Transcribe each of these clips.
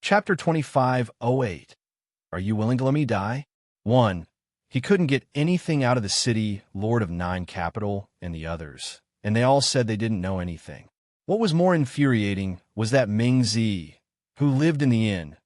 Chapter 2508. Are you willing to let me die? 1. He couldn't get anything out of the city, Lord of Nine Capital, and the others, and they all said they didn't know anything. What was more infuriating was that Ming Zi, who lived in the inn,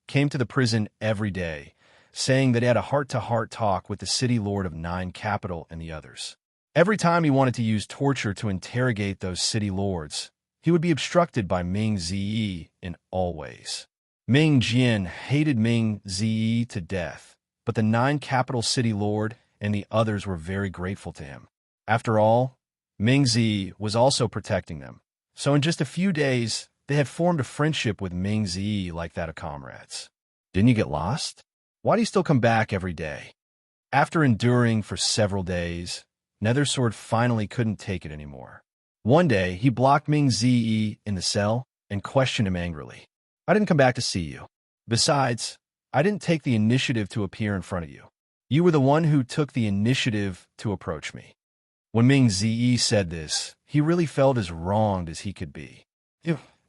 came to the prison every day, saying that he had a heart-to-heart talk with the city Lord of Nine Capital and the others. Every time he wanted to use torture to interrogate those city lords, he would be obstructed by Ming Zi in all ways. Ming Jian hated Ming Zi to death, but the Nine Capital City Lord and the others were very grateful to him. After all, Ming Zi was also protecting them, so in just a few days, they had formed a friendship with Ming Zi like that of comrades. Didn't you get lost? Why do you still come back every day? After enduring for several days, Nethersword finally couldn't take it anymore. One day, he blocked Ming Zi in the cell and questioned him angrily. I didn't come back to see you. Besides, I didn't take the initiative to appear in front of you. You were the one who took the initiative to approach me. When Ming Zi said this, he really felt as wronged as he could be.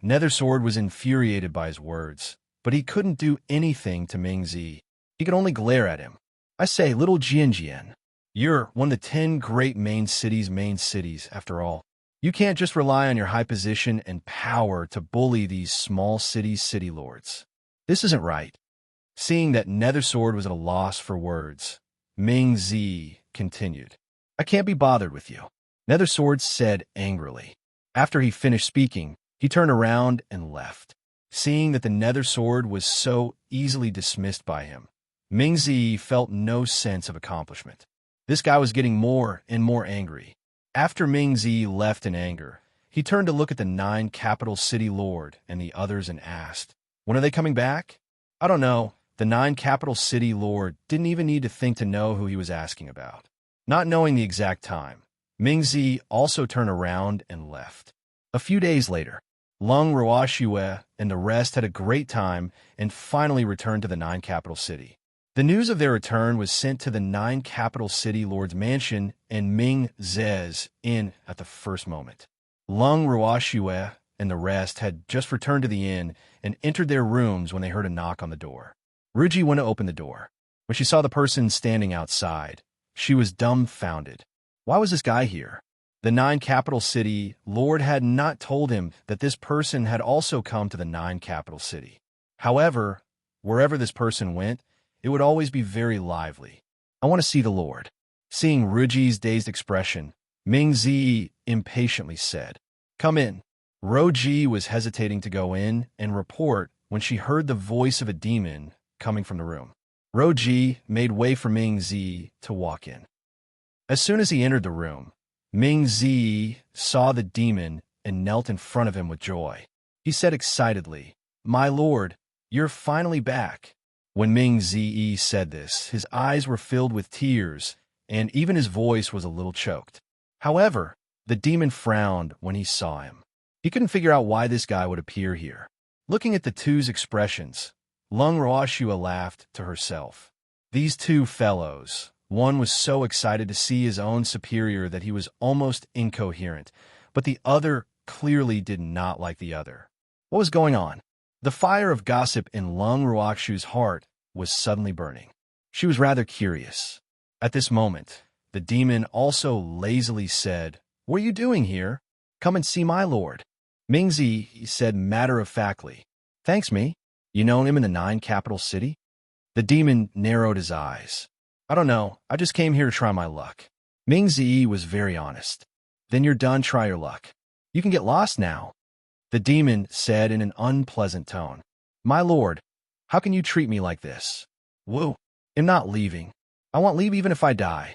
Nethersword was infuriated by his words, but he couldn't do anything to Ming Zi. He could only glare at him. I say, little Jian, you're one of the 10 great main cities after all. You can't just rely on your high position and power to bully these small city lords. This isn't right. Seeing that Nethersword was at a loss for words, Ming Zi continued. I can't be bothered with you, Nethersword said angrily. After he finished speaking, he turned around and left. Seeing that the Nethersword was so easily dismissed by him, Ming Zi felt no sense of accomplishment. This guy was getting more and more angry. After Ming Zi left in anger, he turned to look at the Nine Capital City Lord and the others and asked, when are they coming back? I don't know. The Nine Capital City Lord didn't even need to think to know who he was asking about. Not knowing the exact time, Ming Zi also turned around and left. A few days later, Lung Ruoxue and the rest had a great time and finally returned to the Nine Capital City. The news of their return was sent to the Nine Capital City Lord's mansion and Ming Zi's inn at the first moment. Lung Ruoxue and the rest had just returned to the inn and entered their rooms when they heard a knock on the door. Ruji went to open the door. When she saw the person standing outside, she was dumbfounded. Why was this guy here? The Nine Capital City Lord had not told him that this person had also come to the Nine Capital City. However, wherever this person went, it would always be very lively. I want to see the Lord. Seeing Ruji's dazed expression, Ming Zi impatiently said, Come in. Ruji was hesitating to go in and report when she heard the voice of a demon coming from the room. Ruji made way for Ming Zi to walk in. As soon as he entered the room, Ming Zi saw the demon and knelt in front of him with joy. He said excitedly, My lord, you're finally back. When Ming Zi said this, his eyes were filled with tears, and even his voice was a little choked. However, the demon frowned when he saw him. He couldn't figure out why this guy would appear here. Looking at the two's expressions, Lung Ruoxue laughed to herself. These two fellows, one was so excited to see his own superior that he was almost incoherent, but the other clearly did not like the other. What was going on? The fire of gossip in Lung Ruoxue's heart was suddenly burning. She was rather curious. At this moment, the demon also lazily said, What are you doing here? Come and see my lord. Ming Zi said matter-of-factly, Thanks me. You know him in the Nine Capital City? The demon narrowed his eyes. I don't know. I just came here to try my luck. Ming Zi was very honest. Then you're done, try your luck. You can get lost now. The demon said in an unpleasant tone, My lord, how can you treat me like this? Whoa, I'm not leaving. I won't leave even if I die.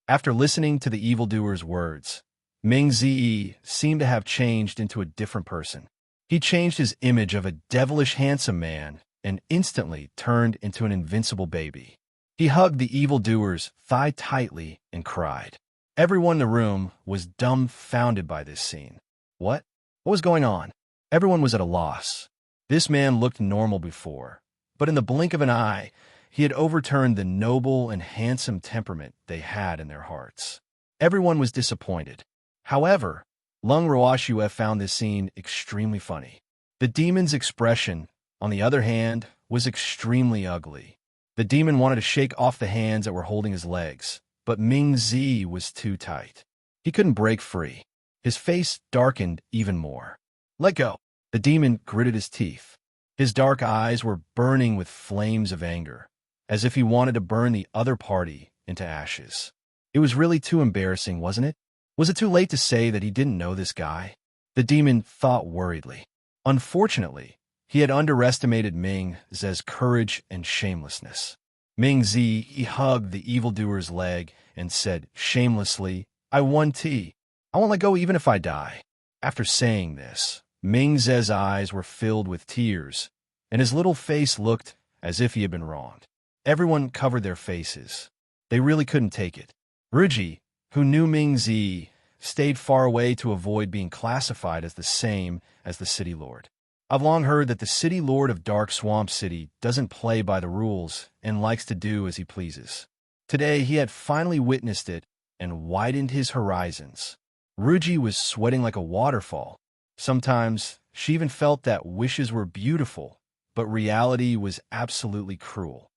After listening to the evildoer's words, Ming Zi seemed to have changed into a different person. He changed his image of a devilish handsome man and instantly turned into an invincible baby. He hugged the evildoer's thigh tightly and cried. Everyone in the room was dumbfounded by this scene. What? What was going on? Everyone was at a loss. This man looked normal before, but in the blink of an eye, he had overturned the noble and handsome temperament they had in their hearts. Everyone was disappointed. However, Lung Ruoxue found this scene extremely funny. The demon's expression on the other hand, was extremely ugly. The demon wanted to shake off the hands that were holding his legs, but Ming Zi was too tight. He couldn't break free. His face darkened even more. "Let go!" The demon gritted his teeth. His dark eyes were burning with flames of anger, as if he wanted to burn the other party into ashes. It was really too embarrassing, wasn't it? Was it too late to say that he didn't know this guy? The demon thought worriedly. Unfortunately, he had underestimated Ming Zi's courage and shamelessness. Ming Zi hugged the evildoer's leg and said shamelessly, "I won T. I won't let go even if I die." After saying this, Ming Zi's eyes were filled with tears, and his little face looked as if he had been wronged. Everyone covered their faces. They really couldn't take it. Ruji, who knew Ming Zi, stayed far away to avoid being classified as the same as the city lord. "I've long heard that the city lord of Dark Swamp City doesn't play by the rules and likes to do as he pleases." Today he had finally witnessed it and widened his horizons. Ruji was sweating like a waterfall. Sometimes she even felt that wishes were beautiful, but reality was absolutely cruel.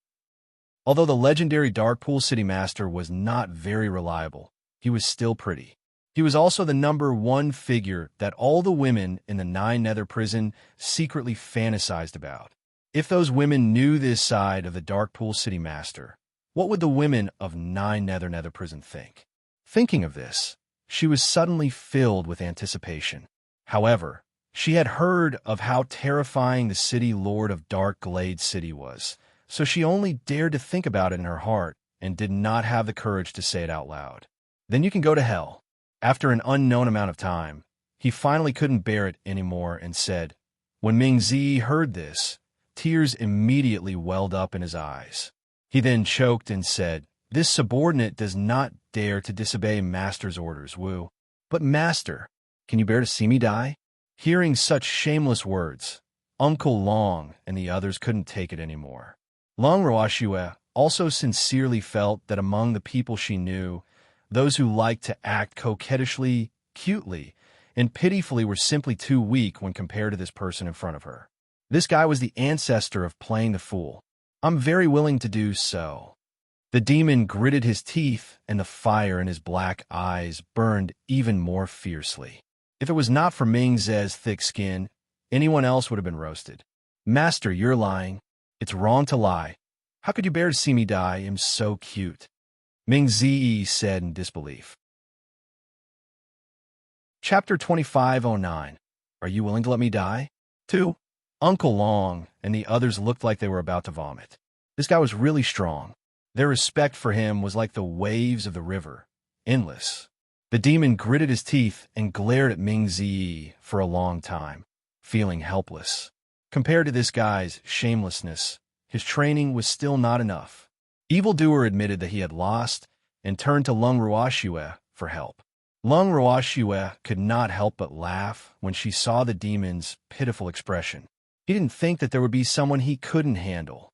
Although the legendary Darkpool City Master was not very reliable, he was still pretty. He was also the #1 figure that all the women in the Nine Nether prison secretly fantasized about. If those women knew this side of the Darkpool City Master, what would the women of Nine Nether prison think? Thinking of this, she was suddenly filled with anticipation. However, she had heard of how terrifying the city lord of Dark Glade City was, so she only dared to think about it in her heart and did not have the courage to say it out loud. "Then you can go to hell." After an unknown amount of time, he finally couldn't bear it anymore and said. When Ming Zi heard this, tears immediately welled up in his eyes. He then choked and said, "This subordinate does not dare to disobey Master's orders, Wu." "But Master, can you bear to see me die?" Hearing such shameless words, Uncle Long and the others couldn't take it anymore. Long Ruoxue also sincerely felt that among the people she knew, those who liked to act coquettishly, cutely, and pitifully were simply too weak when compared to this person in front of her. This guy was the ancestor of playing the fool. "I'm very willing to do so." The demon gritted his teeth, and the fire in his black eyes burned even more fiercely. If it was not for Ming Zi's thick skin, anyone else would have been roasted. "Master, you're lying. It's wrong to lie. How could you bear to see me die? I'm so cute." Ming Zi said in disbelief. Chapter 2509. Are you willing to let me die? 2. Uncle Long and the others looked like they were about to vomit. This guy was really strong. Their respect for him was like the waves of the river, endless. The demon gritted his teeth and glared at Ming Zi for a long time, feeling helpless. Compared to this guy's shamelessness, his training was still not enough. Evildoer admitted that he had lost and turned to Lung Ruoxue for help. Lung Ruoxue could not help but laugh when she saw the demon's pitiful expression. He didn't think that there would be someone he couldn't handle.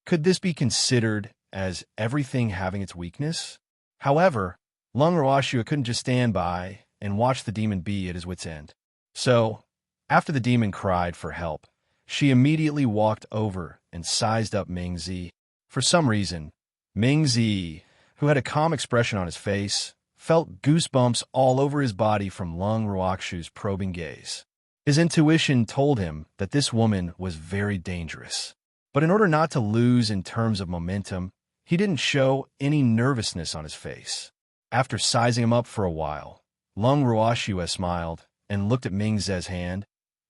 Could this be considered as everything having its weakness? However, Lung Ruoxue couldn't just stand by and watch the demon be at his wit's end. So, after the demon cried for help, she immediately walked over and sized up Ming Zi. For some reason, Ming Zi, who had a calm expression on his face, felt goosebumps all over his body from Lung Ruoxue's probing gaze. His intuition told him that this woman was very dangerous. But in order not to lose in terms of momentum, he didn't show any nervousness on his face. After sizing him up for a while, Lung Ruoxue smiled and looked at Ming Zi's hand.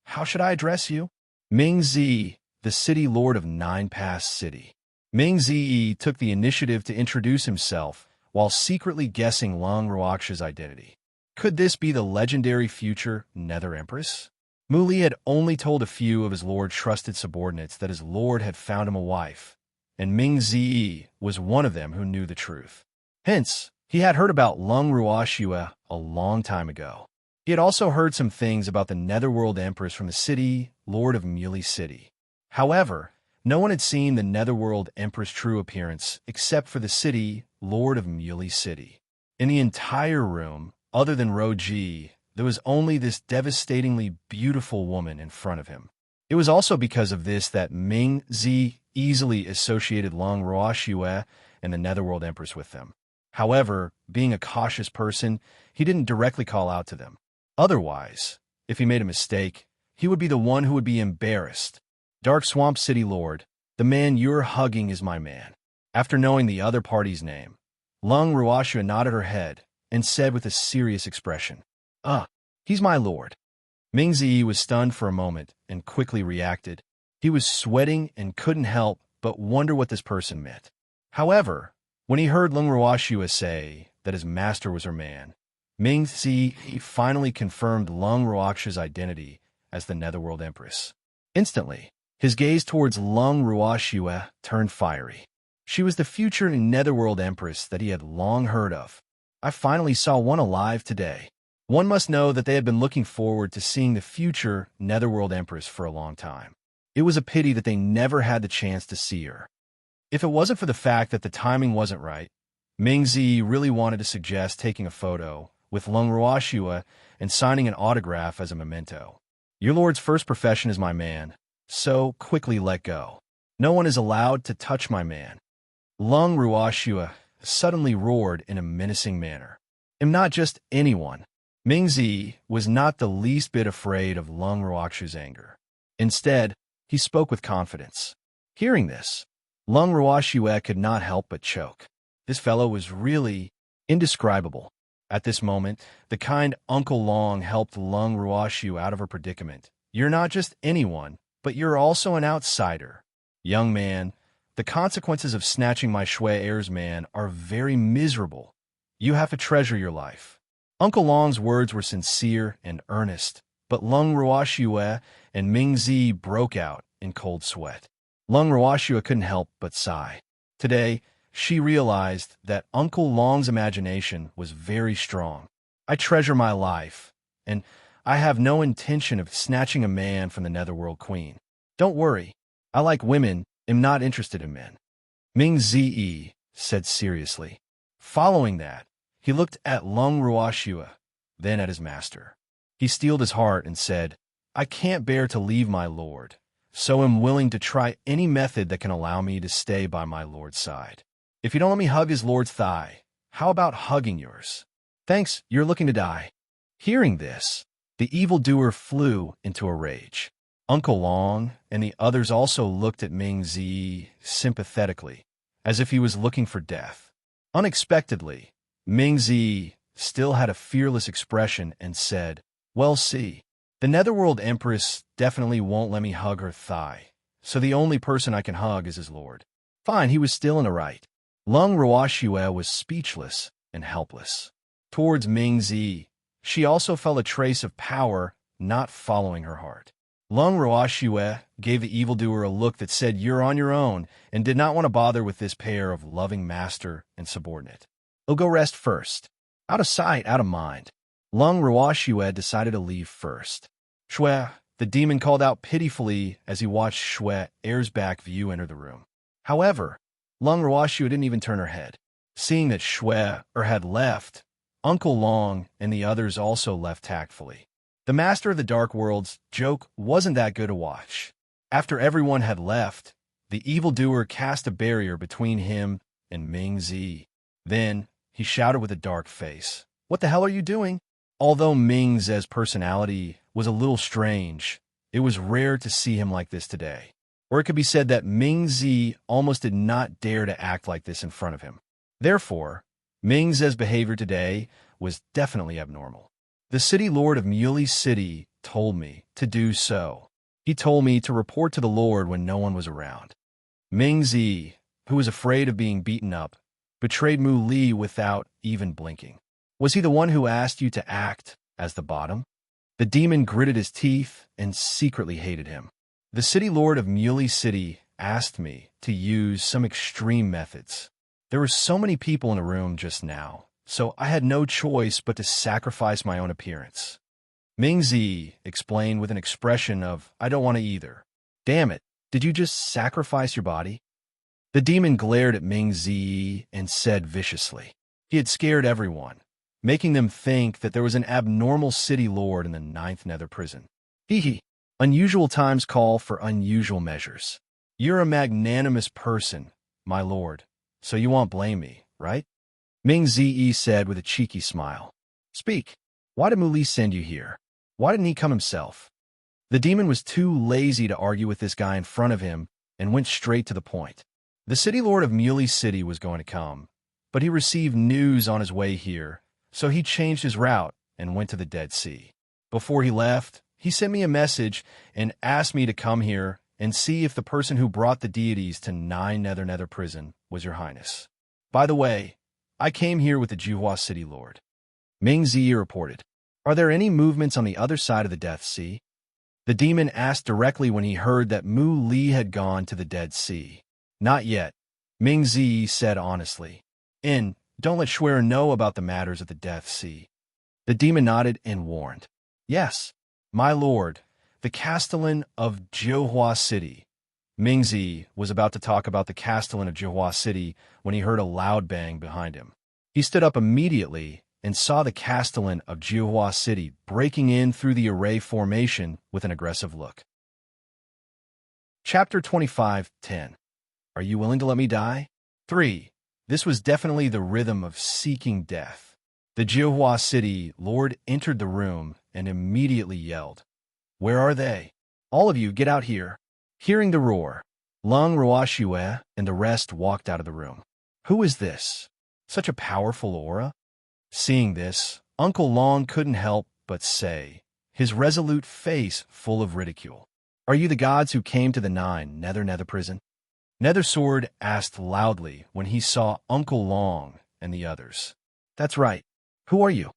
"How should I address you?" "Ming Zi, the city lord of Nine Pass City." Ming Zi took the initiative to introduce himself while secretly guessing Lung Ruoxue's identity. Could this be the legendary future Nether Empress? Muli had only told a few of his lord's trusted subordinates that his lord had found him a wife, and Ming Zi was one of them who knew the truth. Hence, he had heard about Lung Ruoxue a long time ago. He had also heard some things about the Netherworld Empress from the city Lord of Muley City. However, no one had seen the Netherworld Empress' true appearance except for the city Lord of Muley City. In the entire room, other than Roji, there was only this devastatingly beautiful woman in front of him. It was also because of this that Ming Zi easily associated Long Ruoxue and the Netherworld Empress with them. However, being a cautious person, he didn't directly call out to them. Otherwise, if he made a mistake, he would be the one who would be embarrassed. Dark Swamp City Lord, the man you're hugging is my man. After knowing the other party's name, Long Ruoxue nodded her head and said with a serious expression, he's my lord. Ming Zi was stunned for a moment and quickly reacted. He was sweating and couldn't help but wonder what this person meant. However, when he heard Long Ruoxue say that his master was her man, Ming Zi finally confirmed Long Ruoxue's identity as the Netherworld Empress. Instantly, his gaze towards Long Ruoxue turned fiery. She was the future Netherworld Empress that he had long heard of. I finally saw one alive today. One must know that they had been looking forward to seeing the future Netherworld Empress for a long time. It was a pity that they never had the chance to see her. If it wasn't for the fact that the timing wasn't right, Ming Zi really wanted to suggest taking a photo with Long Ruoxue and signing an autograph as a memento. Your lord's first profession is my man, so quickly let go. No one is allowed to touch my man. Long Ruoxue suddenly roared in a menacing manner. I'm not just anyone. Ming Zi was not the least bit afraid of Long Ruoxue's anger. Instead, he spoke with confidence. Hearing this, Long Ruoxue could not help but choke. This fellow was really indescribable. At this moment, the kind Uncle Long helped Long Ruoxue out of her predicament. You're not just anyone, but you're also an outsider. Young man, the consequences of snatching my Shui heir's man are very miserable. You have to treasure your life. Uncle Long's words were sincere and earnest, but Long Ruoxue and Ming Zi broke out in cold sweat. Long Ruoxue couldn't help but sigh. Today, she realized that Uncle Long's imagination was very strong. I treasure my life, and I have no intention of snatching a man from the Netherworld Queen. Don't worry, I like women, am not interested in men. Ming Zi said seriously. Following that, he looked at Long Ruoxue, then at his master. He steeled his heart and said, I can't bear to leave my lord, so am willing to try any method that can allow me to stay by my lord's side. If you don't let me hug his lord's thigh, how about hugging yours? Thanks, you're looking to die. Hearing this, the evildoer flew into a rage. Uncle Long and the others also looked at Ming Zi sympathetically, as if he was looking for death. Unexpectedly, Ming Zi still had a fearless expression and said, Well, see, the Netherworld Empress definitely won't let me hug her thigh, so the only person I can hug is his lord. Fine, he was still in the right. Long Ruoxue was speechless and helpless. Towards Ming Zi, she also felt a trace of power not following her heart. Long Ruoxue gave the evildoer a look that said you're on your own and did not want to bother with this pair of loving master and subordinate. I'll go rest first. Out of sight, out of mind. Long Ruoxue decided to leave first. Shui, the demon called out pitifully as he watched Shui heir's back view enter the room. However, Long Ruoxue didn't even turn her head. Seeing that Shui had left, Uncle Long and the others also left tactfully. The Master of the Dark World's joke wasn't that good to watch. After everyone had left, the evildoer cast a barrier between him and Ming Zi. Then, he shouted with a dark face, What the hell are you doing? Although Ming Zi's personality was a little strange, it was rare to see him like this today. Or it could be said that Ming Zi almost did not dare to act like this in front of him. Therefore, Ming Zi's behavior today was definitely abnormal. The city lord of Muley City told me to do so. He told me to report to the lord when no one was around. Ming Zi, who was afraid of being beaten up, betrayed Mu Li without even blinking. Was he the one who asked you to act as the bottom? The demon gritted his teeth and secretly hated him. The city lord of Muley City asked me to use some extreme methods. There were so many people in the room just now, so I had no choice but to sacrifice my own appearance. Ming Zi explained with an expression of, I don't want to either. Damn it, did you just sacrifice your body? The demon glared at Ming Zi and said viciously. He had scared everyone, making them think that there was an abnormal city lord in the 9th Nether prison. Hee hee. Unusual times call for unusual measures. You're a magnanimous person, my lord, so you won't blame me, right? Ming Zi said with a cheeky smile. Speak. Why did Muli send you here? Why didn't he come himself? The demon was too lazy to argue with this guy in front of him and went straight to the point. The city lord of Muley City was going to come, but he received news on his way here, so he changed his route and went to the Dead Sea. Before he left, he sent me a message and asked me to come here and see if the person who brought the deities to Nine Nether Prison was your highness. By the way, I came here with the Juhua City Lord. Ming Zi reported. Are there any movements on the other side of the Death Sea? The demon asked directly when he heard that Mu Li had gone to the Dead Sea. Not yet, Ming Zi said honestly. Don't let Shuer know about the matters of the Death Sea. The demon nodded and warned. Yes, my lord, the Castellan of Juhua City. Ming Zi was about to talk about the Castellan of Juhua City when he heard a loud bang behind him. He stood up immediately and saw the Castellan of Juhua City breaking in through the array formation with an aggressive look. Chapter 25:10. Are you willing to let me die? 3. This was definitely the rhythm of seeking death. The Juhua City Lord entered the room and immediately yelled, Where are they? All of you, get out here. Hearing the roar, Lung Ruoxue and the rest walked out of the room. Who is this? Such a powerful aura? Seeing this, Uncle Long couldn't help but say, his resolute face full of ridicule, Are you the gods who came to the Nine Nether Prison? Nether Sword asked loudly when he saw Uncle Long and the others. That's right. Who are you?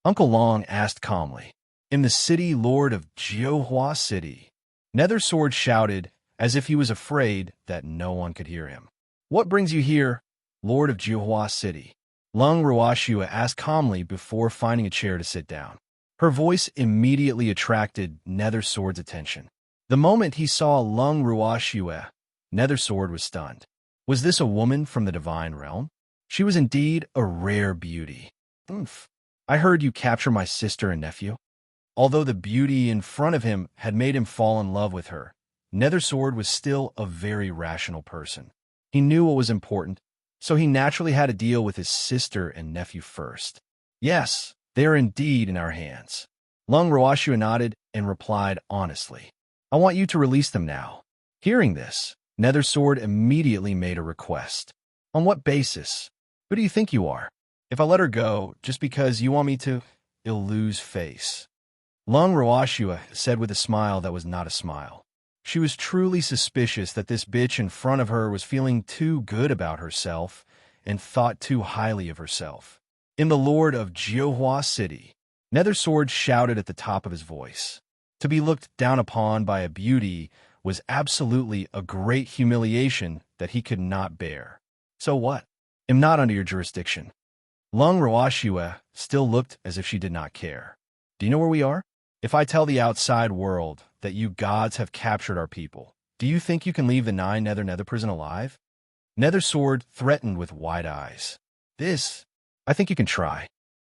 Uncle Long asked calmly. In the city lord of Juhua City. Nether Sword shouted as if he was afraid that no one could hear him. What brings you here, Lord of Juhua City? Lung Ruoxue asked calmly before finding a chair to sit down. Her voice immediately attracted Nether Sword's attention. The moment he saw Lung Ruoxue, Nether Sword was stunned. Was this a woman from the divine realm? She was indeed a rare beauty. Oomph. I heard you capture my sister and nephew. Although the beauty in front of him had made him fall in love with her, Nether Sword was still a very rational person. He knew what was important, so he naturally had to deal with his sister and nephew first. Yes, they are indeed in our hands. Lung Ruoxue nodded and replied honestly. I want you to release them now. Hearing this, Nether Sword immediately made a request. On what basis? Who do you think you are? If I let her go, just because you want me to, you'll lose face. Lung Ruoxue said with a smile that was not a smile. She was truly suspicious that this bitch in front of her was feeling too good about herself and thought too highly of herself. In the Lord of Juhua City, Nether Sword shouted at the top of his voice. To be looked down upon by a beauty was absolutely a great humiliation that he could not bear. So what? Am not under your jurisdiction. Lung Ruoxue still looked as if she did not care. Do you know where we are? If I tell the outside world that you gods have captured our people, do you think you can leave the Nine Nether Prison alive? Nether Sword threatened with wide eyes. I think you can try.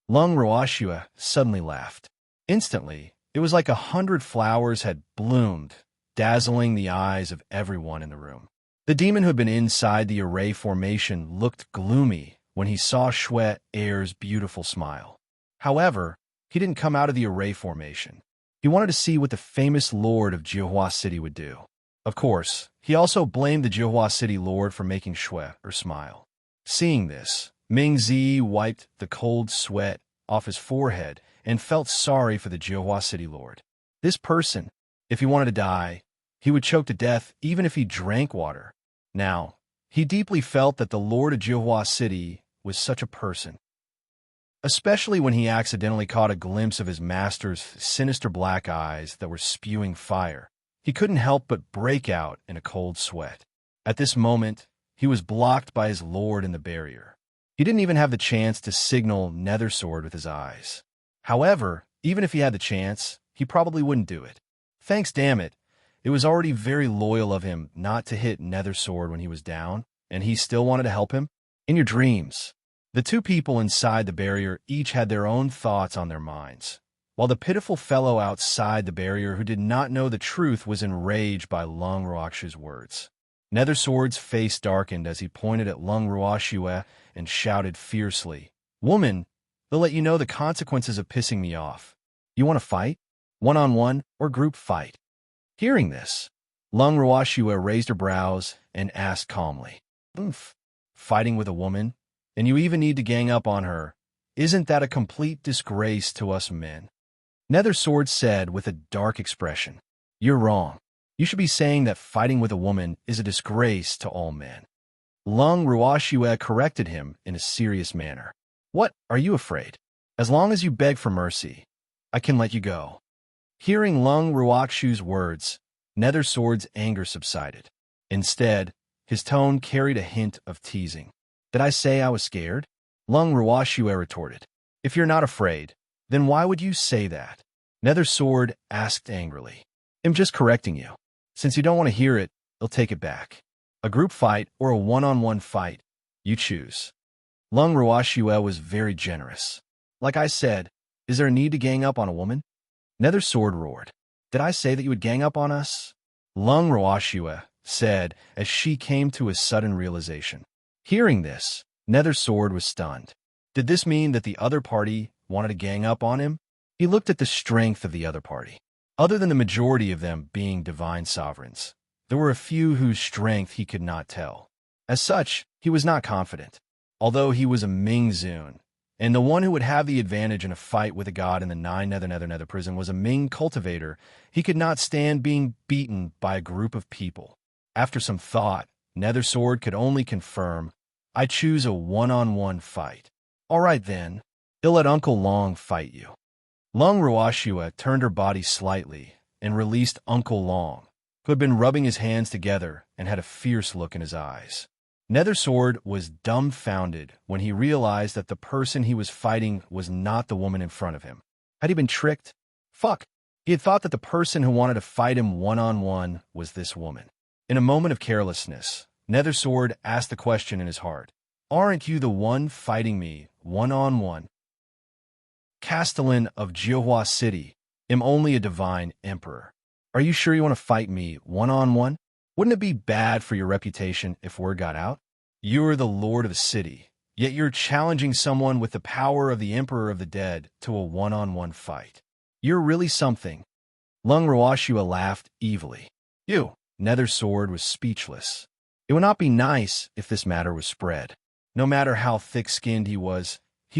Lung Ruoxue suddenly laughed. Instantly, it was like 100 flowers had bloomed, dazzling the eyes of everyone in the room. The demon who had been inside the array formation looked gloomy when he saw Shui Air's beautiful smile. However, he didn't come out of the array formation. He wanted to see what the famous lord of Juhua City would do. Of course, he also blamed the Juhua City lord for making Shui smile. Seeing this, Ming Zi wiped the cold sweat off his forehead and felt sorry for the Juhua City lord. This person, if he wanted to die, he would choke to death even if he drank water. Now, he deeply felt that the lord of Juhua City was such a person. Especially when he accidentally caught a glimpse of his master's sinister black eyes that were spewing fire. He couldn't help but break out in a cold sweat. At this moment, he was blocked by his lord in the barrier. He didn't even have the chance to signal Nether Sword with his eyes. However, even if he had the chance, he probably wouldn't do it. Thanks, damn it. It was already very loyal of him not to hit Nether Sword when he was down, and he still wanted to help him. In your dreams. The two people inside the barrier each had their own thoughts on their minds. while the pitiful fellow outside the barrier who did not know the truth was enraged by Lung Ruakshu's words. Nethersword's face darkened as he pointed at Lung Ruashue and shouted fiercely, "Woman, they'll let you know the consequences of pissing me off. You want to fight? One-on-one or group fight?" Hearing this, Lung Ruashue raised her brows and asked calmly, "Oof, fighting with a woman? And you even need to gang up on her? Isn't that a complete disgrace to us men?" Nethersword said with a dark expression, "You're wrong. You should be saying that fighting with a woman is a disgrace to all men." Lung Ruashue corrected him in a serious manner. "What, are you afraid? As long as you beg for mercy, I can let you go." Hearing Lung Ruakshu's words, Nethersword's anger subsided. Instead, his tone carried a hint of teasing. "Did I say I was scared?" Lung Ruashue retorted. "If you're not afraid, then why would you say that?" Nethersword asked angrily. "I'm just correcting you. Since you don't want to hear it, I'll take it back. A group fight or a one-on-one fight, you choose." Lung Ruashue was very generous. "Like I said, is there a need to gang up on a woman?" Nethersword roared. "Did I say that you would gang up on us?" Lung Ruashue said as she came to a sudden realization. Hearing this, Nethersword was stunned. Did this mean that the other party wanted to gang up on him? He looked at the strength of the other party. Other than the majority of them being divine sovereigns, there were a few whose strength he could not tell. As such, he was not confident. Although he was a Ming-Zun, and the one who would have the advantage in a fight with a god in the Nether prison was a Ming cultivator, he could not stand being beaten by a group of people. After some thought, Nethersword could only confirm, "I choose a one-on-one fight." "All right then, I'll let Uncle Long fight you." Lung Ruashue turned her body slightly and released Uncle Long, who had been rubbing his hands together and had a fierce look in his eyes. Nethersword was dumbfounded when he realized that the person he was fighting was not the woman in front of him. Had he been tricked? Fuck! He had thought that the person who wanted to fight him one-on-one was this woman. In a moment of carelessness, Nethersword asked the question in his heart, "Aren't you the one fighting me one-on-one?" "Castellan of Jiuhua City, am only a divine emperor. Are you sure you want to fight me one-on-one? Wouldn't it be bad for your reputation if word got out? You're the lord of the city, yet you're challenging someone with the power of the Emperor of the Dead to a one-on-one fight. You're really something." Lung Ruashue laughed evilly. "You." Nethersword was speechless. It would not be nice if this matter was spread. No matter how thick-skinned he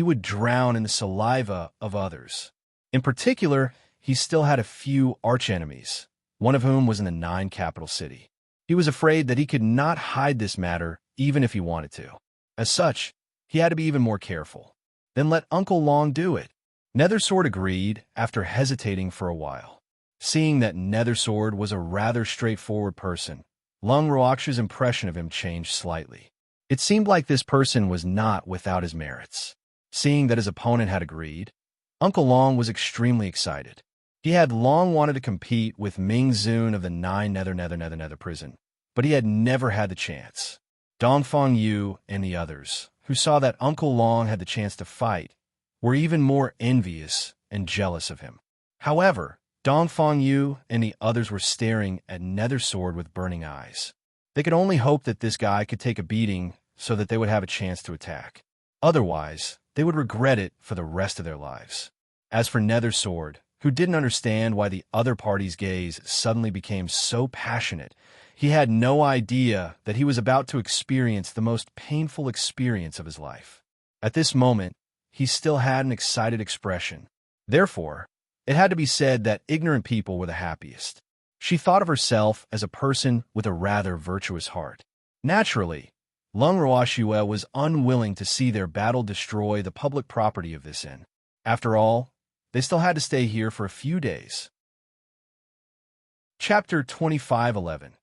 would drown in the saliva of others. In particular, he still had a few archenemies, one of whom was in the 9 capital city. He was afraid that he could not hide this matter even if he wanted to. As such, he had to be even more careful. Then let Uncle Long do it. Nethersword agreed after hesitating for a while. Seeing that Nethersword was a rather straightforward person, Lung Ruakshu's impression of him changed slightly. It seemed like this person was not without his merits. Seeing that his opponent had agreed, Uncle Long was extremely excited. He had long wanted to compete with Ming-Zun of the 9 Nether prison, but he had never had the chance. Dongfang Yu and the others, who saw that Uncle Long had the chance to fight, were even more envious and jealous of him. However, Dongfang Yu and the others were staring at Nethersword with burning eyes. They could only hope that this guy could take a beating so that they would have a chance to attack. Otherwise, they would regret it for the rest of their lives. As for Nethersword, who didn't understand why the other party's gaze suddenly became so passionate, he had no idea that he was about to experience the most painful experience of his life. At this moment, he still had an excited expression. Therefore, it had to be said that ignorant people were the happiest. She thought of herself as a person with a rather virtuous heart. Naturally, Lung Ruashue was unwilling to see their battle destroy the public property of this inn. After all, they still had to stay here for a few days. Chapter 25:11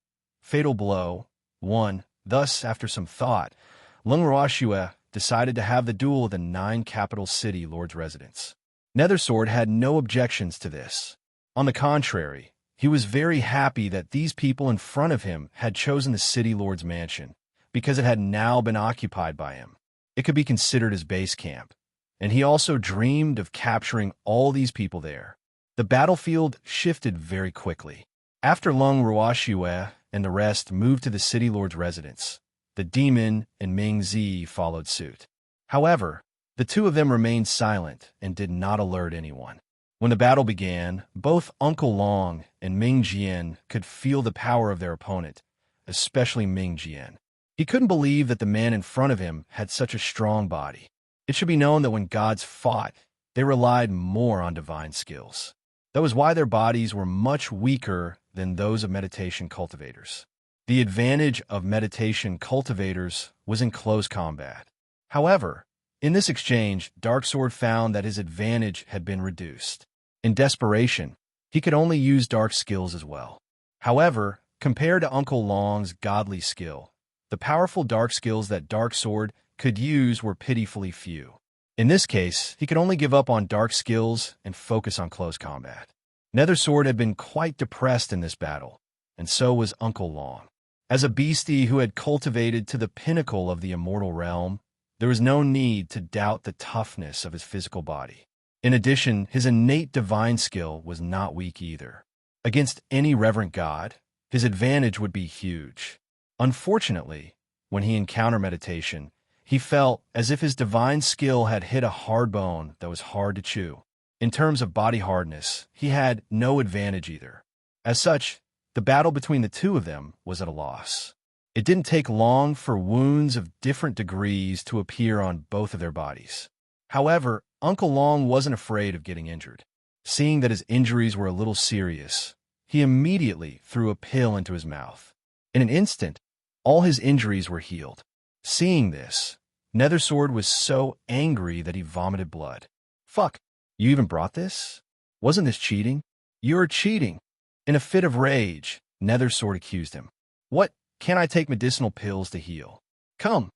Fatal Blow 1. Thus, after some thought, Lung Ruashue decided to have the duel at the 9 capital city lord's residence. Nethersword had no objections to this. On the contrary, he was very happy that these people in front of him had chosen the city lord's mansion, because it had now been occupied by him. It could be considered his base camp. and he also dreamed of capturing all these people there. The battlefield shifted very quickly. After Lung Ruoxue and the rest moved to the city lord's residence, the demon and Ming Zi followed suit. However, the two of them remained silent and did not alert anyone. When the battle began, both Uncle Long and Ming Jian could feel the power of their opponent, especially Ming Jian. He couldn't believe that the man in front of him had such a strong body. It should be known that when gods fought, they relied more on divine skills. That was why their bodies were much weaker than those of meditation cultivators. The advantage of meditation cultivators was in close combat. However, in this exchange, Darksword found that his advantage had been reduced. In desperation, he could only use dark skills as well. However, compared to Uncle Long's godly skill, the powerful dark skills that Darksword could use were pitifully few. In this case, he could only give up on dark skills and focus on close combat. Nethersword had been quite depressed in this battle, and so was Uncle Long. As a beastie who had cultivated to the pinnacle of the immortal realm, there was no need to doubt the toughness of his physical body. In addition, his innate divine skill was not weak either. Against any reverent god, his advantage would be huge. Unfortunately, when he encountered meditation, he felt as if his divine skill had hit a hard bone that was hard to chew. In terms of body hardness, he had no advantage either. As such, the battle between the two of them was at a loss. It didn't take long for wounds of different degrees to appear on both of their bodies. However, Uncle Long wasn't afraid of getting injured. Seeing that his injuries were a little serious, he immediately threw a pill into his mouth. In an instant, all his injuries were healed. Seeing this, Nethersword was so angry that he vomited blood. "Fuck, you even brought this? Wasn't this cheating? You're cheating." In a fit of rage, Nethersword accused him. "What? Can't I take medicinal pills to heal? Come,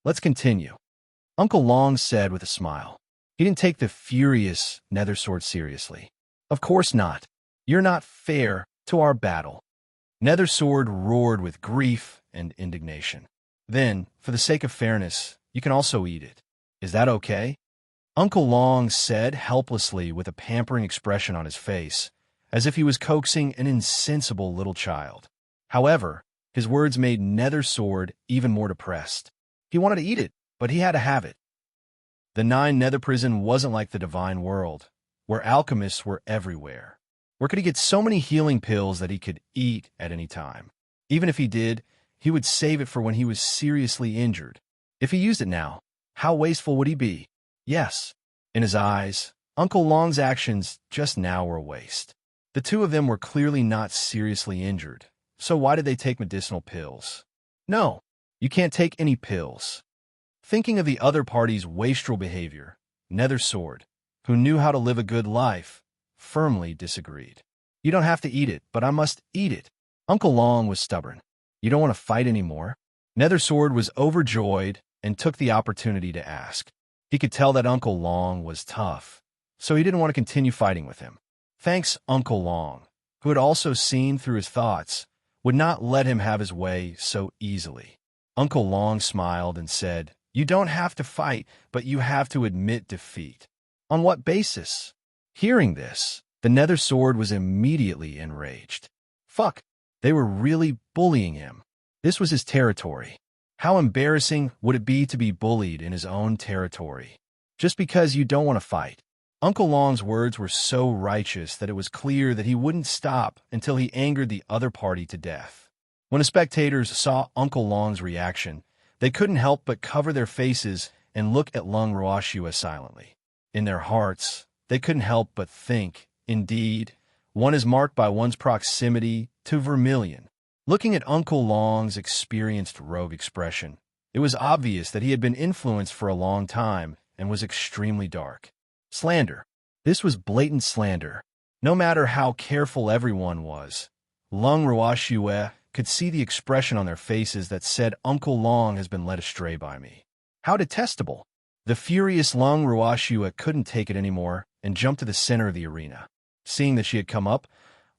let's continue," Uncle Long said with a smile. He didn't take the furious Nethersword seriously. "Of course not. You're not fair to our battle." Nethersword roared with grief and indignation. "Then, for the sake of fairness, you can also eat it. Is that okay?" Uncle Long said helplessly with a pampering expression on his face, as if he was coaxing an insensible little child. However, his words made Nethersword even more depressed. He wanted to eat it, but he had to have it. The Nine Nether Prison wasn't like the Divine World, where alchemists were everywhere. Where could he get so many healing pills that he could eat at any time? Even if he did, he would save it for when he was seriously injured. If he used it now, how wasteful would he be? Yes. In his eyes, Uncle Long's actions just now were a waste. The two of them were clearly not seriously injured, so why did they take medicinal pills? No, you can't take any pills. Thinking of the other party's wastrel behavior, Nethersword, who knew how to live a good life, firmly disagreed. "You don't have to eat it, but I must eat it." Uncle Long was stubborn. "You don't want to fight anymore?" Nethersword was overjoyed and took the opportunity to ask. He could tell that Uncle Long was tough, so he didn't want to continue fighting with him. Thanks, Uncle Long, who had also seen through his thoughts, would not let him have his way so easily. Uncle Long smiled and said, "You don't have to fight, but you have to admit defeat." "On what basis?" Hearing this, the Nethersword was immediately enraged. Fuck, they were really bullying him. This was his territory. How embarrassing would it be to be bullied in his own territory? Just because you don't want to fight. Uncle Long's words were so righteous that it was clear that he wouldn't stop until he angered the other party to death. When the spectators saw Uncle Long's reaction, they couldn't help but cover their faces and look at Lung Ruoxue silently. In their hearts, they couldn't help but think, indeed, one is marked by one's proximity to vermilion. Looking at Uncle Long's experienced rogue expression, it was obvious that he had been influenced for a long time and was extremely dark. Slander. This was blatant slander. No matter how careful everyone was, Lung Ruoxue could see the expression on their faces that said, "Uncle Long has been led astray by me." How detestable. The furious Lung Ruoxue couldn't take it anymore and jumped to the center of the arena. Seeing that she had come up,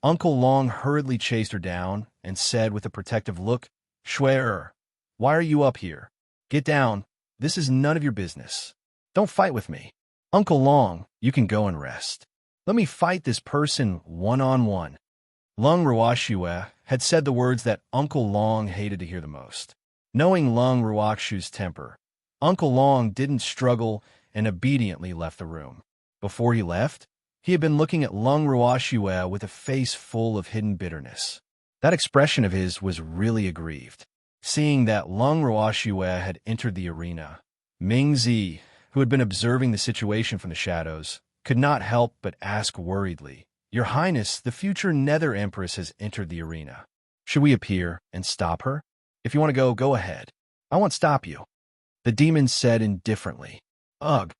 Uncle Long hurriedly chased her down and said with a protective look, "Shuer, why are you up here? Get down. This is none of your business." Don't fight with me. Uncle Long, you can go and rest. Let me fight this person one-on-one. Lung Ruoxue had said the words that Uncle Long hated to hear the most. Knowing Lung Ruoxue's temper, Uncle Long didn't struggle and obediently left the room. Before he left, he had been looking at Lung Ruoxue with a face full of hidden bitterness. That expression of his was really aggrieved. Seeing that Lung Ruoxue had entered the arena, Ming Zi, who had been observing the situation from the shadows, could not help but ask worriedly, "Your Highness, the future Nether Empress has entered the arena. Should we appear and stop her? If you want to go, go ahead. I won't stop you." The demon said indifferently. Ugh.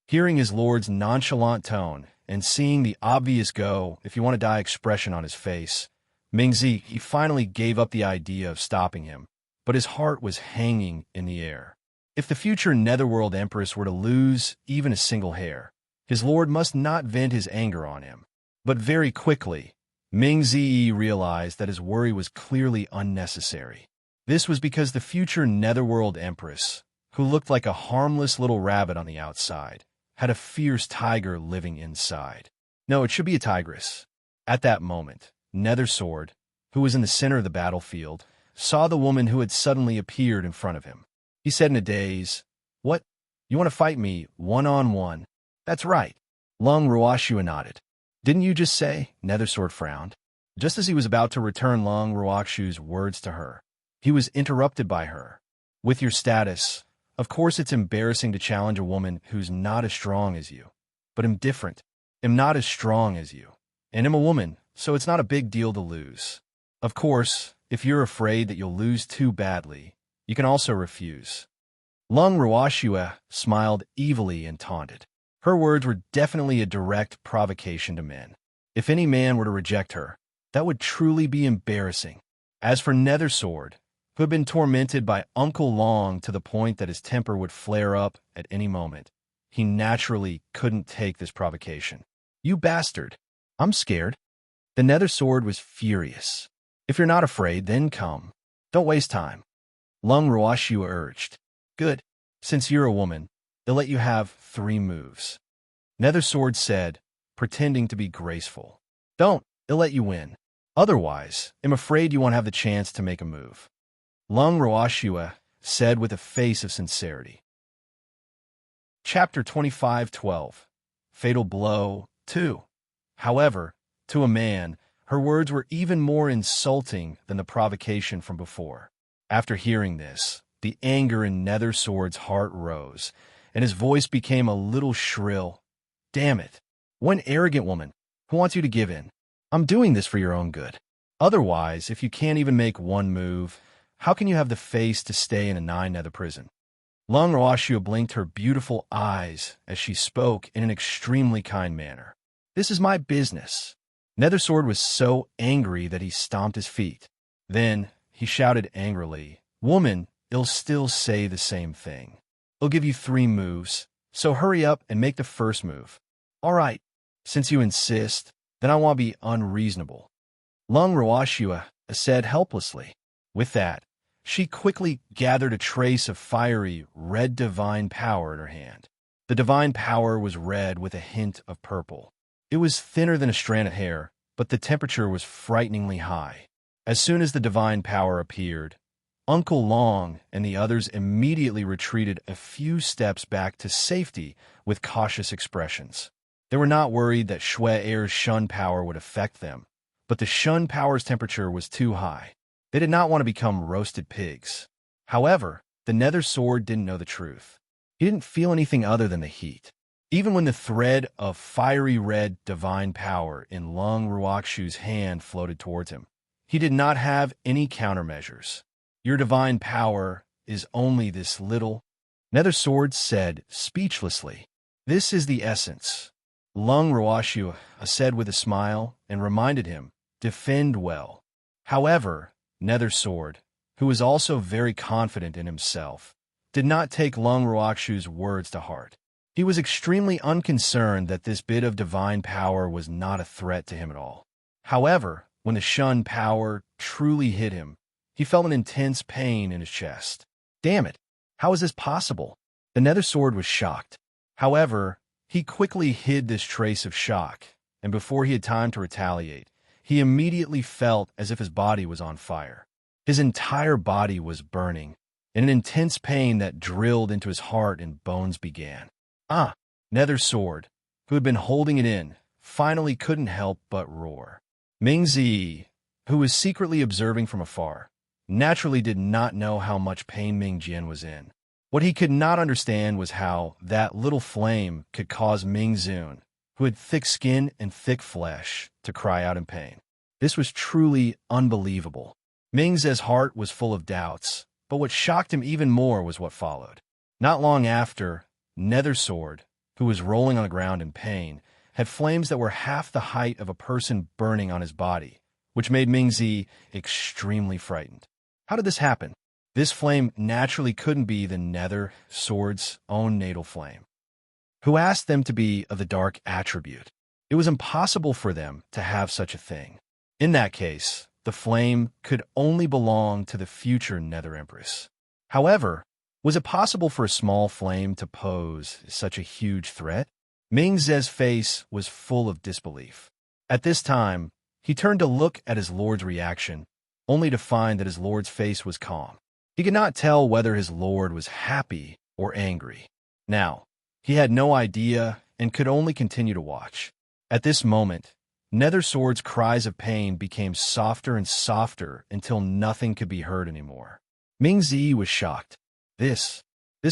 Hearing his lord's nonchalant tone and seeing the obvious go, if you want to die expression on his face, Mingzi, he finally gave up the idea of stopping him, but his heart was hanging in the air. If the future Netherworld Empress were to lose even a single hair, his lord must not vent his anger on him. But very quickly, Ming Zi realized that his worry was clearly unnecessary. This was because the future Netherworld Empress, who looked like a harmless little rabbit on the outside, had a fierce tiger living inside. No, it should be a tigress. At that moment, Nether Sword, who was in the center of the battlefield, saw the woman who had suddenly appeared in front of him. He said in a daze, "What? You want to fight me one-on-one?" "That's right." Lung Ruoxue nodded. "Didn't you just say?" Nether Sword frowned. Just as he was about to return Lung Ruoxue's words to her, he was interrupted by her. "With your status, of course it's embarrassing to challenge a woman who's not as strong as you. But I'm different. I'm not as strong as you. And I'm a woman, so it's not a big deal to lose. Of course, if you're afraid that you'll lose too badly, you can also refuse." Lung Ruoxue smiled evilly and taunted. Her words were definitely a direct provocation to men. If any man were to reject her, that would truly be embarrassing. As for Nether Sword, who had been tormented by Uncle Long to the point that his temper would flare up at any moment, he naturally couldn't take this provocation. "You bastard! I'm scared." The Nether Sword was furious. "If you're not afraid, then come. Don't waste time." Lung Ruoxue urged. "Good. Since you're a woman, they'll let you have 3 moves." Nether Sword said, pretending to be graceful. "Don't. They'll let you win. Otherwise, I'm afraid you won't have the chance to make a move." Lung Ruoxue said with a face of sincerity. Chapter 25:12. Fatal Blow 2. However, to a man, her words were even more insulting than the provocation from before. After hearing this, the anger in Nether Sword's heart rose, and his voice became a little shrill. "Damn it! One arrogant woman who wants you to give in. I'm doing this for your own good. Otherwise, if you can't even make one move, how can you have the face to stay in a 9 nether prison?" Lung Ruoxue blinked her beautiful eyes as she spoke in an extremely kind manner. "This is my business." Nether Sword was so angry that he stomped his feet. Then he shouted angrily, "Woman, it'll still say the same thing. I'll give you 3 moves, so hurry up and make the first move." "All right, since you insist, then I won't be unreasonable," Lung Ruoxue said helplessly. With that, she quickly gathered a trace of fiery, red divine power in her hand. The divine power was red with a hint of purple. It was thinner than a strand of hair, but the temperature was frighteningly high. As soon as the divine power appeared, Uncle Long and the others immediately retreated a few steps back to safety with cautious expressions. They were not worried that Shui Air's shun power would affect them, but the shun power's temperature was too high. They did not want to become roasted pigs. However, the Nether Sword didn't know the truth. He didn't feel anything other than the heat. Even when the thread of fiery red divine power in Lung Ruoxue's hand floated towards him, he did not have any countermeasures. "Your divine power is only this little," Nether Sword said speechlessly. "This is the essence," Lung Ruoxue said with a smile and reminded him, "Defend well." However, Nether Sword, who was also very confident in himself, did not take Lung Ruoxue's words to heart. He was extremely unconcerned that this bit of divine power was not a threat to him at all. However, when the shun power truly hit him, he felt an intense pain in his chest. "Damn it! How is this possible?" The Nether Sword was shocked. However, he quickly hid this trace of shock, and before he had time to retaliate, he immediately felt as if his body was on fire. His entire body was burning, and an intense pain that drilled into his heart and bones began. Nether's sword, who had been holding it in, finally couldn't help but roar. Ming-Zi, who was secretly observing from afar, naturally did not know how much pain Ming-Jian was in. What he could not understand was how that little flame could cause Ming-Zun, who had thick skin and thick flesh, to cry out in pain. This was truly unbelievable. Ming-Zi's heart was full of doubts, but what shocked him even more was what followed. Not long after, Nether's sword, who was rolling on the ground in pain, had flames that were half the height of a person burning on his body, which made Ming-Zi extremely frightened. How did this happen? This flame naturally couldn't be the Nether sword's own natal flame. Who asked them to be of the dark attribute? It was impossible for them to have such a thing. In that case, the flame could only belong to the future Nether Empress. However, was it possible for a small flame to pose such a huge threat? Ming-Zi's face was full of disbelief. At this time, he turned to look at his lord's reaction, only to find that his lord's face was calm. He could not tell whether his lord was happy or angry. Now, he had no idea and could only continue to watch. At this moment, Nether Sword's cries of pain became softer and softer until nothing could be heard anymore. Ming-Zi was shocked. This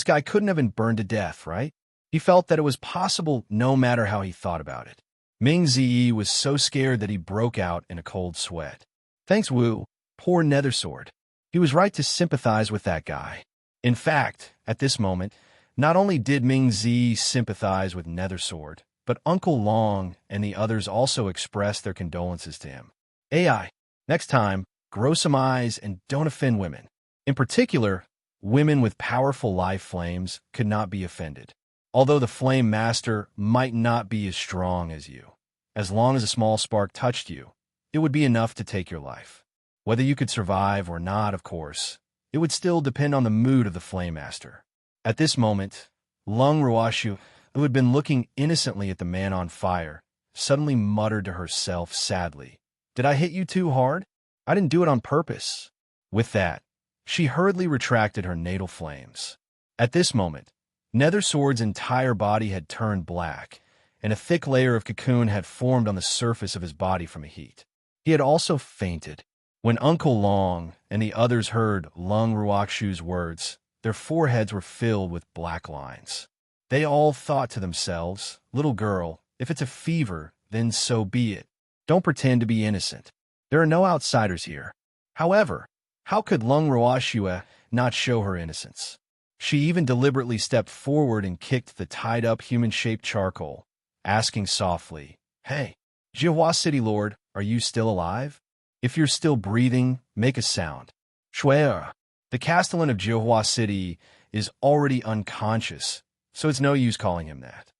guy couldn't have been burned to death, right? He felt that it was possible no matter how he thought about it. Ming-Zi was so scared that he broke out in a cold sweat. Thanks, Wu. Poor Nether Sword. He was right to sympathize with that guy. In fact, at this moment, not only did Ming-Zi sympathize with Nether Sword, but Uncle Long and the others also expressed their condolences to him. AI, next time, grow some eyes and don't offend women. In particular, women with powerful life flames could not be offended. Although the Flame Master might not be as strong as you, as long as a small spark touched you, it would be enough to take your life. Whether you could survive or not, of course, it would still depend on the mood of the Flame Master. At this moment, Lung Ruashu, who had been looking innocently at the man on fire, suddenly muttered to herself sadly, "Did I hit you too hard? I didn't do it on purpose." With that, she hurriedly retracted her natal flames. At this moment, Nether Sword's entire body had turned black, and a thick layer of cocoon had formed on the surface of his body from the heat. He had also fainted. When Uncle Long and the others heard Lung Ruakshu's words, their foreheads were filled with black lines. They all thought to themselves, "Little girl, if it's a fever, then so be it. Don't pretend to be innocent. There are no outsiders here." However, how could Lung Ruashua not show her innocence? She even deliberately stepped forward and kicked the tied-up human-shaped charcoal, asking softly, "Hey, Jihua City Lord, are you still alive? If you're still breathing, make a sound." Shuer, the Castellan of Jihua City, is already unconscious, so it's no use calling him that.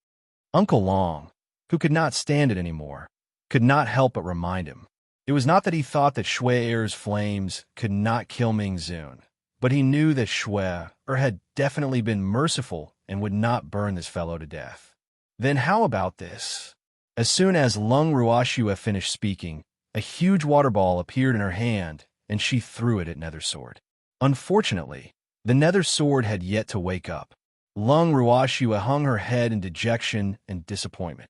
Uncle Long, who could not stand it anymore, could not help but remind him. It was not that he thought that Shuer's flames could not kill Ming-Zun, but he knew that Shuer had definitely been merciful and would not burn this fellow to death. Then how about this? As soon as Lung Ruashua finished speaking, a huge water ball appeared in her hand, and she threw it at Nether Sword. Unfortunately, the Nether Sword had yet to wake up. Lung Ruashua hung her head in dejection and disappointment.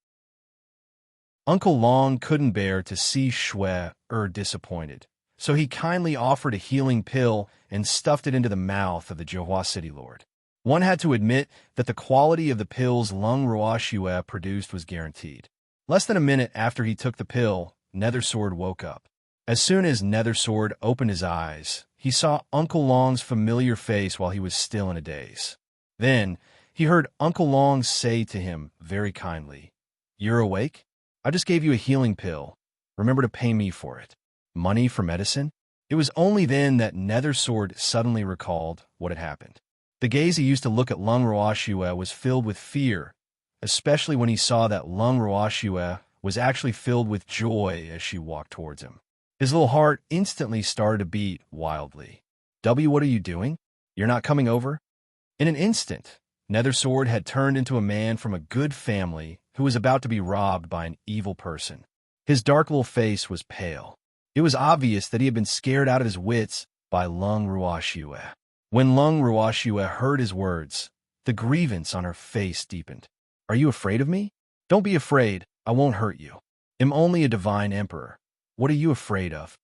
Uncle Long couldn't bear to see Shuer disappointed, so he kindly offered a healing pill and stuffed it into the mouth of the Jihua City Lord. One had to admit that the quality of the pills Lung Ruashua produced was guaranteed. Less than a minute after he took the pill, Nether Sword woke up. As soon as Nether Sword opened his eyes, he saw Uncle Long's familiar face while he was still in a daze. Then, he heard Uncle Long say to him very kindly, "You're awake? I just gave you a healing pill. Remember to pay me for it." Money for medicine? It was only then that Nether Sword suddenly recalled what had happened. The gaze he used to look at Lung Ruashua was filled with fear, especially when he saw that Lung Ruashua was actually filled with joy as she walked towards him. His little heart instantly started to beat wildly. "W, what are you doing? You're not coming over?" In an instant, Nethersword had turned into a man from a good family who was about to be robbed by an evil person. His dark little face was pale. It was obvious that he had been scared out of his wits by Lung Ruoshue. When Lung Ruoshue heard his words, the grievance on her face deepened. "Are you afraid of me? Don't be afraid, I won't hurt you. I'm only a divine emperor. What are you afraid of?"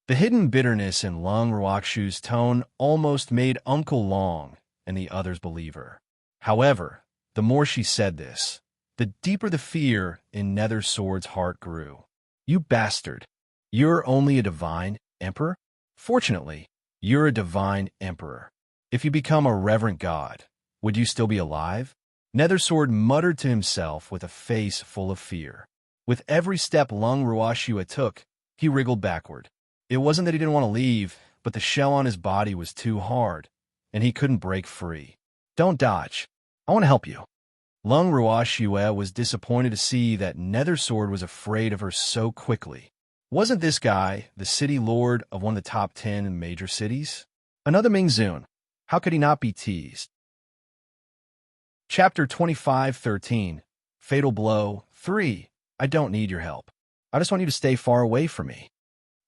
The hidden bitterness in Lung Ruoshue's tone almost made Uncle Long and the others believe her. However, the more she said this, the deeper the fear in Nethersword's heart grew. "You bastard! You're only a divine emperor? Fortunately, you're a divine emperor. If you become a reverent god, would you still be alive?" Nethersword muttered to himself with a face full of fear. With every step Lung Ruoshue took, he wriggled backward. It wasn't that he didn't want to leave, but the shell on his body was too hard, and he couldn't break free. "Don't dodge. I want to help you." Lung Ruoshue was disappointed to see that Nethersword was afraid of her so quickly. Wasn't this guy the city lord of one of the top 10 major cities? Another Mingzun. How could he not be teased? Chapter 25:13. Fatal Blow 3. I don't need your help. I just want you to stay far away from me.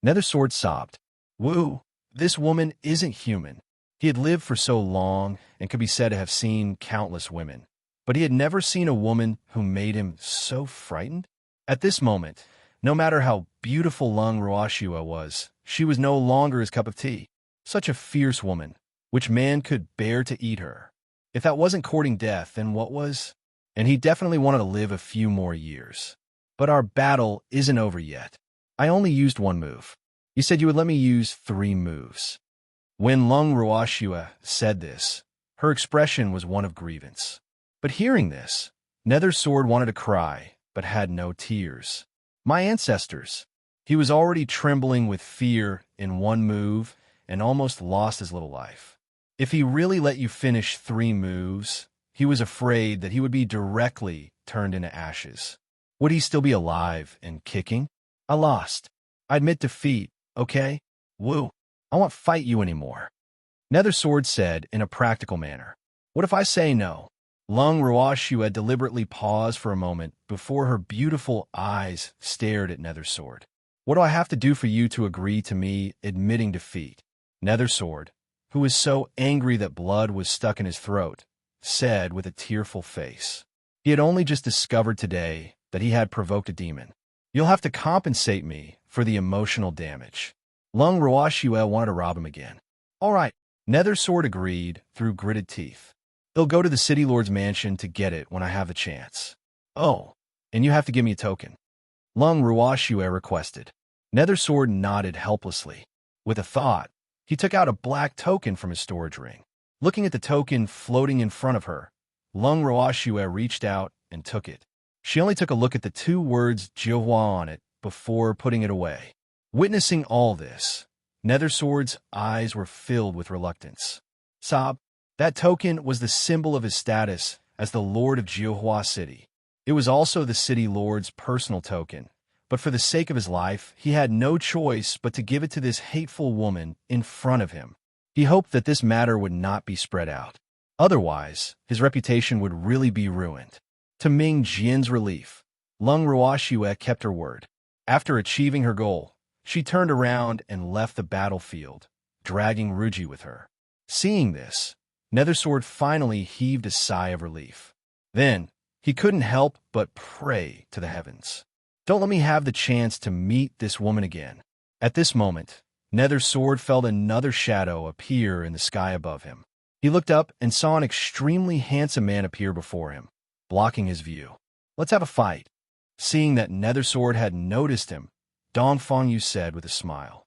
Nethersword sobbed. Woo, this woman isn't human. He had lived for so long and could be said to have seen countless women, but he had never seen a woman who made him so frightened. At this moment, no matter how beautiful Lung Ruoshue was, she was no longer his cup of tea. Such a fierce woman, which man could bear to eat her? If that wasn't courting death, then what was? And he definitely wanted to live a few more years. But our battle isn't over yet. I only used one move. You said you would let me use 3 moves. When Lung Ruoshue said this, her expression was one of grievance. But hearing this, Nethersword wanted to cry, but had no tears. My ancestors. He was already trembling with fear in one move and almost lost his little life. If he really let you finish 3 moves, he was afraid that he would be directly turned into ashes. Would he still be alive and kicking? I lost. I admit defeat, okay? Woo. I won't fight you anymore. Nethersword said in a practical manner. What if I say no? Lung Ruoshue deliberately paused for a moment before her beautiful eyes stared at Nethersword. What do I have to do for you to agree to me admitting defeat? Nethersword, who was so angry that blood was stuck in his throat, said with a tearful face. He had only just discovered today that he had provoked a demon. You'll have to compensate me for the emotional damage. Lung Ruoshue wanted to rob him again. All right, Nethersword agreed through gritted teeth. He'll go to the city lord's mansion to get it when I have a chance. Oh, and you have to give me a token. Lung Ruoshue requested. Nethersword nodded helplessly. With a thought, he took out a black token from his storage ring. Looking at the token floating in front of her, Lung Ruoshue reached out and took it. She only took a look at the 2 words Jiuhua on it before putting it away. Witnessing all this, Nethersword's eyes were filled with reluctance. Sob, that token was the symbol of his status as the Lord of Jiuhua City. It was also the city lord's personal token, but for the sake of his life, he had no choice but to give it to this hateful woman in front of him. He hoped that this matter would not be spread out. Otherwise, his reputation would really be ruined. To Ming Jian's relief, Lung Ruoshue kept her word. After achieving her goal, she turned around and left the battlefield, dragging Ruji with her. Seeing this, Nethersword finally heaved a sigh of relief. Then, he couldn't help but pray to the heavens. Don't let me have the chance to meet this woman again. At this moment, Nethersword felt another shadow appear in the sky above him. He looked up and saw an extremely handsome man appear before him, blocking his view. Let's have a fight. Seeing that Nethersword had noticed him, Dongfangyu said with a smile.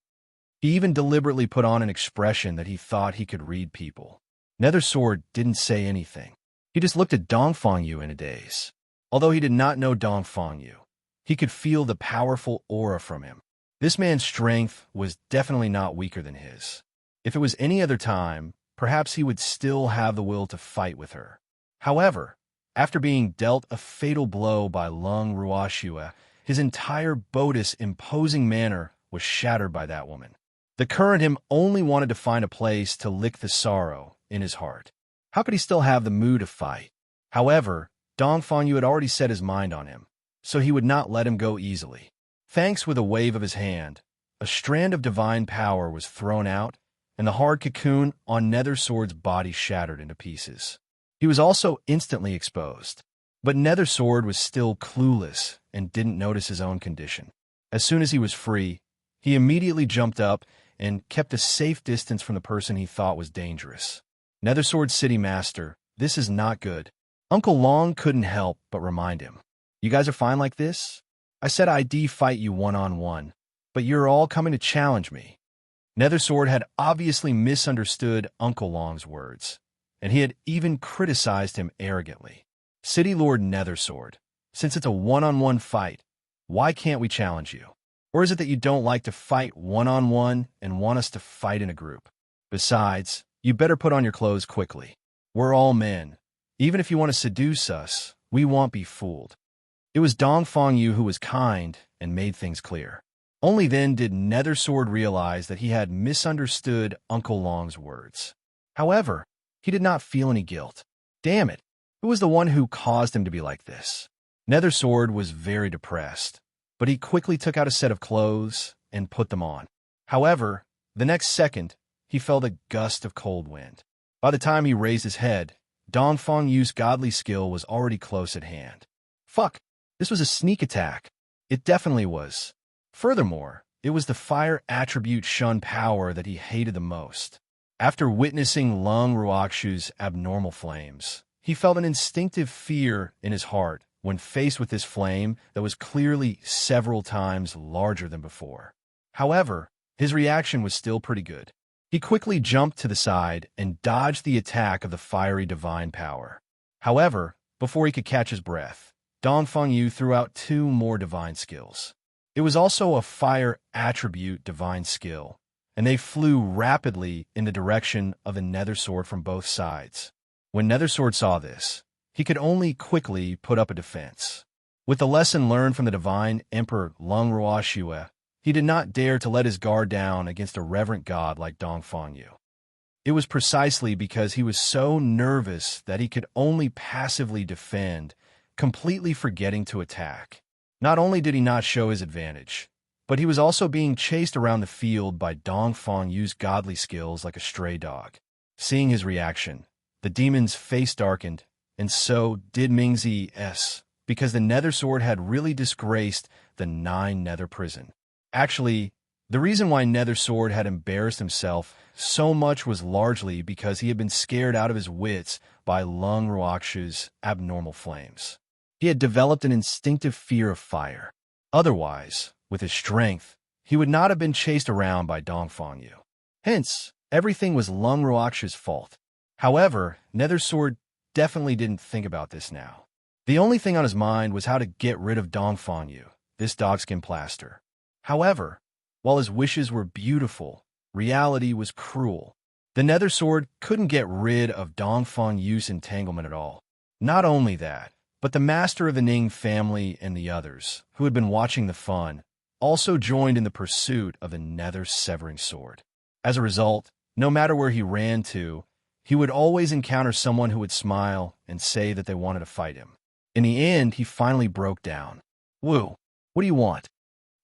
He even deliberately put on an expression that he thought he could read people. Nethersword didn't say anything. He just looked at Dongfangyu in a daze. Although he did not know Dongfangyu, he could feel the powerful aura from him. This man's strength was definitely not weaker than his. If it was any other time, perhaps he would still have the will to fight with her. However, after being dealt a fatal blow by Lung Ruoshue, his entire Bodis imposing manner was shattered by that woman. The current him only wanted to find a place to lick the sorrow in his heart. How could he still have the mood to fight? However, Dongfang Yu had already set his mind on him, so he would not let him go easily. Thanks with a wave of his hand, a strand of divine power was thrown out, and the hard cocoon on Nethersword's body shattered into pieces. He was also instantly exposed, but Nethersword was still clueless and didn't notice his own condition. As soon as he was free, he immediately jumped up and kept a safe distance from the person he thought was dangerous. Nethersword City Master, this is not good. Uncle Long couldn't help but remind him. You guys are fine like this? I said I'd fight you one-on-one, but you're all coming to challenge me. Nethersword had obviously misunderstood Uncle Long's words, and he had even criticized him arrogantly. City Lord Nethersword, since it's a one-on-one fight, why can't we challenge you? Or is it that you don't like to fight one-on-one and want us to fight in a group? Besides, you better put on your clothes quickly. We're all men. Even if you want to seduce us, we won't be fooled. It was Dongfang Yu who was kind and made things clear. Only then did Nethersword realize that he had misunderstood Uncle Long's words. However, he did not feel any guilt. Damn it, who was the one who caused him to be like this? Nethersword was very depressed, but he quickly took out a set of clothes and put them on. However, the next second, he felt a gust of cold wind. By the time he raised his head, Dongfang Yu's godly skill was already close at hand. Fuck, this was a sneak attack. It definitely was. Furthermore, it was the fire attribute Shun power that he hated the most. After witnessing Lung Ruoxu's abnormal flames, he felt an instinctive fear in his heart when faced with this flame that was clearly several times larger than before. However, his reaction was still pretty good. He quickly jumped to the side and dodged the attack of the fiery divine power. However, before he could catch his breath, Dongfang Yu threw out 2 more divine skills. It was also a fire attribute divine skill, and they flew rapidly in the direction of the Nethersword from both sides. When Nethersword saw this, he could only quickly put up a defense. With the lesson learned from the divine Emperor Lung Ruoxu, he did not dare to let his guard down against a reverent god like Dongfang Yu. It was precisely because he was so nervous that he could only passively defend, completely forgetting to attack. Not only did he not show his advantage, but he was also being chased around the field by Dongfang Yu's godly skills like a stray dog. Seeing his reaction, the demon's face darkened, and so did Mingzi's, because the Nethersword had really disgraced the 9 Nether prison. Actually, the reason why Nethersword had embarrassed himself so much was largely because he had been scared out of his wits by Lung Ruoxu's abnormal flames. He had developed an instinctive fear of fire. Otherwise, with his strength, he would not have been chased around by Dongfang Yu. Hence, everything was Lung Ruoxu's fault. However, Nethersword definitely didn't think about this now. The only thing on his mind was how to get rid of Dongfang Yu, this dogskin plaster. However, while his wishes were beautiful, reality was cruel. The Nethersword couldn't get rid of Dongfang Yu's entanglement at all. Not only that, but the master of the Ning family and the others, who had been watching the fun, also joined in the pursuit of the Nether-severing sword. As a result, no matter where he ran to, he would always encounter someone who would smile and say that they wanted to fight him. In the end, he finally broke down. "Woo, what do you want?"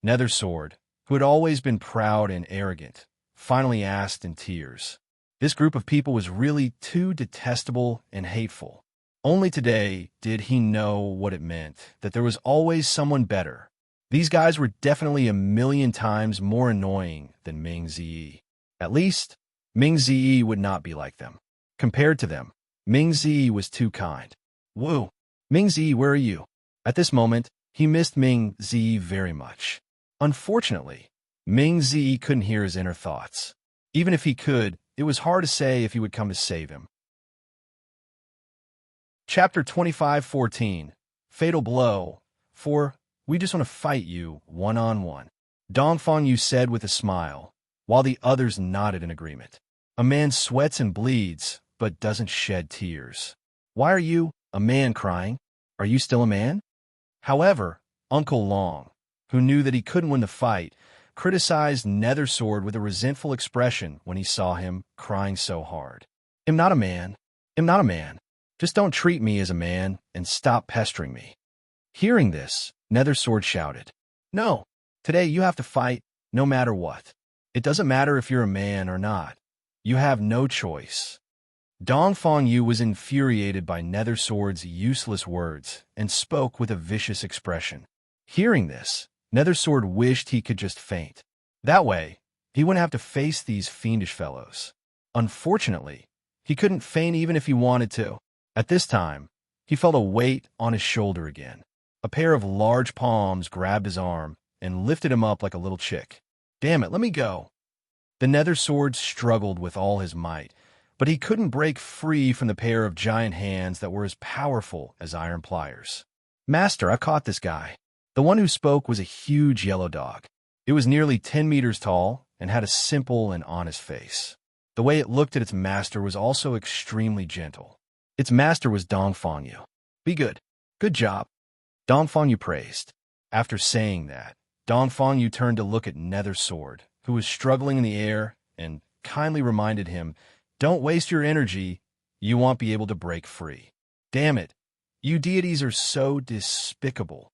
Nethersword, who had always been proud and arrogant, finally asked in tears. This group of people was really too detestable and hateful. Only today did he know what it meant, that there was always someone better. These guys were definitely a million times more annoying than Ming Ziyi. At least, Ming Ziyi would not be like them. Compared to them, Ming Ziyi was too kind. "Woo, Ming Ziyi, where are you?" At this moment, he missed Ming Ziyi very much. Unfortunately, Ming Ziyi couldn't hear his inner thoughts. Even if he could, it was hard to say if he would come to save him. Chapter 25:14, Fatal Blow. We just want to fight you one-on-one. Dongfang Yu said with a smile, while the others nodded in agreement. A man sweats and bleeds, but doesn't shed tears. Why are you, a man, crying? Are you still a man? However, Uncle Long, who knew that he couldn't win the fight, criticized Nethersword with a resentful expression when he saw him crying so hard. "I'm not a man. I'm not a man. Just don't treat me as a man and stop pestering me." Hearing this, Nethersword shouted, "No, today you have to fight no matter what. It doesn't matter if you're a man or not. You have no choice." Dongfang Yu was infuriated by Nethersword's useless words and spoke with a vicious expression. Hearing this, Nethersword wished he could just faint. That way, he wouldn't have to face these fiendish fellows. Unfortunately, he couldn't faint even if he wanted to. At this time, he felt a weight on his shoulder again. A pair of large palms grabbed his arm and lifted him up like a little chick. "Damn it, let me go." The Nethersword struggled with all his might, but he couldn't break free from the pair of giant hands that were as powerful as iron pliers. "Master, I caught this guy." The one who spoke was a huge yellow dog. It was nearly 10 meters tall and had a simple and honest face. The way it looked at its master was also extremely gentle. Its master was Dongfang Yu. "Be good. Good job." Dongfang Yu praised. After saying that, Dongfang Yu turned to look at Nethersword, who was struggling in the air, and kindly reminded him, "Don't waste your energy. You won't be able to break free." "Damn it. You deities are so despicable."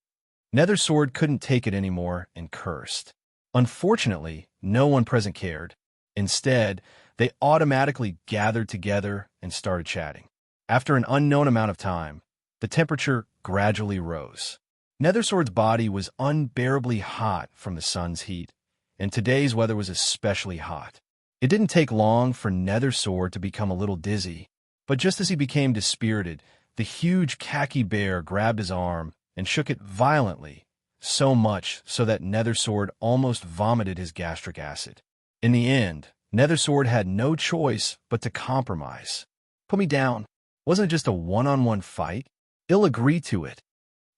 Nethersword couldn't take it anymore and cursed. Unfortunately, no one present cared. Instead, they automatically gathered together and started chatting. After an unknown amount of time, the temperature gradually rose. Nethersword's body was unbearably hot from the sun's heat, and today's weather was especially hot. It didn't take long for Nethersword to become a little dizzy, but just as he became dispirited, the huge khaki bear grabbed his arm and shook it violently, so much so that Nethersword almost vomited his gastric acid. In the end, Nethersword had no choice but to compromise. "Put me down. Wasn't it just a one-on-one fight? He'll agree to it,"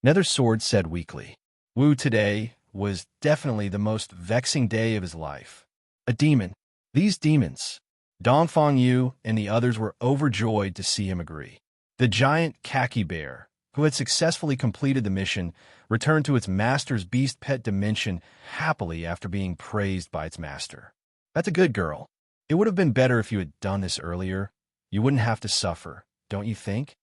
Nethersword said weakly. Wu today was definitely the most vexing day of his life. A demon. These demons. Dongfang Yu and the others were overjoyed to see him agree. The giant khaki bear, who had successfully completed the mission, returned to its master's beast pet dimension happily after being praised by its master. "That's a good girl. It would have been better if you had done this earlier. You wouldn't have to suffer, don't you think?"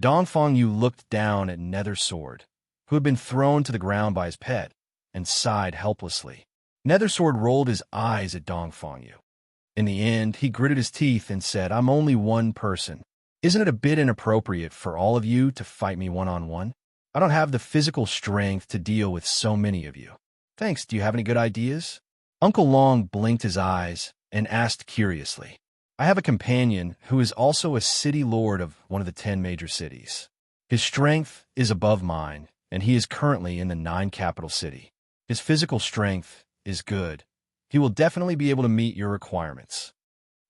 Dongfang Yu looked down at Nethersword, who had been thrown to the ground by his pet, and sighed helplessly. Nethersword rolled his eyes at Dongfang Yu. In the end, he gritted his teeth and said, "I'm only one person. Isn't it a bit inappropriate for all of you to fight me one-on-one? I don't have the physical strength to deal with so many of you." "Thanks, do you have any good ideas?" Uncle Long blinked his eyes and asked curiously. "I have a companion who is also a city lord of one of the 10 major cities. His strength is above mine, and he is currently in the 9 capital city. His physical strength is good. He will definitely be able to meet your requirements."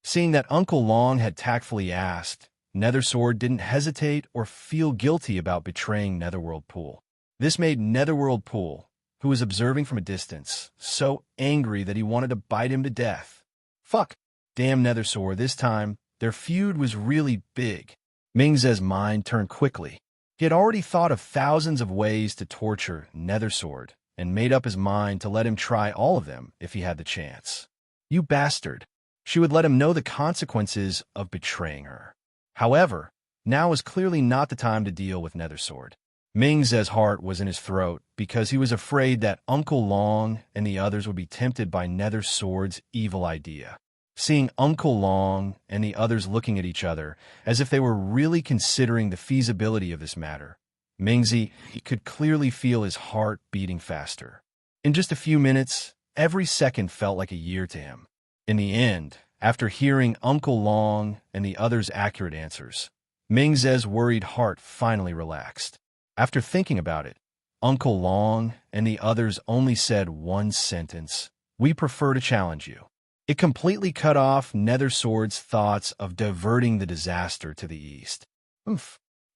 Seeing that Uncle Long had tactfully asked, Nethersword didn't hesitate or feel guilty about betraying Netherworld Pool. This made Netherworld Pool, who was observing from a distance, so angry that he wanted to bite him to death. Fuck. Damn Nethersword, this time, their feud was really big. Mingze's mind turned quickly. He had already thought of thousands of ways to torture Nethersword, and made up his mind to let him try all of them if he had the chance. You bastard. She would let him know the consequences of betraying her. However, now was clearly not the time to deal with Nethersword. Mingze's heart was in his throat because he was afraid that Uncle Long and the others would be tempted by Nethersword's evil idea. Seeing Uncle Long and the others looking at each other as if they were really considering the feasibility of this matter, Mingze could clearly feel his heart beating faster. In just a few minutes, every second felt like a year to him. In the end, after hearing Uncle Long and the others' accurate answers, Mingze's worried heart finally relaxed. After thinking about it, Uncle Long and the others only said one sentence: "We prefer to challenge you." It completely cut off Nethersword's thoughts of diverting the disaster to the east.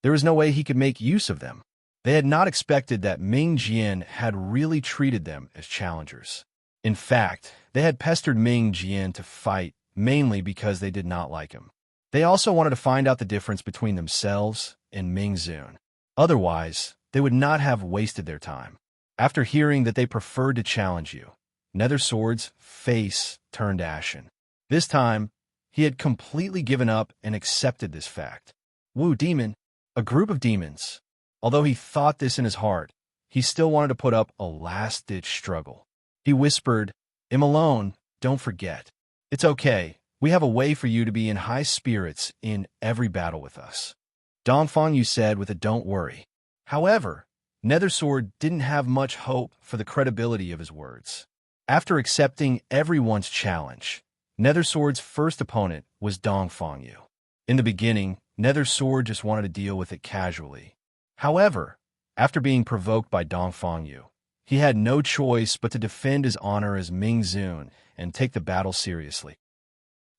There was no way he could make use of them. They had not expected that Ming Jian had really treated them as challengers. In fact, they had pestered Ming Jian to fight mainly because they did not like him. They also wanted to find out the difference between themselves and Ming Zun. Otherwise, they would not have wasted their time. After hearing that they preferred to challenge you, Nethersword's face turned ashen. This time, He had completely given up and accepted this fact. Wu demon, a group of demons. Although he thought this in his heart, he still wanted to put up a last-ditch struggle. He whispered, "I'm alone, don't forget. It's okay, we have a way for you to be in high spirits in every battle with us." Dongfang Yu said with a "don't worry." However, Nethersword didn't have much hope for the credibility of his words. After accepting everyone's challenge, Nethersword's first opponent was Dongfang Yu. In the beginning, Nethersword just wanted to deal with it casually. However, after being provoked by Dongfang Yu, he had no choice but to defend his honor as Ming Zun and take the battle seriously.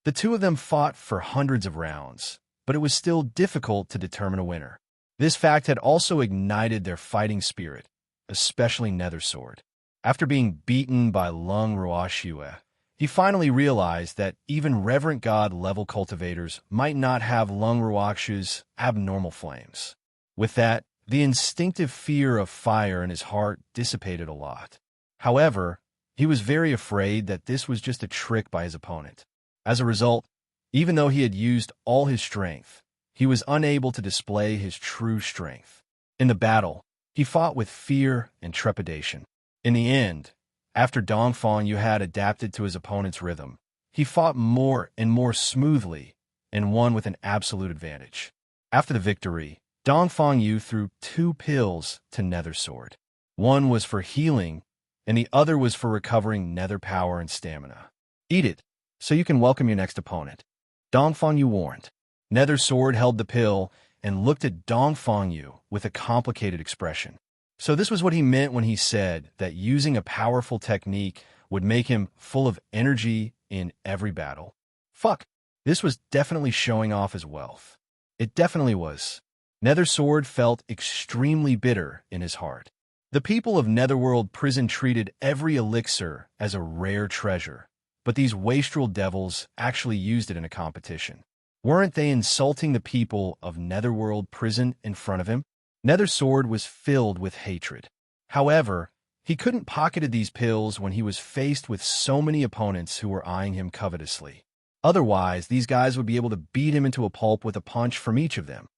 The two of them fought for hundreds of rounds, but it was still difficult to determine a winner. This fact had also ignited their fighting spirit, especially Nethersword. After being beaten by Lung Ruoxue, he finally realized that even Reverent God-level cultivators might not have Lung Ruoxue's abnormal flames. With that, the instinctive fear of fire in his heart dissipated a lot. However, he was very afraid that this was just a trick by his opponent. As a result, even though he had used all his strength, he was unable to display his true strength. In the battle, he fought with fear and trepidation. In the end, after Dongfang Yu had adapted to his opponent's rhythm, he fought more and more smoothly and won with an absolute advantage. After the victory, Dongfang Yu threw 2 pills to Nethersword. One was for healing, and the other was for recovering nether power and stamina. "Eat it, so you can welcome your next opponent," Dongfang Yu warned. Nethersword held the pill and looked at Dongfang Yu with a complicated expression. So this was what he meant when he said that using a powerful technique would make him full of energy in every battle. Fuck, this was definitely showing off his wealth. It definitely was. Nethersword felt extremely bitter in his heart. The people of Netherworld Prison treated every elixir as a rare treasure, but these wastrel devils actually used it in a competition. Weren't they insulting the people of Netherworld Prison in front of him? Nethersword was filled with hatred. However, he couldn't pocket these pills when he was faced with so many opponents who were eyeing him covetously. Otherwise, these guys would be able to beat him into a pulp with a punch from each of them.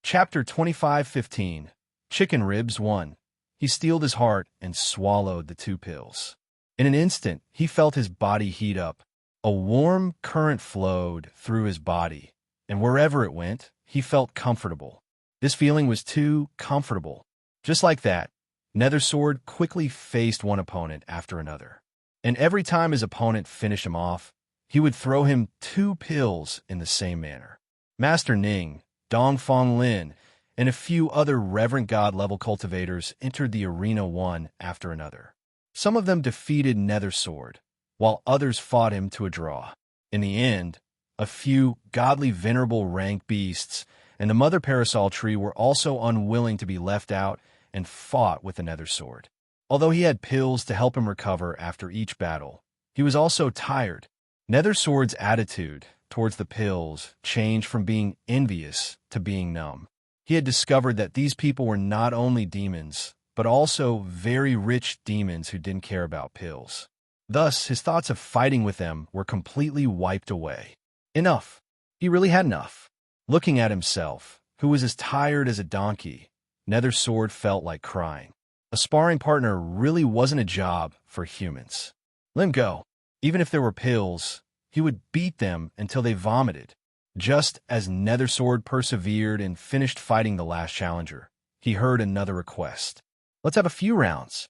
Chapter 25:15 Chicken Ribs 1. He steeled his heart and swallowed the 2 pills. In an instant, he felt his body heat up. A warm current flowed through his body, and wherever it went, he felt comfortable. This feeling was too comfortable. Just like that, Nethersword quickly faced one opponent after another. And every time his opponent finished him off, he would throw him 2 pills in the same manner. Master Ning, Dongfang Lin, and a few other Reverent God-level cultivators entered the arena one after another. Some of them defeated Nethersword, while others fought him to a draw. In the end, a few godly venerable rank beasts and the Mother Parasol Tree were also unwilling to be left out and fought with the Nethersword. Although he had pills to help him recover after each battle, he was also tired. Nethersword's attitude towards the pills changed from being envious to being numb. He had discovered that these people were not only demons, but also very rich demons who didn't care about pills. Thus, his thoughts of fighting with them were completely wiped away. Enough. He really had enough. Looking at himself, who was as tired as a donkey, Nethersword felt like crying. A sparring partner really wasn't a job for humans. Let him go. Even if there were pills, he would beat them until they vomited. Just as Nethersword persevered and finished fighting the last challenger, he heard another request. "Let's have a few rounds."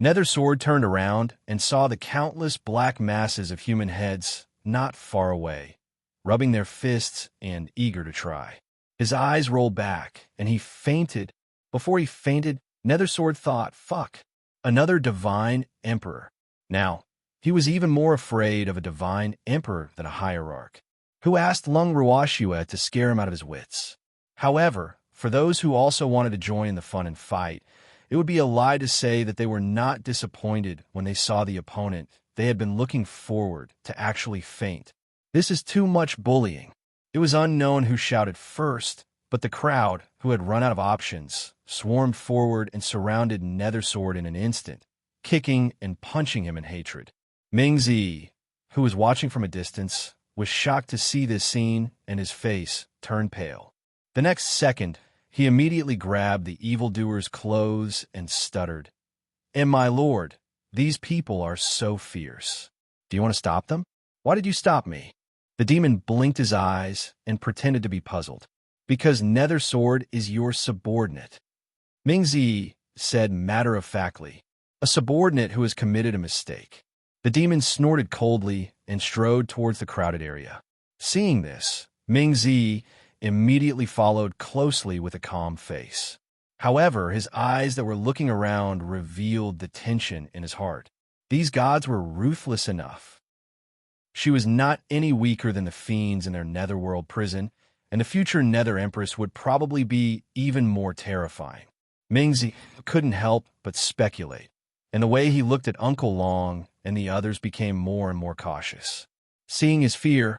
Nethersword turned around and saw the countless black masses of human heads not far away, rubbing their fists and eager to try. His eyes rolled back, and he fainted. Before he fainted, Nethersword thought, fuck, another divine emperor. Now, he was even more afraid of a divine emperor than a hierarch, who asked Lung Ruoxue to scare him out of his wits. However, for those who also wanted to join in the fun and fight, it would be a lie to say that they were not disappointed when they saw the opponent they had been looking forward to actually faint. This is too much bullying. It was unknown who shouted first, but the crowd, who had run out of options, swarmed forward and surrounded Nethersword in an instant, kicking and punching him in hatred. Mingzi, who was watching from a distance, was shocked to see this scene, and his face turned pale. The next second, he immediately grabbed the evildoer's clothes and stuttered, "And my lord, these people are so fierce. Do you want to stop them? Why did you stop me?" The demon blinked his eyes and pretended to be puzzled. "Because Nether Sword is your subordinate," Mingzi said matter-of-factly. "A subordinate who has committed a mistake." The demon snorted coldly and strode towards the crowded area. Seeing this, Mingzi immediately followed closely with a calm face. However, his eyes that were looking around revealed the tension in his heart. These gods were ruthless enough. She was not any weaker than the fiends in their netherworld prison, and the future Nether Empress would probably be even more terrifying. Mingzi couldn't help but speculate, and the way he looked at Uncle Long and the others became more and more cautious. Seeing his fear,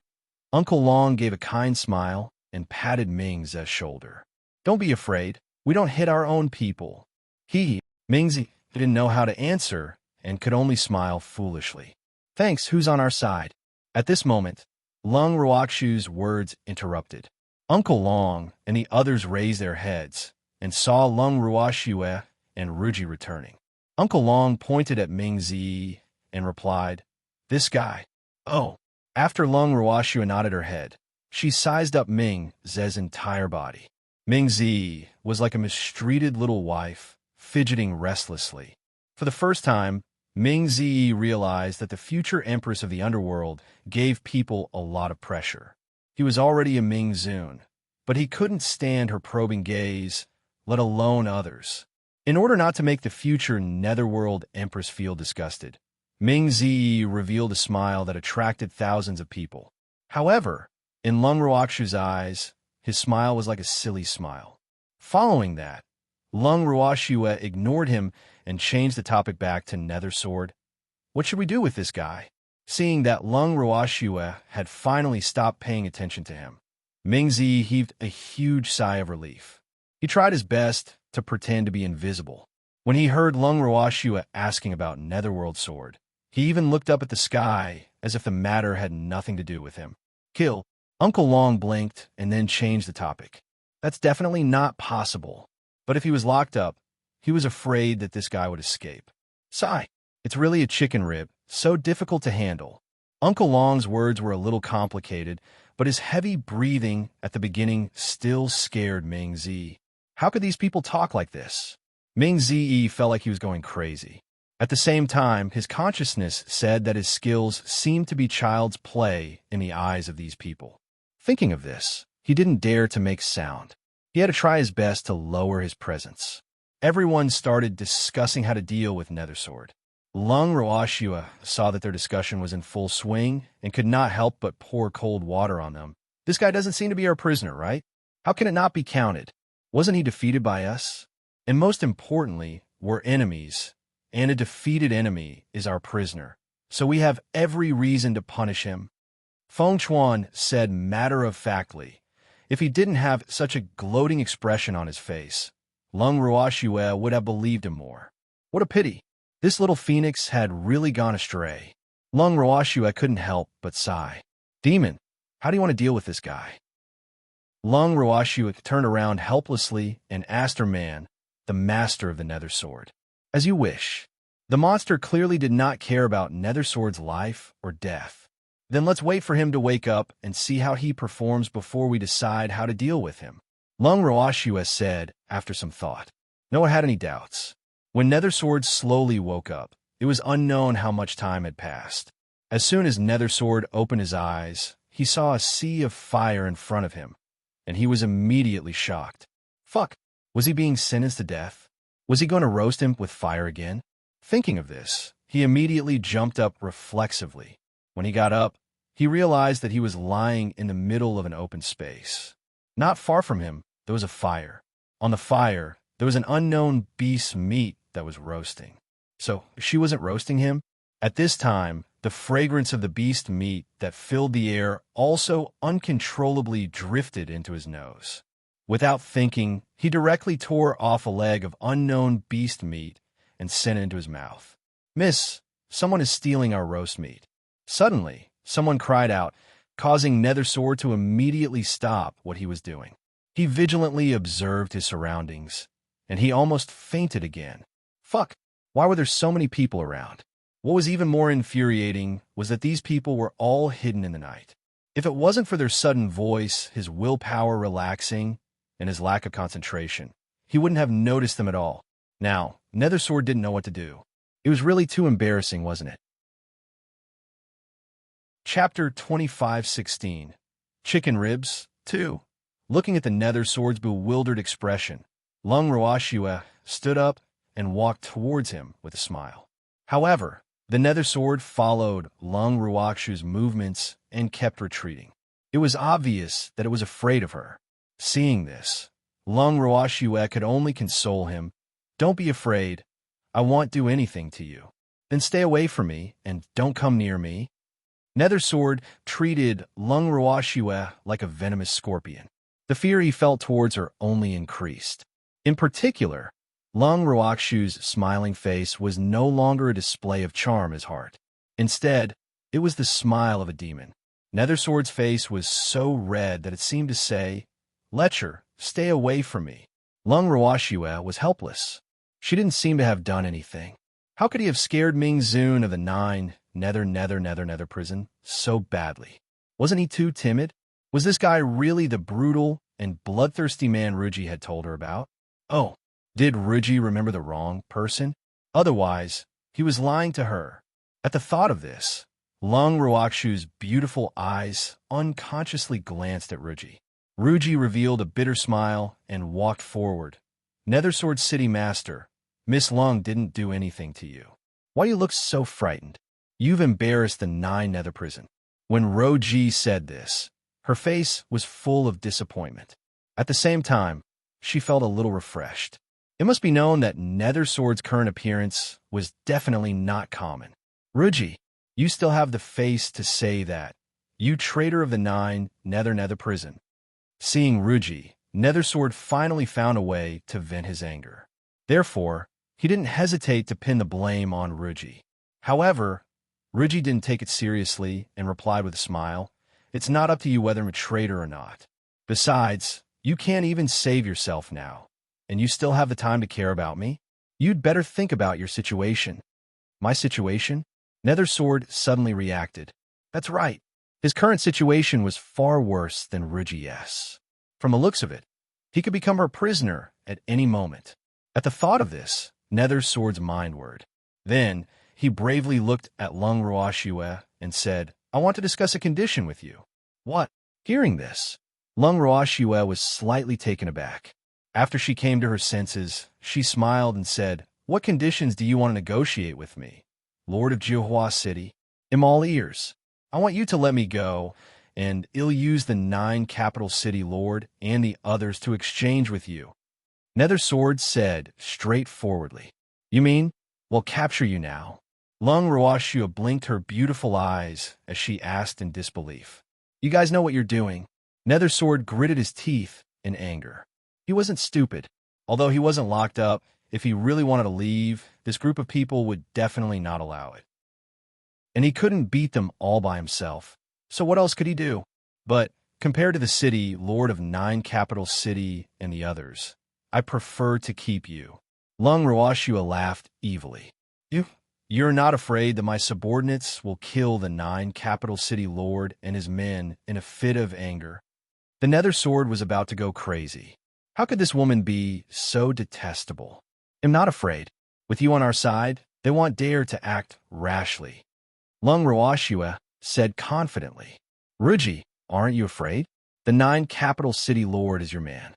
Uncle Long gave a kind smile and patted Ming's shoulder. "Don't be afraid. We don't hit our own people." Mingzi didn't know how to answer and could only smile foolishly. "Thanks, who's on our side?" At this moment, Lung Ruakshu's words interrupted. Uncle Long and the others raised their heads and saw Lung Ruashue and Ruji returning. Uncle Long pointed at Mingzi and replied, "This guy." "Oh." After Lung Ruashue nodded her head, she sized up Ming's entire body. Mingzi was like a mistreated little wife, fidgeting restlessly. For the first time, Mingzi realized that the future empress of the underworld gave people a lot of pressure. He was already a Mingzun, but he couldn't stand her probing gaze, let alone others. In order not to make the future netherworld empress feel disgusted, Mingzi revealed a smile that attracted thousands of people. However, in Lung Ruakshu's eyes, his smile was like a silly smile. Following that, Lung Ruashue ignored him and changed the topic back to Nether Sword. "What should we do with this guy?" Seeing that Lung Ruashue had finally stopped paying attention to him, Mingzi heaved a huge sigh of relief. He tried his best to pretend to be invisible. When he heard Lung Ruashue asking about Netherworld Sword, he even looked up at the sky as if the matter had nothing to do with him. "Kill." Uncle Long blinked and then changed the topic. "That's definitely not possible. But if he was locked up, he was afraid that this guy would escape." "Sigh. It's really a chicken rib, so difficult to handle." Uncle Long's words were a little complicated, but his heavy breathing at the beginning still scared Mingzi. How could these people talk like this? Mingzi felt like he was going crazy. At the same time, his consciousness said that his skills seemed to be child's play in the eyes of these people. Thinking of this, he didn't dare to make sound. He had to try his best to lower his presence. Everyone started discussing how to deal with Nethersword. Lung Ruashue saw that their discussion was in full swing and could not help but pour cold water on them. "This guy doesn't seem to be our prisoner, right? How can it not be counted? Wasn't he defeated by us? And most importantly, we're enemies, and a defeated enemy is our prisoner, so we have every reason to punish him." Feng Chuan said matter-of-factly. If he didn't have such a gloating expression on his face, Lung Ruashue would have believed him more. What a pity. This little phoenix had really gone astray. Lung Ruashue couldn't help but sigh. "Demon, how do you want to deal with this guy?" Lung Ruashue turned around helplessly and asked her man, the master of the Nether Sword. "As you wish." The monster clearly did not care about Nether Sword's life or death. "Then let's wait for him to wake up and see how he performs before we decide how to deal with him," Lung Ruashue said after some thought. No one had any doubts. When Nether Sword slowly woke up, it was unknown how much time had passed. As soon as Nether Sword opened his eyes, he saw a sea of fire in front of him, and he was immediately shocked. Fuck, was he being sentenced to death? Was he going to roast him with fire again? Thinking of this, he immediately jumped up reflexively. When he got up, he realized that he was lying in the middle of an open space. Not far from him, there was a fire. On the fire, there was an unknown beast's meat that was roasting. So, she wasn't roasting him? At this time, the fragrance of the beast meat that filled the air also uncontrollably drifted into his nose. Without thinking, he directly tore off a leg of unknown beast meat and sent it into his mouth. "Miss, someone is stealing our roast meat." Suddenly, someone cried out, causing Nethersword to immediately stop what he was doing. He vigilantly observed his surroundings, and he almost fainted again. Fuck, why were there so many people around? What was even more infuriating was that these people were all hidden in the night. If it wasn't for their sudden voice, his willpower relaxing, and his lack of concentration, he wouldn't have noticed them at all. Now, Nethersword didn't know what to do. It was really too embarrassing, wasn't it? Chapter 25:16 Chicken Ribs 2. Looking at the Nethersword's bewildered expression, Lung Roashua stood up and walked towards him with a smile. However, the Nethersword followed Lung Ruakshu's movements and kept retreating. It was obvious that it was afraid of her. Seeing this, Lung Ruashua could only console him. Don't be afraid. I won't do anything to you. Then stay away from me and don't come near me. Nethersword treated Lung Ruashua like a venomous scorpion. The fear he felt towards her only increased. In particular, Lung Ruakshu's smiling face was no longer a display of charm as heart. Instead, it was the smile of a demon. Nethersword's face was so red that it seemed to say, "Lecher, stay away from me." Lung Ruashua was helpless. She didn't seem to have done anything. How could he have scared Ming Zun of the 9 Nether prison so badly? Wasn't he too timid? Was this guy really the brutal and bloodthirsty man Ruji had told her about? Oh, did Ruji remember the wrong person? Otherwise, he was lying to her. At the thought of this, Lung Ruakshu's beautiful eyes unconsciously glanced at Ruji. Ruji revealed a bitter smile and walked forward. Nethersword City Master, Miss Lung didn't do anything to you. Why do you look so frightened? You've embarrassed the 9 Nether prison. When Roji said this, her face was full of disappointment. At the same time, she felt a little refreshed. It must be known that Nethersword's current appearance was definitely not common. Ruji, you still have the face to say that. You traitor of the 9 Nether prison. Seeing Ruji, Nethersword finally found a way to vent his anger. Therefore, he didn't hesitate to pin the blame on Ruji. However, Ruji didn't take it seriously and replied with a smile, "It's not up to you whether I'm a traitor or not. Besides, you can't even save yourself now, and you still have the time to care about me? You'd better think about your situation." My situation? Nethersword suddenly reacted. That's right. His current situation was far worse than Ruji's. From the looks of it, he could become her prisoner at any moment. At the thought of this, Nethersword's mind whirred. Then, he bravely looked at Lung Ruashua and said, "I want to discuss a condition with you." What? Hearing this, Lung Ruashua was slightly taken aback. After she came to her senses, she smiled and said, "What conditions do you want to negotiate with me, Lord of Jihua City? I'm all ears. I want you to let me go, and I'll use the 9 capital city lord and the others to exchange with you." Nethersword said straightforwardly, "You mean, we'll capture you now?" Lung Ruashua blinked her beautiful eyes as she asked in disbelief. "You guys know what you're doing." Nethersword gritted his teeth in anger. He wasn't stupid. Although he wasn't locked up, if he really wanted to leave, this group of people would definitely not allow it. And he couldn't beat them all by himself, so what else could he do? But compared to the city, lord of 9 capital city and the others, I prefer to keep you. Lung Ruashua laughed evilly. You're not afraid that my subordinates will kill the 9 capital city lord and his men in a fit of anger? The Nethersword was about to go crazy. How could this woman be so detestable? I'm not afraid. With you on our side, they won't dare to act rashly. Lung Ruashua said confidently. Ruji, aren't you afraid? The 9 capital city lord is your man.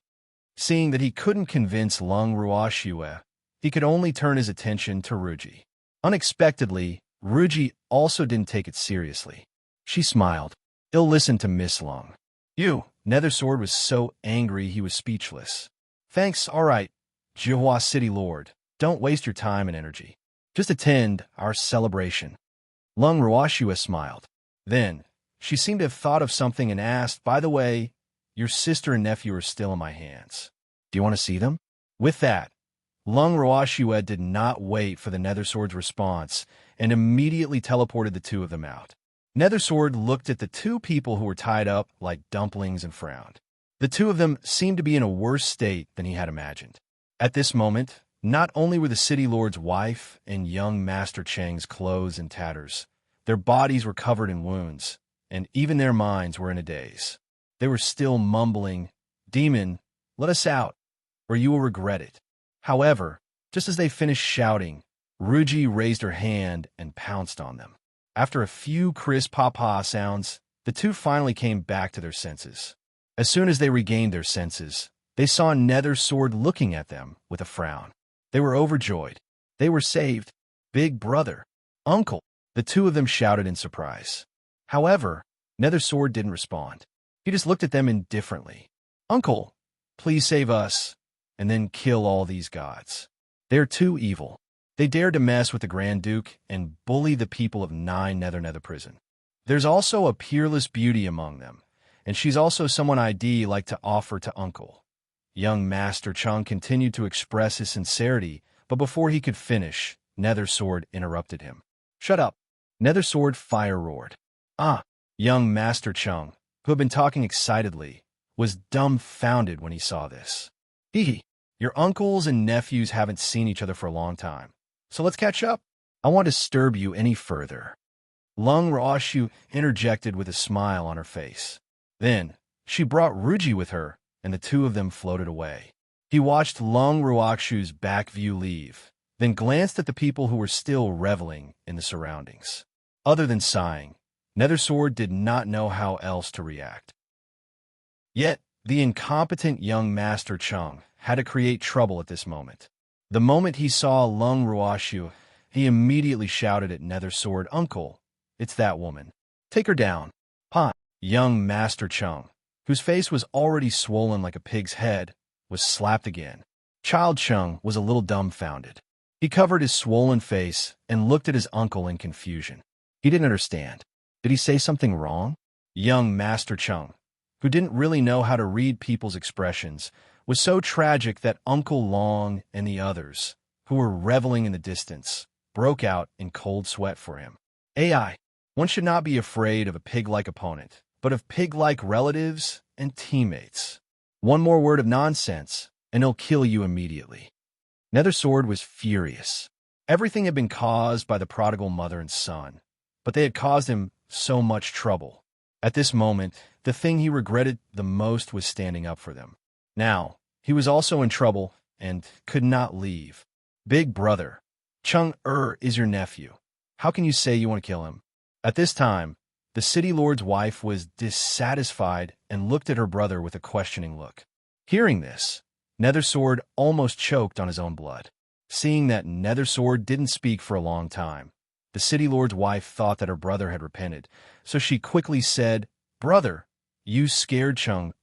Seeing that he couldn't convince Lung Ruashua, he could only turn his attention to Ruji. Unexpectedly, Ruji also didn't take it seriously. She smiled. I'll listen to Miss Lung. You, Nethersword was so angry he was speechless. Thanks, all right, Jihua City Lord. Don't waste your time and energy. Just attend our celebration. Lung Ruashua smiled. Then, she seemed to have thought of something and asked, by the way, your sister and nephew are still in my hands. Do you want to see them? With that, Lung Ruashua did not wait for the Nethersword's response and immediately teleported the 2 of them out. Nethersword looked at the two people who were tied up like dumplings and frowned. The two of them seemed to be in a worse state than he had imagined. At this moment, not only were the city lord's wife and young Master Chang's clothes in tatters, their bodies were covered in wounds, and even their minds were in a daze. They were still mumbling, "Demon, let us out, or you will regret it." However, just as they finished shouting, Ruji raised her hand and pounced on them. After a few crisp papa sounds, the two finally came back to their senses. As soon as they regained their senses, they saw Nethersword looking at them with a frown. They were overjoyed. They were saved. "Big brother, uncle," the two of them shouted in surprise. However, Nethersword didn't respond. He just looked at them indifferently. "Uncle, please save us, and then kill all these gods. They're too evil. They dared to mess with the Grand Duke and bully the people of Nether Prison. There's also a peerless beauty among them, and she's also someone I'd like to offer to Uncle." Young Master Chung continued to express his sincerity, but before he could finish, Nethersword interrupted him. "Shut up!" Nethersword fire-roared. Young Master Chung, who had been talking excitedly, was dumbfounded when he saw this. Your uncles and nephews haven't seen each other for a long time, so let's catch up. I won't disturb you any further." Lung Ruoshu interjected with a smile on her face. Then, she brought Ruji with her, and the two of them floated away. He watched Lung Ruoshu's back view leave, then glanced at the people who were still reveling in the surroundings. Other than sighing, Nethersword did not know how else to react. Yet, the incompetent young Master Chung had to create trouble at this moment. The moment he saw Lung Ruoshu, he immediately shouted at Nethersword, "Uncle, it's that woman. Take her down." Young Master Chung, whose face was already swollen like a pig's head, was slapped again. Child Chung was a little dumbfounded. He covered his swollen face and looked at his uncle in confusion. He didn't understand. Did he say something wrong? Young Master Chung, who didn't really know how to read people's expressions, was so tragic that Uncle Long and the others, who were reveling in the distance, broke out in cold sweat for him. One should not be afraid of a pig-like opponent, but of pig-like relatives and teammates. One more word of nonsense, and he'll kill you immediately. Nethersword was furious. Everything had been caused by the prodigal mother and son, but they had caused him so much trouble. At this moment, the thing he regretted the most was standing up for them. Now, he was also in trouble and could not leave. "Big brother, Chung is your nephew. How can you say you want to kill him?" At this time, the city lord's wife was dissatisfied and looked at her brother with a questioning look. Hearing this, Nethersword almost choked on his own blood. Seeing that Nethersword didn't speak for a long time, the city lord's wife thought that her brother had repented, so she quickly said, "Brother, you scared Chung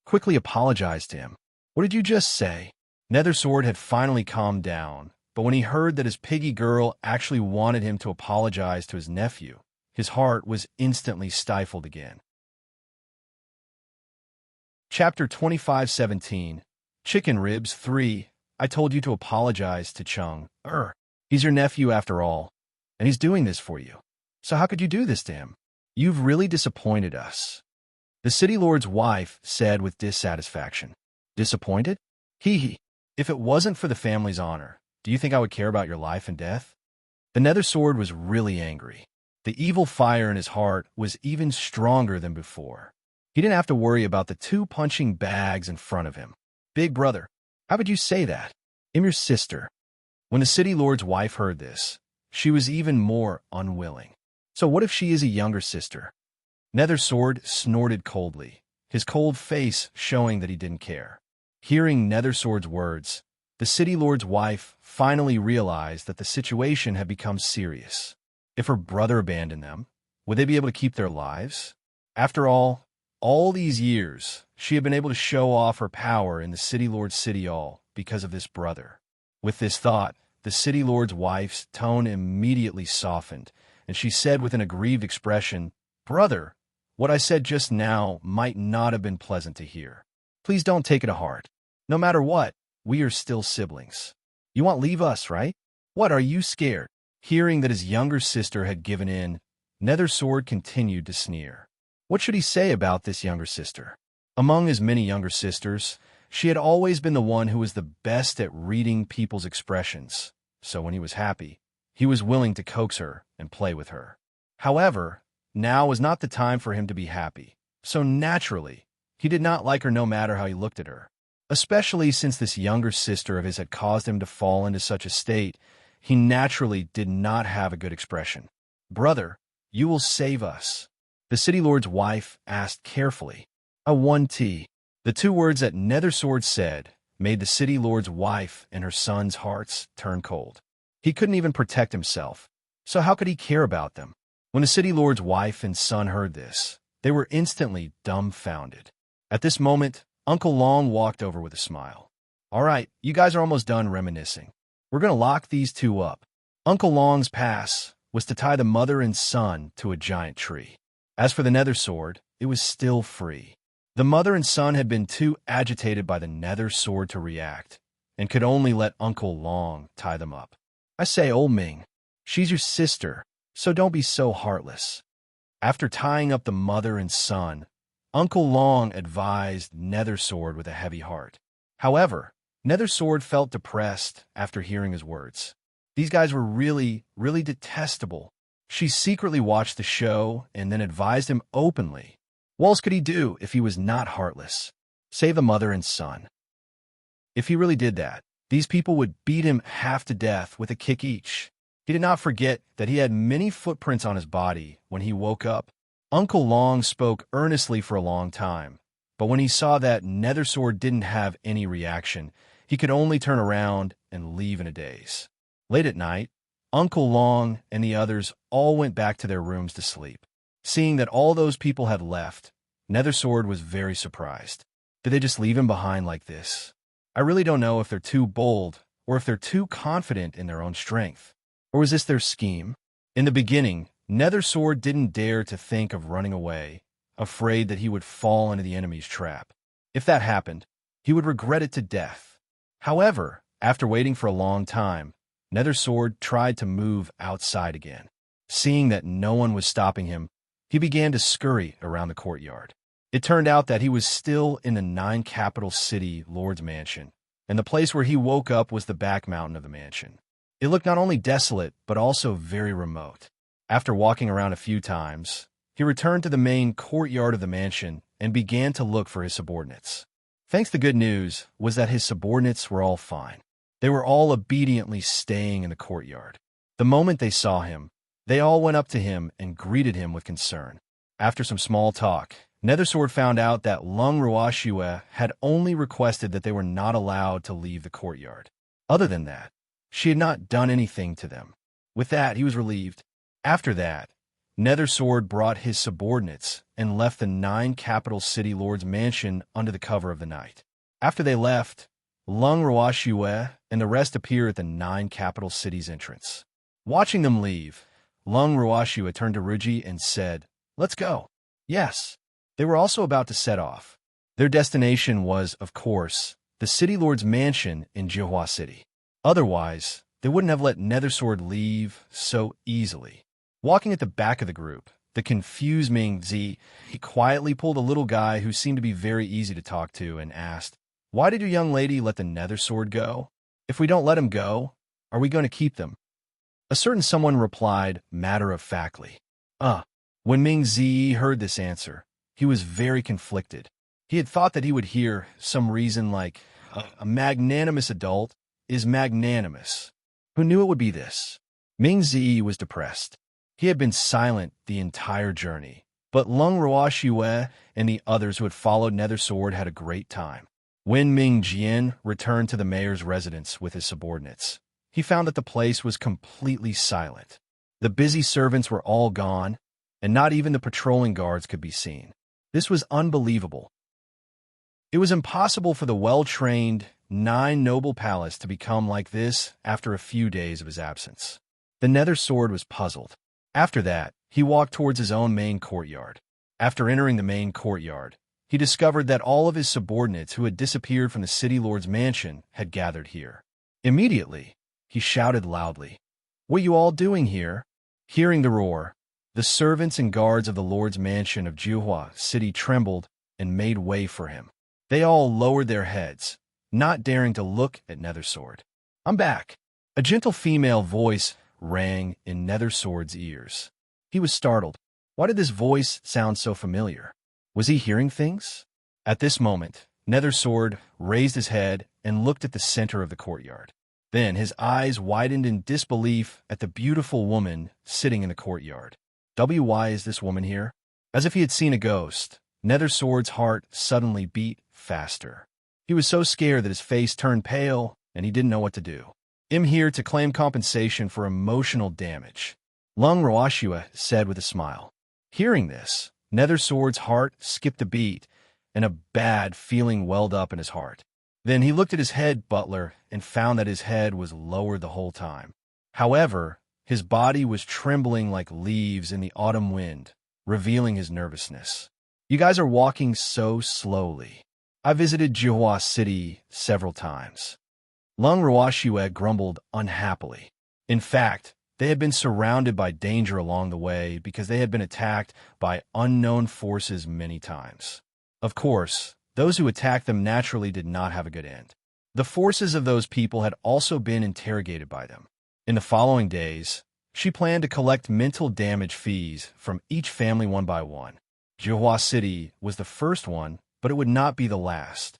quickly apologized to him." "What did you just say?" Nethersword had finally calmed down, but when he heard that his piggy girl actually wanted him to apologize to his nephew, his heart was instantly stifled again. Chapter 25:17 Chicken Ribs 3. I told you to apologize to Chung. He's your nephew after all, and he's doing this for you. So how could you do this to him? You've really disappointed us. The city lord's wife said with dissatisfaction. Disappointed? If it wasn't for the family's honor, do you think I would care about your life and death? The Nethersword was really angry. The evil fire in his heart was even stronger than before. He didn't have to worry about the two punching bags in front of him. "Big brother, how would you say that? I'm your sister." When the city lord's wife heard this, she was even more unwilling. So what if she is a younger sister? Nethersword snorted coldly, his cold face showing that he didn't care. Hearing Nethersword's words, the city lord's wife finally realized that the situation had become serious. If her brother abandoned them, would they be able to keep their lives? After all these years, she had been able to show off her power in the city lord's city hall because of this brother. With this thought, the city lord's wife's tone immediately softened, and she said with an aggrieved expression, "Brother, what I said just now might not have been pleasant to hear. Please don't take it to heart. No matter what, we are still siblings. You won't leave us, right? What, are you scared?" Hearing that his younger sister had given in, Nether Sword continued to sneer. What should he say about this younger sister? Among his many younger sisters, she had always been the one who was the best at reading people's expressions, so when he was happy, he was willing to coax her and play with her. However, now was not the time for him to be happy, so naturally, he did not like her no matter how he looked at her. Especially since this younger sister of his had caused him to fall into such a state, he naturally did not have a good expression. "Brother, you will save us," the city lord's wife asked carefully. "I want tea." The two words that Nether Sword said made the city lord's wife and her son's hearts turn cold. He couldn't even protect himself, so how could he care about them? When the city lord's wife and son heard this, they were instantly dumbfounded. At this moment, Uncle Long walked over with a smile. "All right, you guys are almost done reminiscing. We're going to lock these two up." Uncle Long's pass was to tie the mother and son to a giant tree. As for the Nether Sword, it was still free. The mother and son had been too agitated by the Nether Sword to react, and could only let Uncle Long tie them up. "I say, old Ming, she's your sister, so don't be so heartless." After tying up the mother and son, Uncle Long advised Nether Sword with a heavy heart. However, Nether Sword felt depressed after hearing his words. These guys were really detestable. She secretly watched the show and then advised him openly. What else could he do if he was not heartless? Save the mother and son. If he really did that, these people would beat him half to death with a kick each. He did not forget that he had many footprints on his body when he woke up. Uncle Long spoke earnestly for a long time, but when he saw that Nether Sword didn't have any reaction, he could only turn around and leave in a daze. Late at night, Uncle Long and the others all went back to their rooms to sleep. Seeing that all those people had left, Nether Sword was very surprised. Did they just leave him behind like this? I really don't know if they're too bold or if they're too confident in their own strength. Or was this their scheme? In the beginning, Nether Sword didn't dare to think of running away, afraid that he would fall into the enemy's trap. If that happened, he would regret it to death. However, after waiting for a long time, Nether Sword tried to move outside again. Seeing that no one was stopping him, he began to scurry around the courtyard. It turned out that he was still in the 9 capital city lord's mansion, and the place where he woke up was the back mountain of the mansion. It looked not only desolate, but also very remote. After walking around a few times, he returned to the main courtyard of the mansion and began to look for his subordinates. Thanks, the good news was that his subordinates were all fine. They were all obediently staying in the courtyard. The moment they saw him, they all went up to him and greeted him with concern. After some small talk, Nether Sword found out that Lung Ruashue had only requested that they were not allowed to leave the courtyard. Other than that, she had not done anything to them. With that, he was relieved. After that, Nether Sword brought his subordinates and left the 9 capital city lord's mansion under the cover of the night. After they left, Lung Ruashue and the rest appeared at the 9 capital cities entrance. Watching them leave, Lung Ruashue turned to Ruji and said, "Let's go." Yes, they were also about to set off. Their destination was, of course, the city lord's mansion in Jihua City. Otherwise, they wouldn't have let Nether Sword leave so easily. Walking at the back of the group, the confused Ming Zi, he quietly pulled a little guy who seemed to be very easy to talk to and asked, "Why did your young lady let the Nether Sword go? If we don't let him go, are we going to keep them?" A certain someone replied matter-of-factly, When Ming Zi heard this answer, he was very conflicted. He had thought that he would hear some reason like, a magnanimous adult is magnanimous. Who knew it would be this? Ming Zi was depressed. He had been silent the entire journey, but Lung Ruashue and the others who had followed Nether Sword had a great time. When Ming Jian returned to the mayor's residence with his subordinates, he found that the place was completely silent. The busy servants were all gone, and not even the patrolling guards could be seen. This was unbelievable. It was impossible for the well-trained 9 noble palace to become like this after a few days of his absence. The Nether Sword was puzzled. After that, he walked towards his own main courtyard. After entering the main courtyard, he discovered that all of his subordinates who had disappeared from the city lord's mansion had gathered here. Immediately, he shouted loudly, "What are you all doing here?" Hearing the roar, The servants and guards of the Lord's mansion of Jiuhua City trembled and made way for him. They all lowered their heads, not daring to look at Nethersword. "I'm back." A gentle female voice rang in Nethersword's ears. He was startled. Why did this voice sound so familiar? Was he hearing things? At this moment, Nethersword raised his head and looked at the center of the courtyard. Then his eyes widened in disbelief at the beautiful woman sitting in the courtyard. Why is this woman here? As if he had seen a ghost, Nethersword's heart suddenly beat faster. He was so scared that his face turned pale and he didn't know what to do. "I'm here to claim compensation for emotional damage," Lung Roashua said with a smile. Hearing this, Nethersword's heart skipped a beat and a bad feeling welled up in his heart. Then he looked at his head butler and found that his head was lowered the whole time. However, his body was trembling like leaves in the autumn wind, revealing his nervousness. "You guys are walking so slowly. I visited Jiuhua City several times." Lung Roashua grumbled unhappily. In fact, they had been surrounded by danger along the way because they had been attacked by unknown forces many times. Of course, those who attacked them naturally did not have a good end. The forces of those people had also been interrogated by them. In the following days, she planned to collect mental damage fees from each family one by one. Jiuhua City was the first one, but it would not be the last.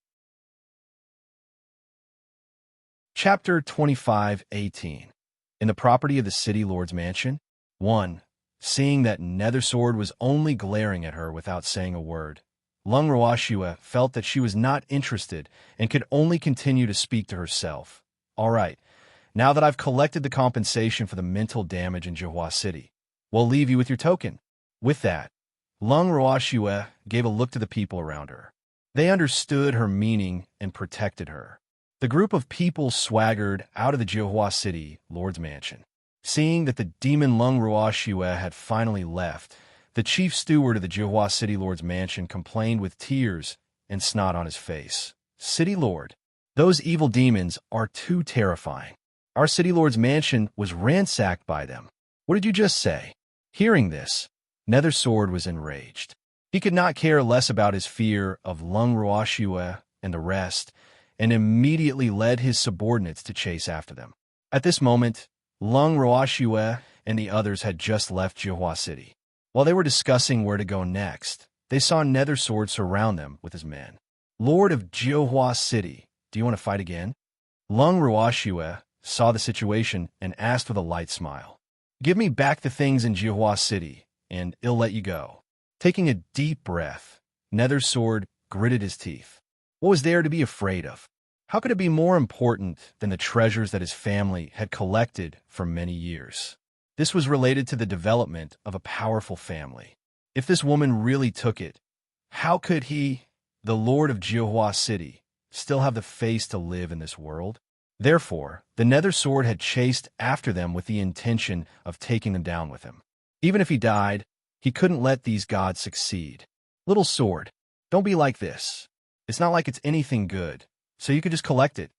Chapter 25:18. In the property of the city lord's mansion. 1. Seeing that Nethersword was only glaring at her without saying a word, Lung Roashua felt that she was not interested and could only continue to speak to herself. "All right, now that I've collected the compensation for the mental damage in Jiuhua City, we'll leave you with your token." With that, Lung Roashua gave a look to the people around her. They understood her meaning and protected her. The group of people swaggered out of the Jiuhua City Lord's Mansion. Seeing that the demon Lung Roashua had finally left, the chief steward of the Jiuhua City Lord's Mansion complained with tears and snot on his face. "City Lord, those evil demons are too terrifying. Our City Lord's Mansion was ransacked by them. What did you just say?" Hearing this, Nethersword was enraged. He could not care less about his fear of Lung Roashua and the rest, and immediately led his subordinates to chase after them. At this moment, Lung Roashua and the others had just left Jiuhua City. While they were discussing where to go next, they saw Nethersword surround them with his men. "Lord of Jiuhua City, do you want to fight again?" Lung Roashua saw the situation and asked with a light smile. "Give me back the things in Jiuhua City, and I'll let you go." Taking a deep breath, Nethersword gritted his teeth. What was there to be afraid of? How could it be more important than the treasures that his family had collected for many years? This was related to the development of a powerful family. If this woman really took it, how could he, the Lord of Jiuhua City, still have the face to live in this world? Therefore, the Nethersword had chased after them with the intention of taking them down with him. Even if he died, he couldn't let these gods succeed. "Little sword, don't be like this. It's not like it's anything good, so you could just collect it."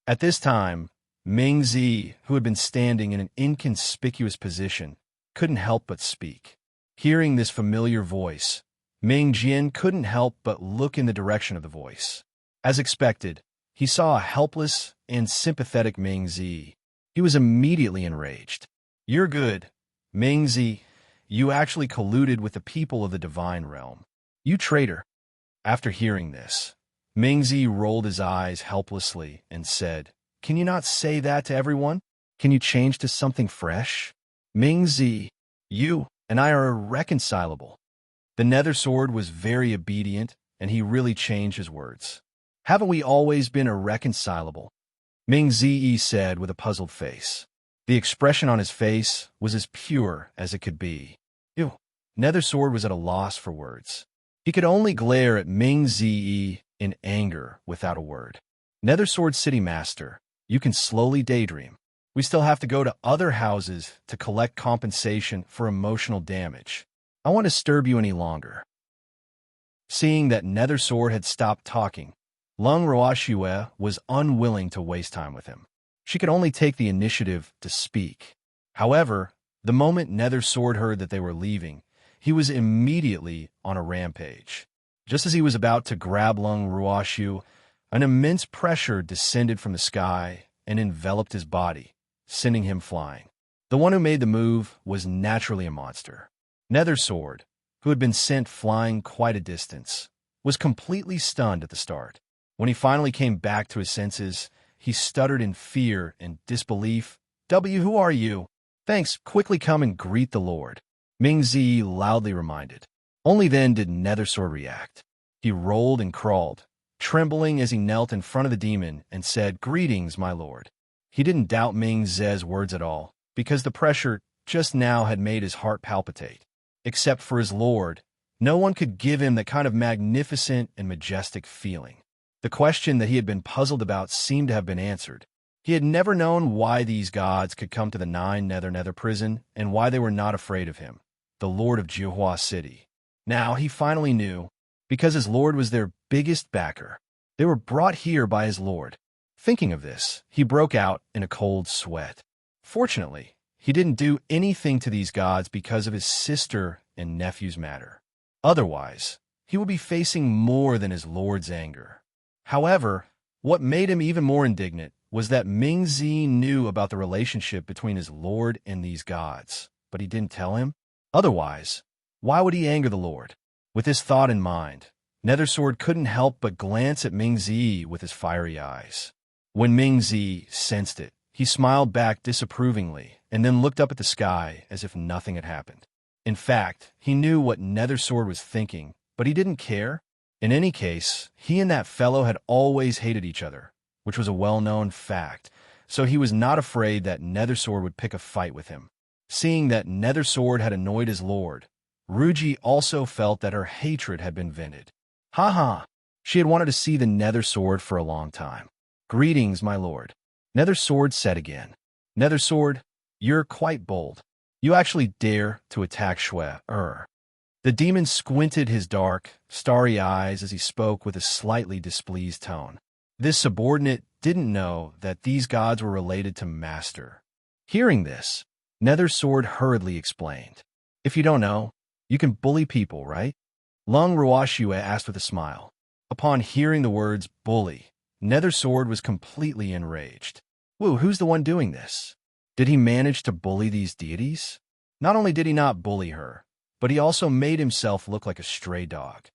At this time, Ming Zi, who had been standing in an inconspicuous position, couldn't help but speak. Hearing this familiar voice, Ming Jian couldn't help but look in the direction of the voice. As expected, he saw a helpless and sympathetic Ming Zi. He was immediately enraged. "You're good, Ming Zi. You actually colluded with the people of the divine realm. You traitor." After hearing this, Ming Zi rolled his eyes helplessly and said, "Can you not say that to everyone? Can you change to something fresh? Ming Zi, you and I are irreconcilable." The Nethersword was very obedient, and he really changed his words. "Haven't we always been irreconcilable?" Ming Zi said with a puzzled face. The expression on his face was as pure as it could be. Ew. Nethersword was at a loss for words. He could only glare at Ming Zi in anger without a word. "Nethersword City Master, you can slowly daydream. We still have to go to other houses to collect compensation for emotional damage. I won't disturb you any longer." Seeing that Nethersword had stopped talking, Lung Roashua was unwilling to waste time with him. She could only take the initiative to speak. However, The moment Nether Sword heard that they were leaving, he was immediately on a rampage. Just as he was about to grab Lung Ruoshu, an immense pressure descended from the sky and enveloped his body, sending him flying. The one who made the move was naturally a monster. Nether Sword, who had been sent flying quite a distance, was completely stunned at the start. When he finally came back to his senses, he stuttered in fear and disbelief. Who are you? Thanks, quickly come and greet the Lord, Ming Zi loudly reminded. Only then did Nether Sword react. He rolled and crawled, trembling as he knelt in front of the demon and said, "Greetings, my lord." He didn't doubt Ming Ze's words at all, because the pressure just now had made his heart palpitate. Except for his lord, no one could give him that kind of magnificent and majestic feeling. The question that he had been puzzled about seemed to have been answered. He had never known why these gods could come to the Nine Nether prison and why they were not afraid of him, the lord of Jiuhua City. Now he finally knew, because his lord was their biggest backer. They were brought here by his lord. Thinking of this, he broke out in a cold sweat. Fortunately, he didn't do anything to these gods because of his sister and nephew's matter. Otherwise, he would be facing more than his lord's anger. However, what made him even more indignant was that Ming Zi knew about the relationship between his lord and these gods, but he didn't tell him. Otherwise, why would he anger the lord? With this thought in mind, Nether Sword couldn't help but glance at Ming Zi with his fiery eyes. When Ming Zi sensed it, he smiled back disapprovingly and then looked up at the sky as if nothing had happened. In fact, he knew what Nether Sword was thinking, but he didn't care. In any case, he and that fellow had always hated each other, which was a well-known fact, so he was not afraid that Nether Sword would pick a fight with him. Seeing that Nether Sword had annoyed his lord, Ruji also felt that her hatred had been vented. Ha! She had wanted to see the Nether Sword for a long time. "Greetings, my lord," Nether Sword said again. "Nether Sword, you're quite bold. You actually dare to attack Shui. The demon squinted his dark, starry eyes as he spoke with a slightly displeased tone. This subordinate didn't know that these gods were related to Master. Hearing this, Nether Sword hurriedly explained. "If you don't know, you can bully people, right?" Lung Ruoshue asked with a smile. Upon hearing the words bully, Nether Sword was completely enraged. Who's the one doing this? Did he manage to bully these deities? Not only did he not bully her, but he also made himself look like a stray dog.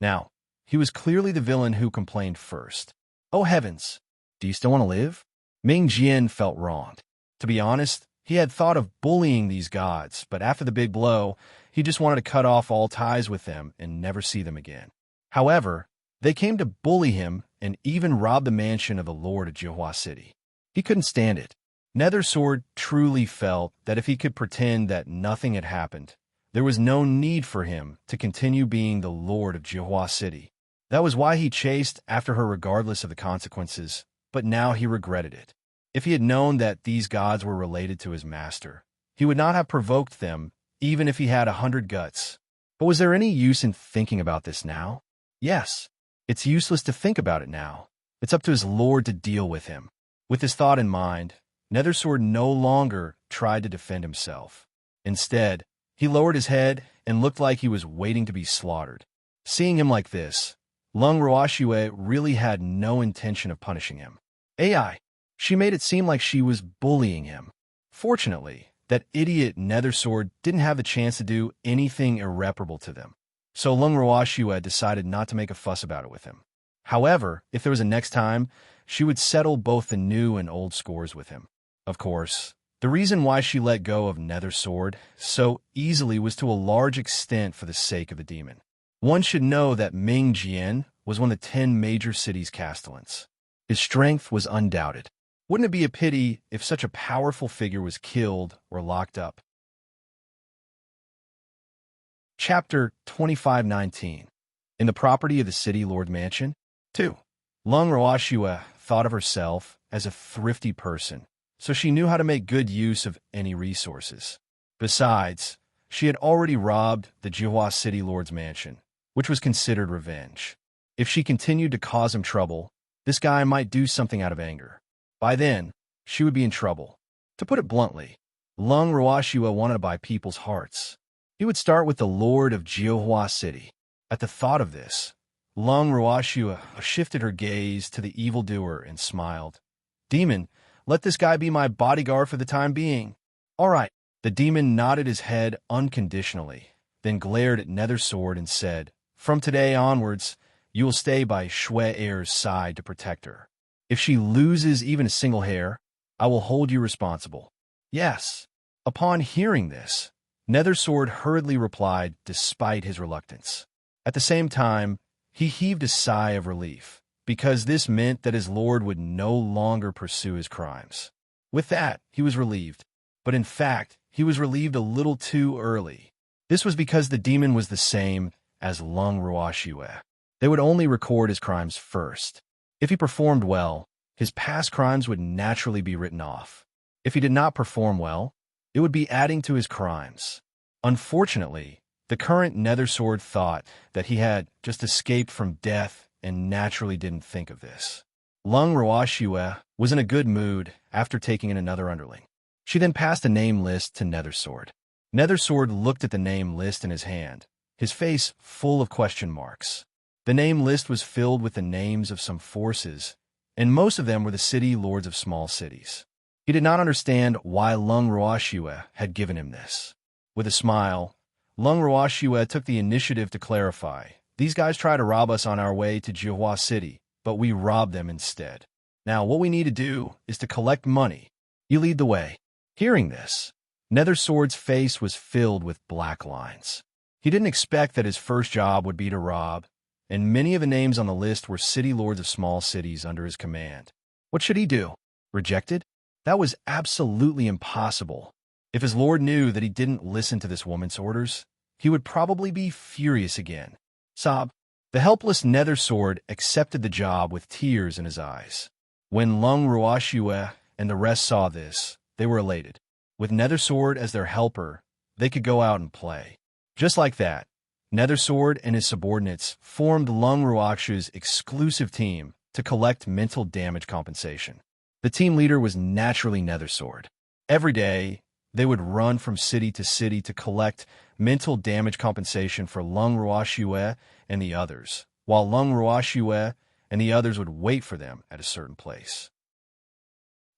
Now, he was clearly the villain who complained first. Oh heavens, do you still want to live? Ming Jian felt wronged. To be honest, he had thought of bullying these gods, but after the big blow, he just wanted to cut off all ties with them and never see them again. However, they came to bully him and even rob the mansion of the Lord of Jiuhua City. He couldn't stand it. Nether Sword truly felt that if he could pretend that nothing had happened, there was no need for him to continue being the Lord of Jiuhua City. That was why he chased after her regardless of the consequences, but now he regretted it. If he had known that these gods were related to his master, he would not have provoked them even if he had 100 guts. But was there any use in thinking about this now? Yes, it's useless to think about it now. It's up to his lord to deal with him. With this thought in mind, Nether Sword no longer tried to defend himself. Instead, he lowered his head and looked like he was waiting to be slaughtered. Seeing him like this, Lung Ruoshue really had no intention of punishing him. She made it seem like she was bullying him. Fortunately, that idiot Nether Sword didn't have the chance to do anything irreparable to them. So Lung Ruoshue decided not to make a fuss about it with him. However, if there was a next time, she would settle both the new and old scores with him. Of course, the reason why she let go of Nether Sword so easily was to a large extent for the sake of the demon. One should know that Ming Jian was one of the 10 major cities' castellans. His strength was undoubted. Wouldn't it be a pity if such a powerful figure was killed or locked up? Chapter 2519. In the property of the city lord mansion. 2. Lung Ruoshue thought of herself as a thrifty person, so she knew how to make good use of any resources. Besides, she had already robbed the Jiuhua City lord's mansion, which was considered revenge. If she continued to cause him trouble, this guy might do something out of anger. By then, she would be in trouble. To put it bluntly, Lung Ruashua wanted to buy people's hearts. He would start with the Lord of Jiuhua City. At the thought of this, Lung Ruashua shifted her gaze to the evildoer and smiled. Demon, let this guy be my bodyguard for the time being. All right. The demon nodded his head unconditionally, then glared at Nethersword and said, From today onwards, you will stay by Shui Air's side to protect her. If she loses even a single hair, I will hold you responsible. Yes. Upon hearing this, Nethersword hurriedly replied despite his reluctance. At the same time, he heaved a sigh of relief, because this meant that his lord would no longer pursue his crimes. With that, he was relieved. But in fact, he was relieved a little too early. This was because the demon was the same as Lung Ruashue. They would only record his crimes first. If he performed well, his past crimes would naturally be written off. If he did not perform well, it would be adding to his crimes. Unfortunately, the current Nethersword thought that he had just escaped from death and naturally didn't think of this. Lung Ruashue was in a good mood after taking in another underling. She then passed a name list to Nethersword. Nethersword looked at the name list in his hand, his face full of question marks. The name list was filled with the names of some forces, and most of them were the city lords of small cities. He did not understand why Lung Ruashue had given him this. With a smile, Lung Ruashue took the initiative to clarify. These guys tried to rob us on our way to Jiuhua City, but we robbed them instead. Now, what we need to do is to collect money. You lead the way. Hearing this, Nethersword's face was filled with black lines. He didn't expect that his first job would be to rob, and many of the names on the list were city lords of small cities under his command. What should he do? Rejected? That was absolutely impossible. If his lord knew that he didn't listen to this woman's orders, he would probably be furious again. Sob. The helpless Nethersword accepted the job with tears in his eyes. When Lung Ruashue and the rest saw this, they were elated. With Nethersword as their helper, they could go out and play. Just like that, Nethersword and his subordinates formed Lung Ruashue's exclusive team to collect mental damage compensation. The team leader was naturally Nethersword. Every day, they would run from city to collect mental damage compensation for Lung Ruashue and the others, while Lung Ruashue and the others would wait for them at a certain place.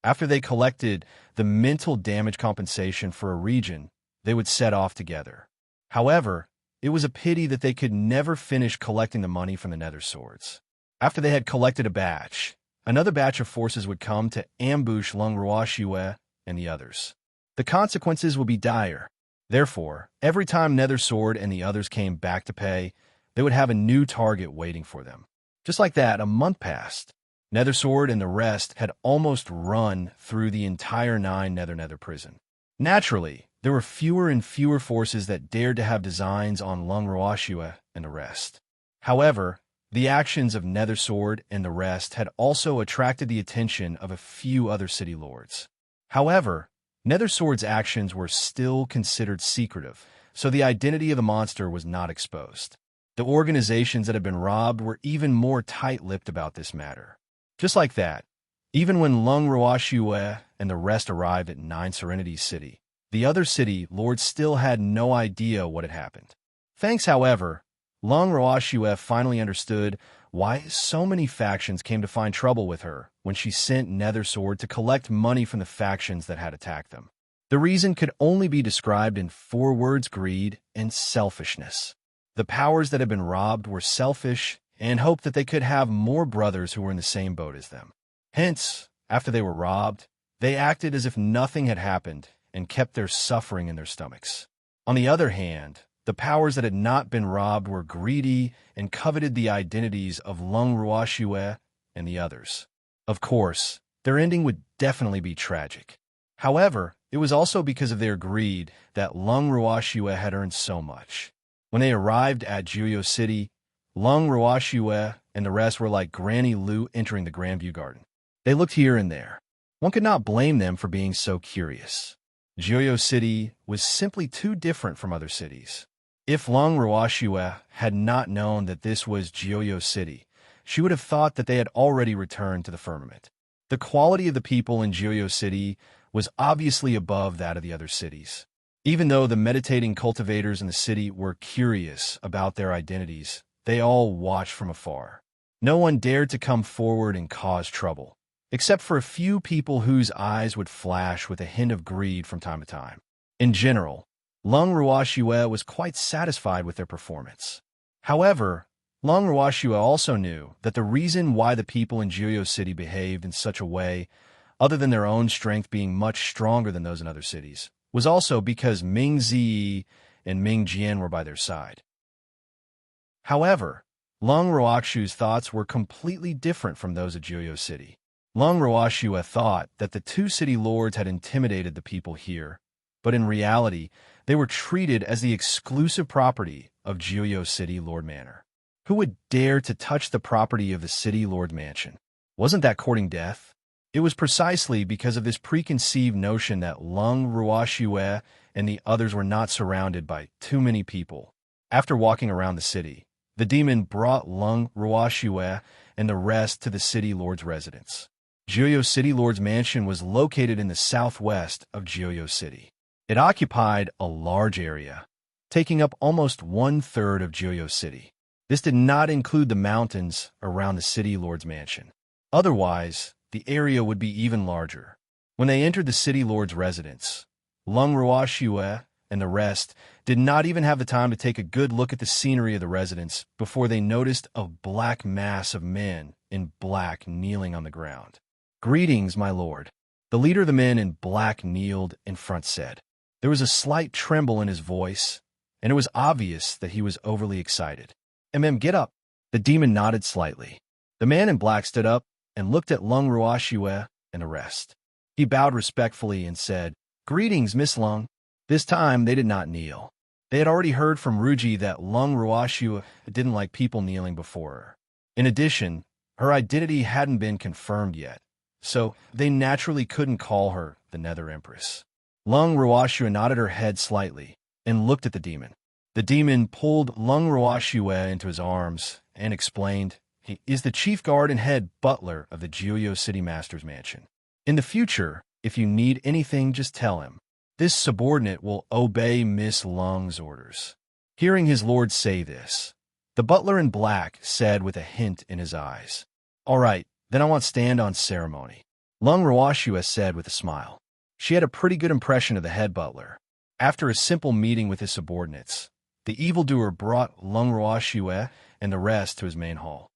After they collected the mental damage compensation for a region, they would set off together. However, it was a pity that they could never finish collecting the money from the Netherswords. After they had collected a batch, another batch of forces would come to ambush Lung Ruashue and the others. The consequences would be dire. Therefore, every time Nethersword and the others came back to pay, they would have a new target waiting for them. Just like that, a month passed. Nethersword and the rest had almost run through the entire 9 Nether prison. Naturally, there were fewer and fewer forces that dared to have designs on Lung Ruashue and the rest. However, the actions of Nethersword and the rest had also attracted the attention of a few other city lords. However, Nethersword's actions were still considered secretive, so the identity of the monster was not exposed. The organizations that had been robbed were even more tight-lipped about this matter. Just like that, even when Lung Ruashue and the rest arrived at 9 Serenities City, the other city lords still had no idea what had happened. Thanks, however, Lung Ruashue finally understood why so many factions came to find trouble with her when she sent Nethersword to collect money from the factions that had attacked them. The reason could only be described in 4 words: greed and selfishness. The powers that had been robbed were selfish and hoped that they could have more brothers who were in the same boat as them. Hence, after they were robbed, they acted as if nothing had happened and kept their suffering in their stomachs. On the other hand, the powers that had not been robbed were greedy and coveted the identities of Lung Ruashue and the others. Of course, their ending would definitely be tragic. However, it was also because of their greed that Lung Ruashue had earned so much. When they arrived at Jiuhua City, Lung Ruashue and the rest were like Granny Lu entering the Grandview Garden. They looked here and there. One could not blame them for being so curious. Jiuhua City was simply too different from other cities. If Lung Ruashue had not known that this was Jiuhua City, she would have thought that they had already returned to the firmament. The quality of the people in Jiuhua City was obviously above that of the other cities. Even though the meditating cultivators in the city were curious about their identities, they all watched from afar. No one dared to come forward and cause trouble, except for a few people whose eyes would flash with a hint of greed from time to time. In general, Lung Ruoxue was quite satisfied with their performance. However, Lung Ruoxue also knew that the reason why the people in Jiuyo City behaved in such a way, other than their own strength being much stronger than those in other cities, was also because Ming Ziyi and Ming Jian were by their side. However, Lung Ruoxue's thoughts were completely different from those of Jiuyo City. Lung Ruoxue thought that the two city lords had intimidated the people here, but in reality, they were treated as the exclusive property of Jiuyo City Lord Manor. Who would dare to touch the property of the city lord mansion? Wasn't that courting death? It was precisely because of this preconceived notion that Lung Ruoxue and the others were not surrounded by too many people. After walking around the city, the demon brought Lung Ruoxue and the rest to the city lord's residence. Jiuyo City Lord's mansion was located in the southwest of Jiuyo City. It occupied a large area, taking up almost 1/3 of Jiuyo City. This did not include the mountains around the city lord's mansion. Otherwise, the area would be even larger. When they entered the city lord's residence, Lung Ruoxue and the rest did not even have the time to take a good look at the scenery of the residence before they noticed a black mass of men in black kneeling on the ground. "Greetings, my lord." The leader of the men in black kneeled in front said. There was a slight tremble in his voice, and it was obvious that he was overly excited. Get up." The demon nodded slightly. The man in black stood up and looked at Lung Ruoxue and the rest. He bowed respectfully and said, "Greetings, Miss Lung." This time, they did not kneel. They had already heard from Ruji that Lung Ruoxue didn't like people kneeling before her. In addition, her identity hadn't been confirmed yet, so they naturally couldn't call her the Nether Empress. Lung Ruoxue nodded her head slightly and looked at the demon. The demon pulled Lung Ruoxue into his arms and explained, "He is the chief guard and head butler of the Jiuyo City Master's Mansion. In the future, if you need anything, just tell him. This subordinate will obey Miss Lung's orders." Hearing his lord say this, the butler in black said with a hint in his eyes, "All right, then I want stand on ceremony." Lung Ruoxue said with a smile. She had a pretty good impression of the head butler. After a simple meeting with his subordinates, the evildoer brought Lung Ruoxue and the rest to his main hall.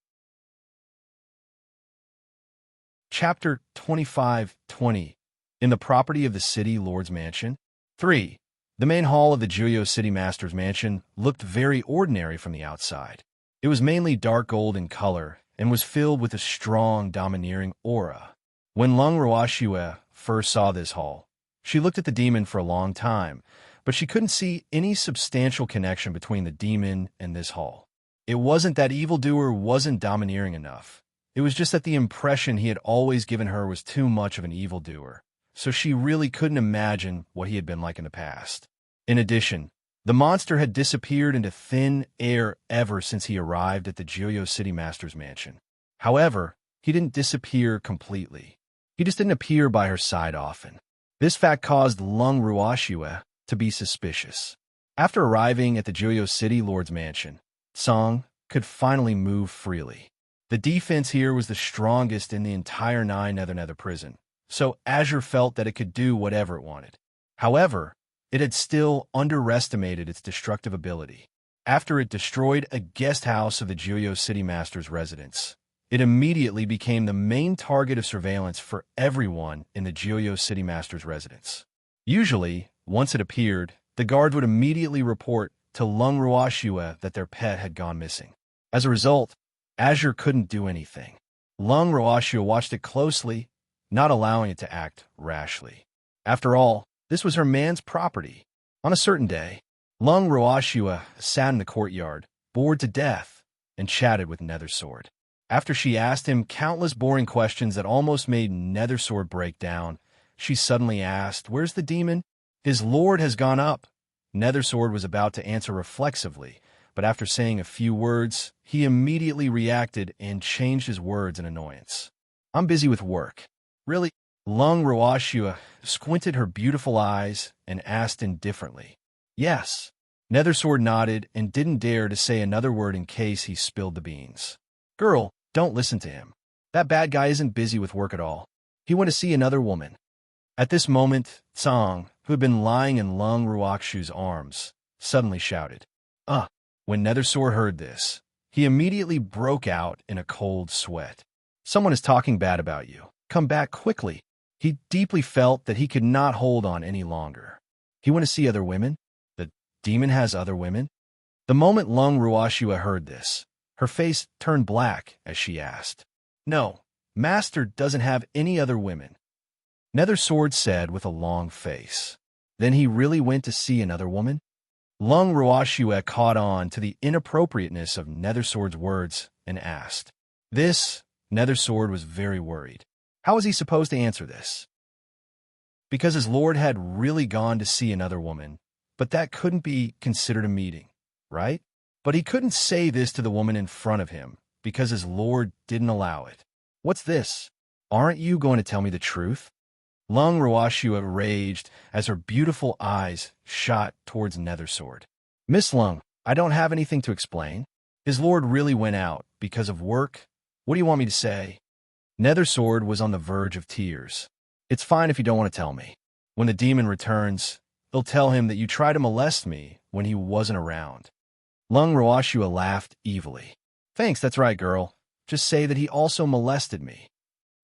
Chapter 25-20. In the property of the city lord's mansion. 3. The main hall of the Jiuyo City Master's Mansion looked very ordinary from the outside. It was mainly dark gold in color and was filled with a strong, domineering aura. When Lung Ruoxue first saw this hall, she looked at the demon for a long time, but she couldn't see any substantial connection between the demon and this hall. It wasn't that evildoer wasn't domineering enough. It was just that the impression he had always given her was too much of an evildoer, so she really couldn't imagine what he had been like in the past. In addition, the monster had disappeared into thin air ever since he arrived at the Jiuyo City Master's Mansion. However, he didn't disappear completely. He just didn't appear by her side often. This fact caused Lung Ruoxue to be suspicious. After arriving at the Jiuyo City Lord's Mansion, Song could finally move freely. The defense here was the strongest in the entire Nether prison, so Azure felt that it could do whatever it wanted. However, it had still underestimated its destructive ability. After it destroyed a guest house of the Jiuyo City Master's residence, it immediately became the main target of surveillance for everyone in the Jiuyo City Master's residence. Usually, once it appeared, the guards would immediately report to Lung Ruoxue that their pet had gone missing. As a result, Azure couldn't do anything. Lung Ruoxue watched it closely, not allowing it to act rashly. After all, this was her man's property. On a certain day, Lung Ruoxue sat in the courtyard, bored to death, and chatted with Nethersword. After she asked him countless boring questions that almost made Nethersword break down, she suddenly asked, "Where's the demon?" "His lord has gone up." Nethersword was about to answer reflexively, but after saying a few words, he immediately reacted and changed his words in annoyance. "I'm busy with work." "Really?" Lung Ruashua squinted her beautiful eyes and asked indifferently. Yes. Nethersword nodded and didn't dare to say another word in case he spilled the beans. Girl, don't listen to him. That bad guy isn't busy with work at all. He went to see another woman. At this moment, Tsang, who had been lying in Lung Ruakshu's arms, suddenly shouted, When Nethersword heard this, he immediately broke out in a cold sweat. Someone is talking bad about you. Come back quickly. He deeply felt that he could not hold on any longer. He went to see other women? The demon has other women? The moment Lung Ruashua heard this, her face turned black as she asked, No, Master doesn't have any other women. Nethersword said with a long face. Then he really went to see another woman? Lung Ruashua caught on to the inappropriateness of Nethersword's words and asked. This, Nethersword was very worried. How was he supposed to answer this? Because his lord had really gone to see another woman, but that couldn't be considered a meeting, right? But he couldn't say this to the woman in front of him, because his lord didn't allow it. What's this? Aren't you going to tell me the truth? Lung Ruashua raged as her beautiful eyes shot towards Nethersword. Miss Lung, I don't have anything to explain. His lord really went out because of work. What do you want me to say? Nethersword was on the verge of tears. It's fine if you don't want to tell me. When the demon returns, he'll tell him that you tried to molest me when he wasn't around. Lung Ruashua laughed evilly. Thanks, that's right, girl. Just say that he also molested me.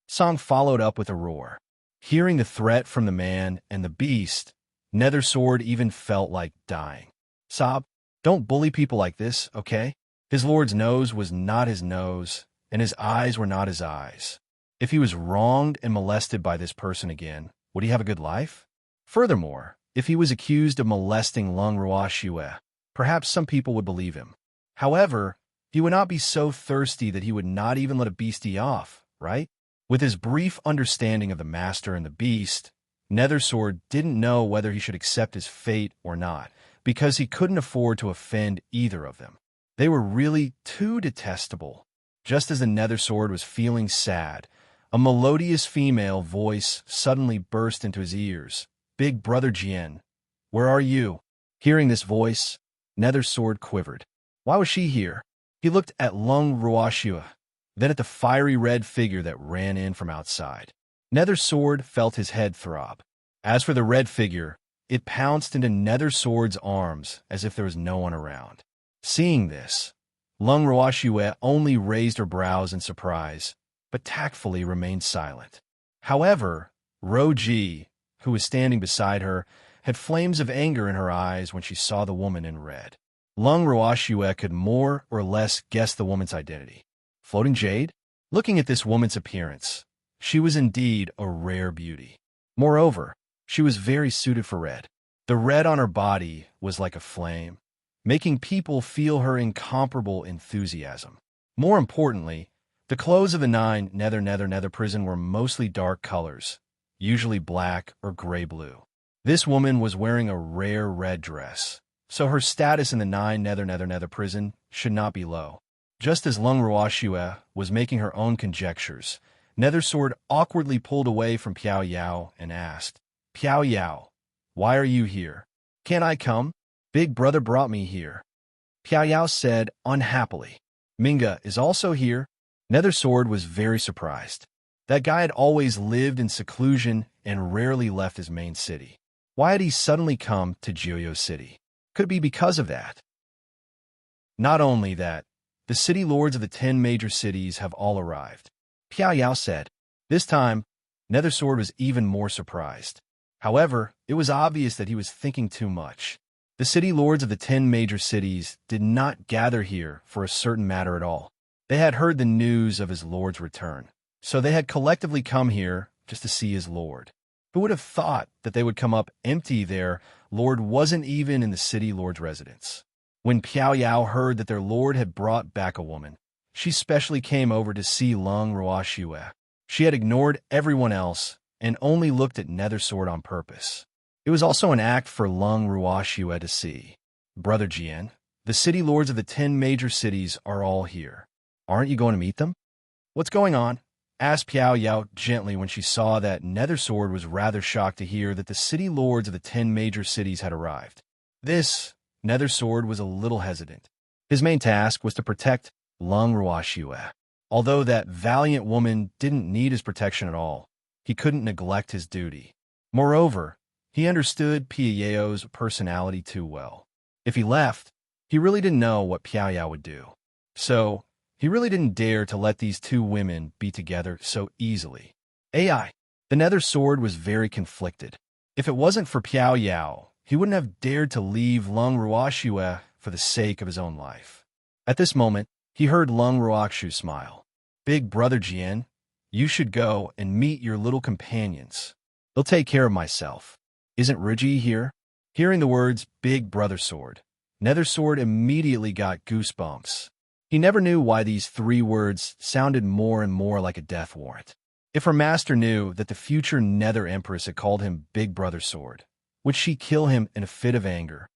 Song followed up with a roar. Hearing the threat from the man and the beast, Nethersword even felt like dying. Sob, don't bully people like this, okay? His lord's nose was not his nose, and his eyes were not his eyes. If he was wronged and molested by this person again, would he have a good life? Furthermore, if he was accused of molesting Lung Ruashua, perhaps some people would believe him. However, he would not be so thirsty that he would not even let a beastie off, right? With his brief understanding of the master and the beast, Nethersword didn't know whether he should accept his fate or not, because he couldn't afford to offend either of them. They were really too detestable. Just as the Nethersword was feeling sad, a melodious female voice suddenly burst into his ears. Big Brother Jian, where are you? Hearing this voice, Nethersword quivered. Why was she here? He looked at Lung Ruashua, then at the fiery red figure that ran in from outside. Nethersword felt his head throb. As for the red figure, it pounced into Nethersword's arms as if there was no one around. Seeing this, Lung Ruashua only raised her brows in surprise, but tactfully remained silent. However, Roji, who was standing beside her, had flames of anger in her eyes when she saw the woman in red. Lung Ruashua could more or less guess the woman's identity. Floating Jade? Looking at this woman's appearance, she was indeed a rare beauty. Moreover, she was very suited for red. The red on her body was like a flame, making people feel her incomparable enthusiasm. More importantly, the clothes of the nine Nether prison were mostly dark colors, usually black or gray-blue. This woman was wearing a rare red dress, so her status in the nine Nether prison should not be low. Just as Lung Ruashua was making her own conjectures, Nethersword awkwardly pulled away from Piao Yao and asked, Piao Yao, why are you here? Can't I come? Big Brother brought me here. Piao Yao said unhappily. Minga is also here. Nethersword was very surprised. That guy had always lived in seclusion and rarely left his main city. Why had he suddenly come to Jiuyo City? Could it be because of that? Not only that, the city lords of the 10 major cities have all arrived. Piao Yao said. This time, Nethersword was even more surprised. However, it was obvious that he was thinking too much. The city lords of the 10 major cities did not gather here for a certain matter at all. They had heard the news of his lord's return, so they had collectively come here just to see his lord. Who would have thought that they would come up empty? Their lord wasn't even in the city lord's residence. When Piao Yao heard that their lord had brought back a woman, she specially came over to see Lung Ruashua. She had ignored everyone else and only looked at Nethersword on purpose. It was also an act for Lung Ruashua to see. Brother Jian, the city lords of the 10 major cities are all here. Aren't you going to meet them? What's going on? asked Piao Yao gently when she saw that Nethersword was rather shocked to hear that the city lords of the 10 major cities had arrived. This Nethersword was a little hesitant. His main task was to protect Lung Ruoxue. Although that valiant woman didn't need his protection at all, he couldn't neglect his duty. Moreover, he understood Piao Yao's personality too well. If he left, he really didn't know what Piao Yao would do. So, he really didn't dare to let these two women be together so easily. The Nether Sword was very conflicted. If it wasn't for Piao Yao, he wouldn't have dared to leave Lung Ruoxue for the sake of his own life. At this moment, he heard Lung Ruoxue smile. Big brother Jian, you should go and meet your little companions. They'll take care of myself. Isn't Ruji here? Hearing the words, Big Brother Sword, Nethersword immediately got goosebumps. He never knew why these 3 words sounded more and more like a death warrant. If her master knew that the future Nether Empress had called him Big Brother Sword, would she kill him in a fit of anger?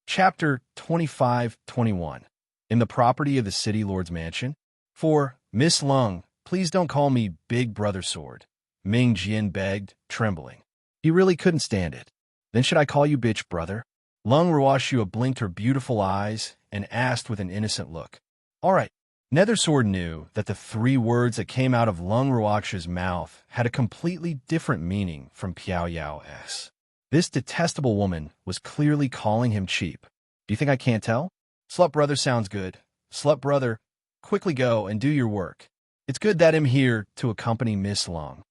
Chapter 25-21. In the property of the City Lord's mansion. For, Miss Lung, please don't call me Big Brother Sword, Ming Jian begged, trembling. He really couldn't stand it. Then should I call you bitch brother? Lung Ruoxue blinked her beautiful eyes and asked with an innocent look. All right. Nethersword knew that the 3 words that came out of Lung Ruoxue's mouth had a completely different meaning from Piao Yao's. This detestable woman was clearly calling him cheap. Do you think I can't tell? Slut brother sounds good. Slut brother, quickly go and do your work. It's good that I'm here to accompany Miss Lung.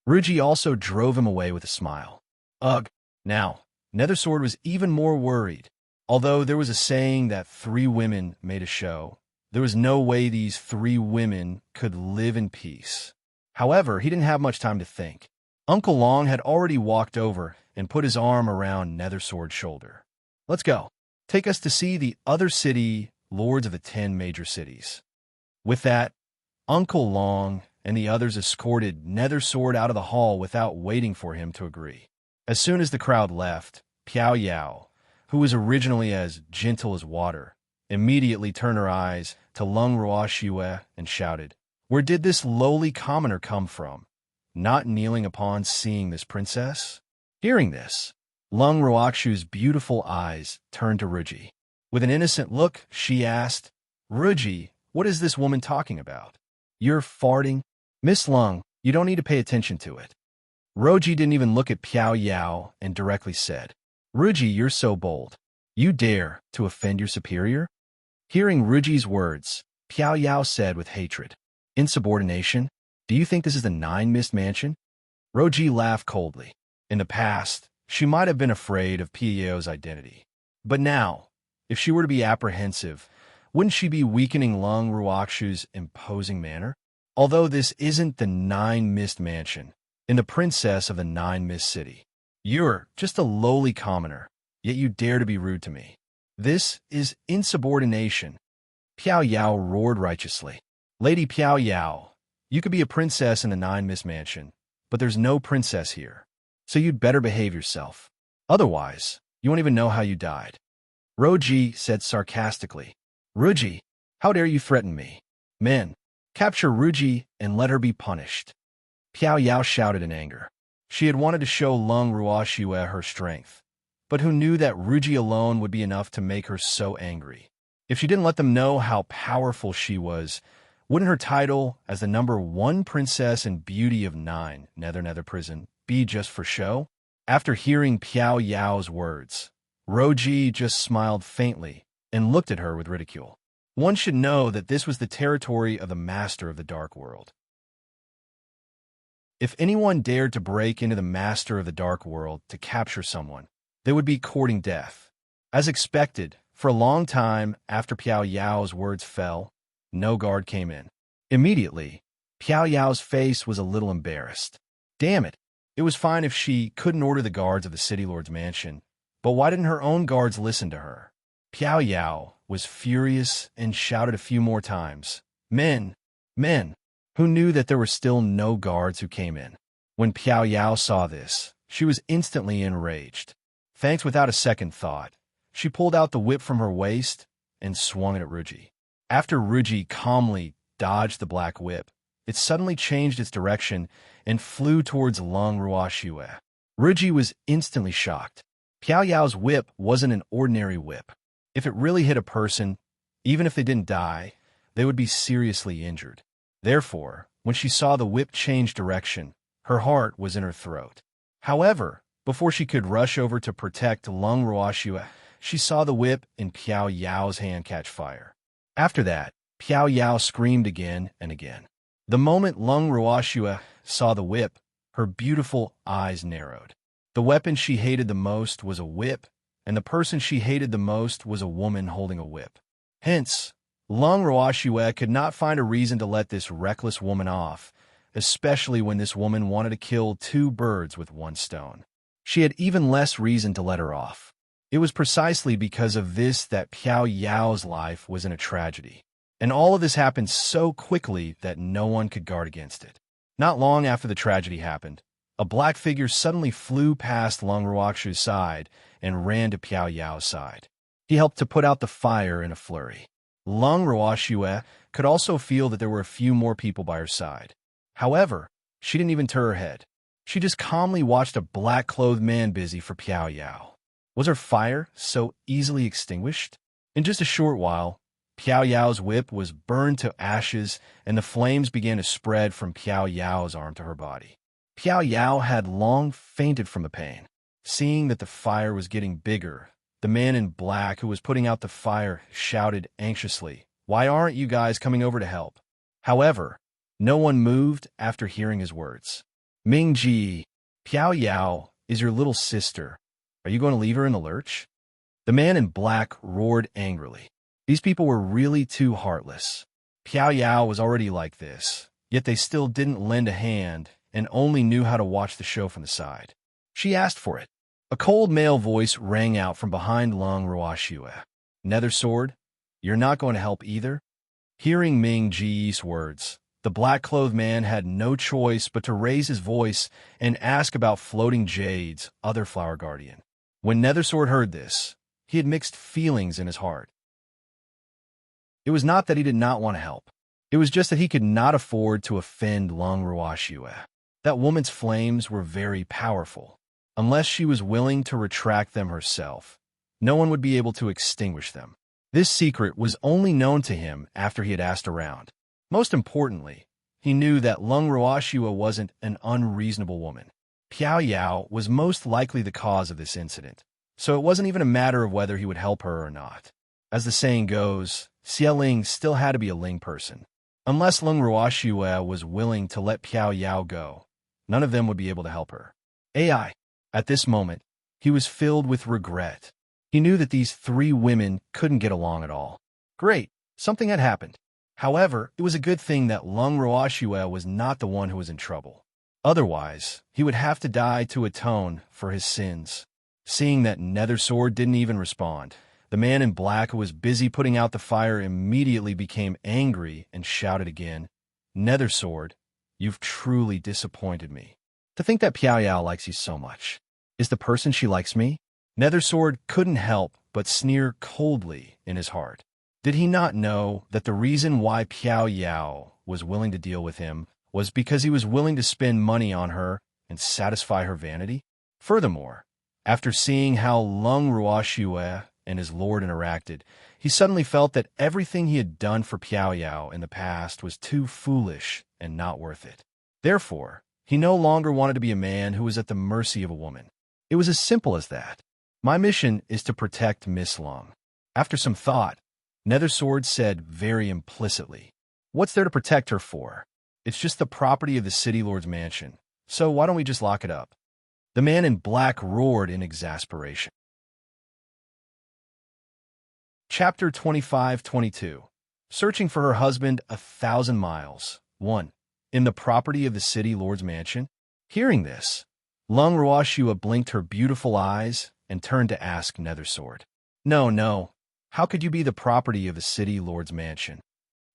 Ruji also drove him away with a smile. Ugh. Now, Nethersword was even more worried. Although there was a saying that 3 women made a show, there was no way these 3 women could live in peace. However, he didn't have much time to think. Uncle Long had already walked over and put his arm around Nethersword's shoulder. Let's go. Take us to see the other city lords of the 10 major cities. With that, Uncle Long and the others escorted Nethersword out of the hall without waiting for him to agree. As soon as the crowd left, Piao Yao, who was originally as gentle as water, immediately turned her eyes to Lung Ruoxue and shouted, Where did this lowly commoner come from? Not kneeling upon seeing this princess? Hearing this, Lung Ruoxue's beautiful eyes turned to Ruji. With an innocent look, she asked, Ruji, what is this woman talking about? You're farting? Miss Lung, you don't need to pay attention to it. Ruji didn't even look at Piao Yao and directly said, Ruji, you're so bold. You dare to offend your superior? Hearing Ruji's words, Piao Yao said with hatred, Insubordination? Do you think this is the 9 Mist Mansion? Ruji laughed coldly. In the past, she might have been afraid of Piao Yao's identity. But now, if she were to be apprehensive, wouldn't she be weakening Lung Ruoxue's imposing manner? Although this isn't the 9 Mist Mansion, in the princess of the 9 Mist City. You're just a lowly commoner, yet you dare to be rude to me. This is insubordination. Piao Yao roared righteously. Lady Piao Yao, you could be a princess in the 9 Mist Mansion, but there's no princess here. So you'd better behave yourself. Otherwise, you won't even know how you died. Ruji said sarcastically. Ruji, how dare you threaten me? Men, capture Ruji and let her be punished. Piao Yao shouted in anger. She had wanted to show Lung Ruoxue her strength, but who knew that Ruji alone would be enough to make her so angry? If she didn't let them know how powerful she was, wouldn't her title as the number 1 princess and beauty of 9 Nether Prison be just for show? After hearing Piao Yao's words, Ruji just smiled faintly and looked at her with ridicule. One should know that this was the territory of the master of the dark world. If anyone dared to break into the master of the dark world to capture someone, they would be courting death. As expected, for a long time after Piao Yao's words fell, no guard came in. Immediately, Piao Yao's face was a little embarrassed. Damn it, it was fine if she couldn't order the guards of the City Lord's mansion, but why didn't her own guards listen to her? Piao Yao was furious and shouted a few more times, Men! Men! Who knew that there were still no guards who came in? When Piao Yao saw this, she was instantly enraged. Thanks without a second thought, she pulled out the whip from her waist and swung it at Ruji. After Ruji calmly dodged the black whip, it suddenly changed its direction and flew towards Lung Ruoxue. Ruji was instantly shocked. Piao Yao's whip wasn't an ordinary whip. If it really hit a person, even if they didn't die, they would be seriously injured. Therefore, when she saw the whip change direction, her heart was in her throat. However, before she could rush over to protect Lung Ruoxue, she saw the whip in Piao Yao's hand catch fire. After that, Piao Yao screamed again and again. The moment Lung Ruoxue saw the whip, her beautiful eyes narrowed. The weapon she hated the most was a whip, and the person she hated the most was a woman holding a whip. Hence, Lung Ruoxue could not find a reason to let this reckless woman off, especially when this woman wanted to kill 2 birds with 1 stone. She had even less reason to let her off. It was precisely because of this that Piao Yao's life was in a tragedy. And all of this happened so quickly that no one could guard against it. Not long after the tragedy happened, a black figure suddenly flew past Lung Ruoxue's side and ran to Piao Yao's side. He helped to put out the fire in a flurry. Lung Ruoxue could also feel that there were a few more people by her side. However, she didn't even turn her head. She just calmly watched a black-clothed man busy for Piao Yao. Was her fire so easily extinguished? In just a short while, Piao Yao's whip was burned to ashes, and the flames began to spread from Piao Yao's arm to her body. Piao Yao had long fainted from the pain. Seeing that the fire was getting bigger, the man in black who was putting out the fire shouted anxiously, "Why aren't you guys coming over to help?" However, no one moved after hearing his words. "Mingji, Piao Yao is your little sister. Are you going to leave her in the lurch?" The man in black roared angrily. These people were really too heartless. Piao Yao was already like this, yet they still didn't lend a hand and only knew how to watch the show from the side. She asked for it. A cold male voice rang out from behind Lung Ruoxue. "Nether Sword, you're not going to help either?" Hearing Ming Ji's words, the black-clothed man had no choice but to raise his voice and ask about Floating Jade's other flower guardian. When Nethersword heard this, he had mixed feelings in his heart. It was not that he did not want to help. It was just that he could not afford to offend Lung Ruoxue. That woman's flames were very powerful. Unless she was willing to retract them herself, no one would be able to extinguish them. This secret was only known to him after he had asked around. Most importantly, he knew that Lung Ruoxue wasn't an unreasonable woman. Piao Yao was most likely the cause of this incident, so it wasn't even a matter of whether he would help her or not. As the saying goes, Xie Ling still had to be a Ling person. Unless Lung Ruoxue was willing to let Piao Yao go, none of them would be able to help her. AI. At this moment, he was filled with regret. He knew that these 3 women couldn't get along at all. Great, something had happened. However, it was a good thing that Lung Ruoxue was not the one who was in trouble. Otherwise, he would have to die to atone for his sins. Seeing that Nethersword didn't even respond, the man in black who was busy putting out the fire immediately became angry and shouted again, "Nethersword, you've truly disappointed me. To think that Piao Yao likes you so much. Is the person she likes me?" Nethersword couldn't help but sneer coldly in his heart. Did he not know that the reason why Piao Yao was willing to deal with him was because he was willing to spend money on her and satisfy her vanity? Furthermore, after seeing how Lung Ruoxue and his lord interacted, he suddenly felt that everything he had done for Piao Yao in the past was too foolish and not worth it. Therefore, he no longer wanted to be a man who was at the mercy of a woman. It was as simple as that. My mission is to protect Miss Lung. After some thought, Nethersword said very implicitly, "What's there to protect her for? It's just the property of the City Lord's mansion, so why don't we just lock it up?" The man in black roared in exasperation. Chapter 25-22. Searching for her husband 1,000 miles. 1. In the property of the City Lord's mansion. Hearing this, Lung Ruoxue blinked her beautiful eyes and turned to ask Nethersword, No, how could you be the property of the City Lord's mansion?"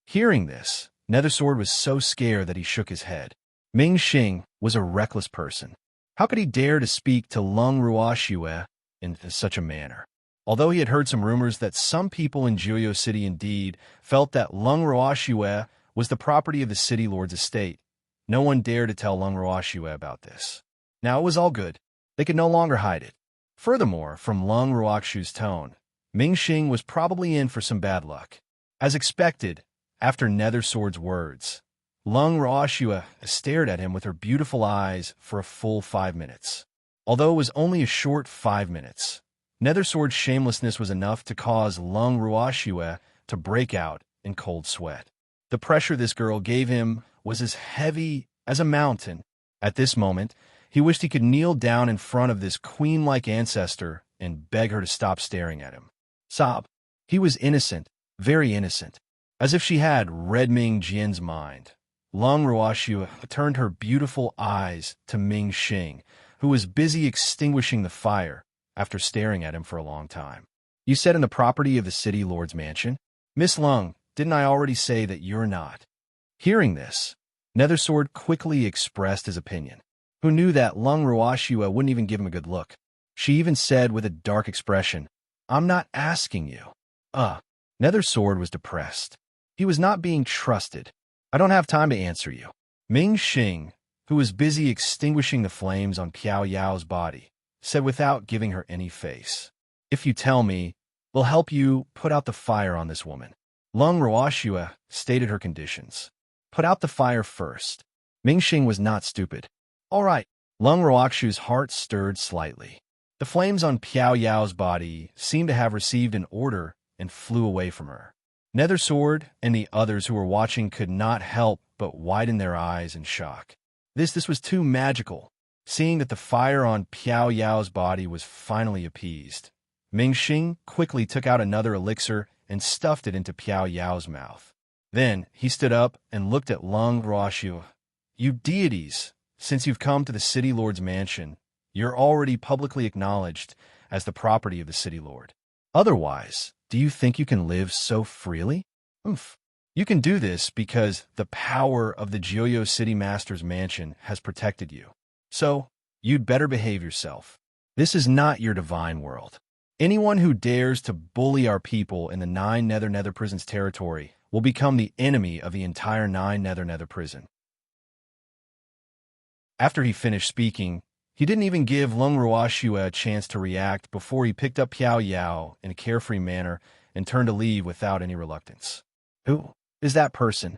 Hearing this, Nethersword was so scared that he shook his head. Ming Xing was a reckless person. How could he dare to speak to Lung Ruoxue in such a manner? Although he had heard some rumors that some people in Jiuyo City indeed felt that Lung Roashue was the property of the city lord's estate, no one dared to tell Lung Roashue about this. Now it was all good. They could no longer hide it. Furthermore, from Lung Ruoxu's tone, Ming Xing was probably in for some bad luck. As expected, after Nethersword's words, Lung Ruoxue stared at him with her beautiful eyes for a full 5 minutes. Although it was only a short 5 minutes, Nethersword's shamelessness was enough to cause Lung Ruoxue to break out in cold sweat. The pressure this girl gave him was as heavy as a mountain. At this moment, he wished he could kneel down in front of this queen-like ancestor and beg her to stop staring at him. Sob. He was innocent, very innocent. As if she had read Ming Jian's mind, Lung Ruoxue turned her beautiful eyes to Ming Xing, who was busy extinguishing the fire after staring at him for a long time. You said in the property of the city lord's mansion? Miss Lung, didn't I already say that you're not? Hearing this, Nethersword quickly expressed his opinion. Who knew that Lung Ruoxue wouldn't even give him a good look? She even said with a dark expression, I'm not asking you. Nethersword was depressed. He was not being trusted. I don't have time to answer you. Ming Xing, who was busy extinguishing the flames on Piao Yao's body, said without giving her any face. If you tell me, we'll help you put out the fire on this woman. Lung Ruoxue stated her conditions. Put out the fire first. Ming Xing was not stupid. All right. Lung Ruoxue's heart stirred slightly. The flames on Piao Yao's body seemed to have received an order and flew away from her. Nethersword and the others who were watching could not help but widen their eyes in shock. This was too magical. Seeing that the fire on Piao Yao's body was finally appeased, Ming Xing quickly took out another elixir and stuffed it into Piao Yao's mouth. Then he stood up and looked at Lung Ruoxue. You deities, since you've come to the city lord's mansion, you're already publicly acknowledged as the property of the city lord. Otherwise, do you think you can live so freely? You can do this because the power of the Jiuyo City Master's mansion has protected you. So, you'd better behave yourself. This is not your divine world. Anyone who dares to bully our people in the 9 Nether prisons territory will become the enemy of the entire 9 Nether prison. After he finished speaking, he didn't even give Lung Ruoxue a chance to react before he picked up Piao Yao in a carefree manner and turned to leave without any reluctance. Who is that person?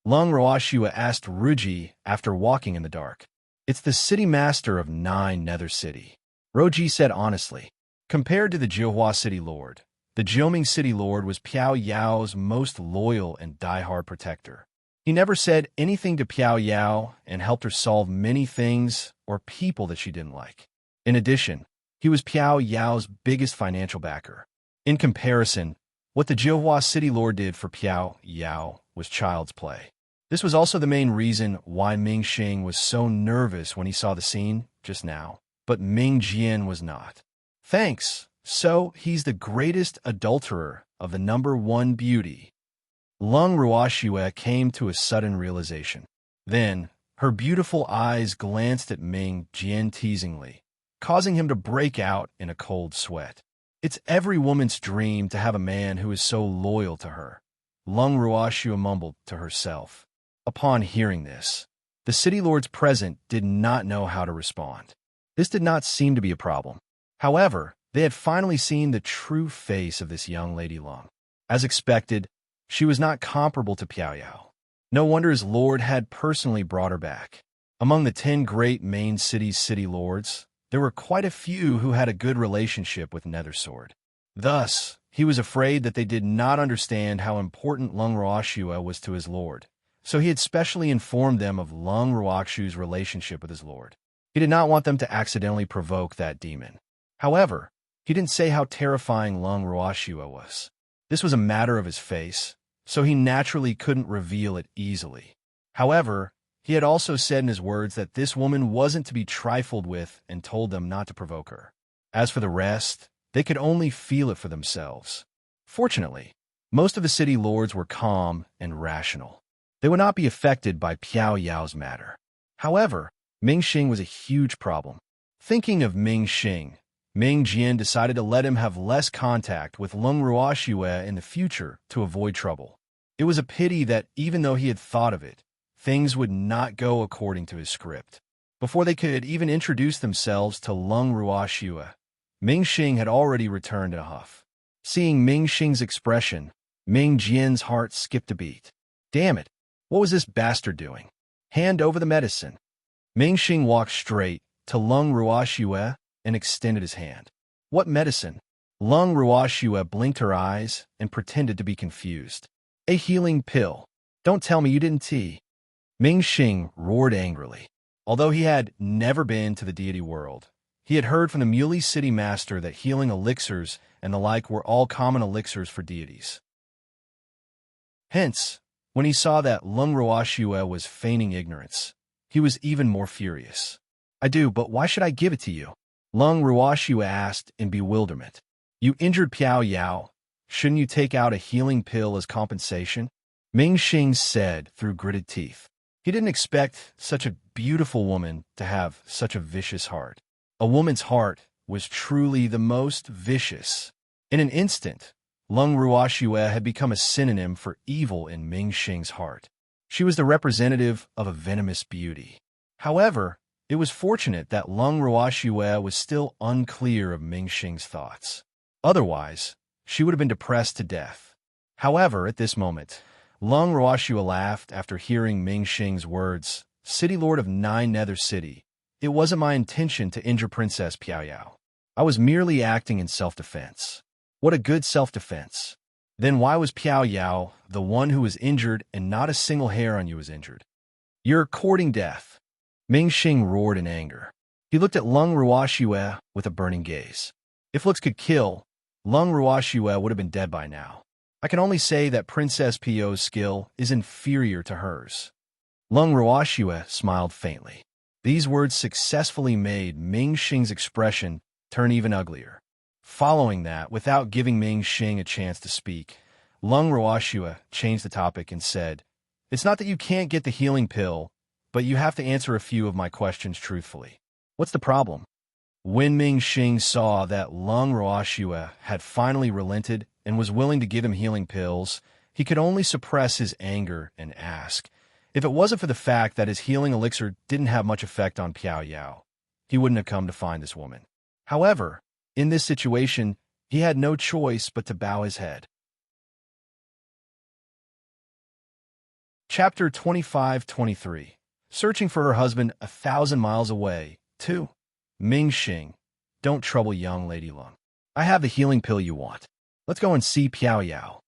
Lung Ruoxue asked Ruji after walking in the dark. It's the city master of 9 Nether City. Ruji said honestly. Compared to the Jiuhua City Lord, the Jiuming City Lord was Piao Yao's most loyal and die-hard protector. He never said anything to Piao Yao and helped her solve many things or people that she didn't like. In addition, he was Piao Yao's biggest financial backer. In comparison, what the Jiuhua City Lord did for Piao Yao was child's play. This was also the main reason why Ming Xing was so nervous when he saw the scene just now, but Ming Jian was not. Thanks. So he's the greatest adulterer of the number 1 beauty. Lung Ruoxue came to a sudden realization. Then, her beautiful eyes glanced at Ming Jian teasingly, causing him to break out in a cold sweat. It's every woman's dream to have a man who is so loyal to her, Lung Ruoxue mumbled to herself. Upon hearing this, the city lords present did not know how to respond. This did not seem to be a problem. However, they had finally seen the true face of this young Lady Lung. As expected, she was not comparable to Piao Yao. No wonder his lord had personally brought her back. Among the 10 great main cities' city lords, there were quite a few who had a good relationship with Nethersword. Thus, he was afraid that they did not understand how important Lung Ruoxue was to his lord, so he had specially informed them of Lung Ruoxue's relationship with his lord. He did not want them to accidentally provoke that demon. However, he didn't say how terrifying Lung Ruoxue was. This was a matter of his face, so he naturally couldn't reveal it easily. However, he had also said in his words that this woman wasn't to be trifled with and told them not to provoke her. As for the rest, they could only feel it for themselves. Fortunately, most of the city lords were calm and rational. They would not be affected by Piao Yao's matter. However, Ming Xing was a huge problem. Thinking of Ming Xing, Ming Jian decided to let him have less contact with Lung Ruoxue in the future to avoid trouble. It was a pity that even though he had thought of it, things would not go according to his script. Before they could even introduce themselves to Lung Ruoxue, Ming Xing had already returned in a huff. Seeing Ming Xing's expression, Ming Jian's heart skipped a beat. Damn it, what was this bastard doing? Hand over the medicine. Ming Xing walked straight to Lung Ruoxue and extended his hand. What medicine? Lung Ruoxue blinked her eyes and pretended to be confused. A healing pill. Don't tell me you didn't tea. Ming Xing roared angrily. Although he had never been to the deity world, he had heard from the Muley City Master that healing elixirs and the like were all common elixirs for deities. Hence, when he saw that Lung Ruoxue was feigning ignorance, he was even more furious. I do, but why should I give it to you? Lung Ruoxue asked in bewilderment. You injured Piao Yao. Shouldn't you take out a healing pill as compensation? Ming Xing said through gritted teeth. He didn't expect such a beautiful woman to have such a vicious heart. A woman's heart was truly the most vicious. In an instant, Lung Ruoxue had become a synonym for evil in Ming Xing's heart. She was the representative of a venomous beauty. However, it was fortunate that Lung Ruoxue was still unclear of Ming Xing's thoughts. Otherwise, she would have been depressed to death. However, at this moment, Lung Ruoxue laughed after hearing Ming Xing's words. City Lord of Nine Nether City, it wasn't my intention to injure Princess Piao Yao. I was merely acting in self-defense. What a good self-defense. Then why was Piao Yao the one who was injured and not a single hair on you was injured? You're courting death. Ming Xing roared in anger. He looked at Lung Ruoxue with a burning gaze. If looks could kill, Lung Ruoxue would have been dead by now. I can only say that Princess Pio's skill is inferior to hers. Lung Ruoxue smiled faintly. These words successfully made Ming Xing's expression turn even uglier. Following that, without giving Ming Xing a chance to speak, Lung Ruoxue changed the topic and said, It's not that you can't get the healing pill, but you have to answer a few of my questions truthfully. What's the problem? When Ming Xing saw that Lung Ruoxue had finally relented and was willing to give him healing pills, he could only suppress his anger and ask, if it wasn't for the fact that his healing elixir didn't have much effect on Piao Yao, he wouldn't have come to find this woman. However, in this situation, he had no choice but to bow his head. Chapter 25-23. Searching for her husband 1,000 miles away. 2. Ming Xing, don't trouble young Lady Lung. I have the healing pill you want. Let's go and see Piao Yao.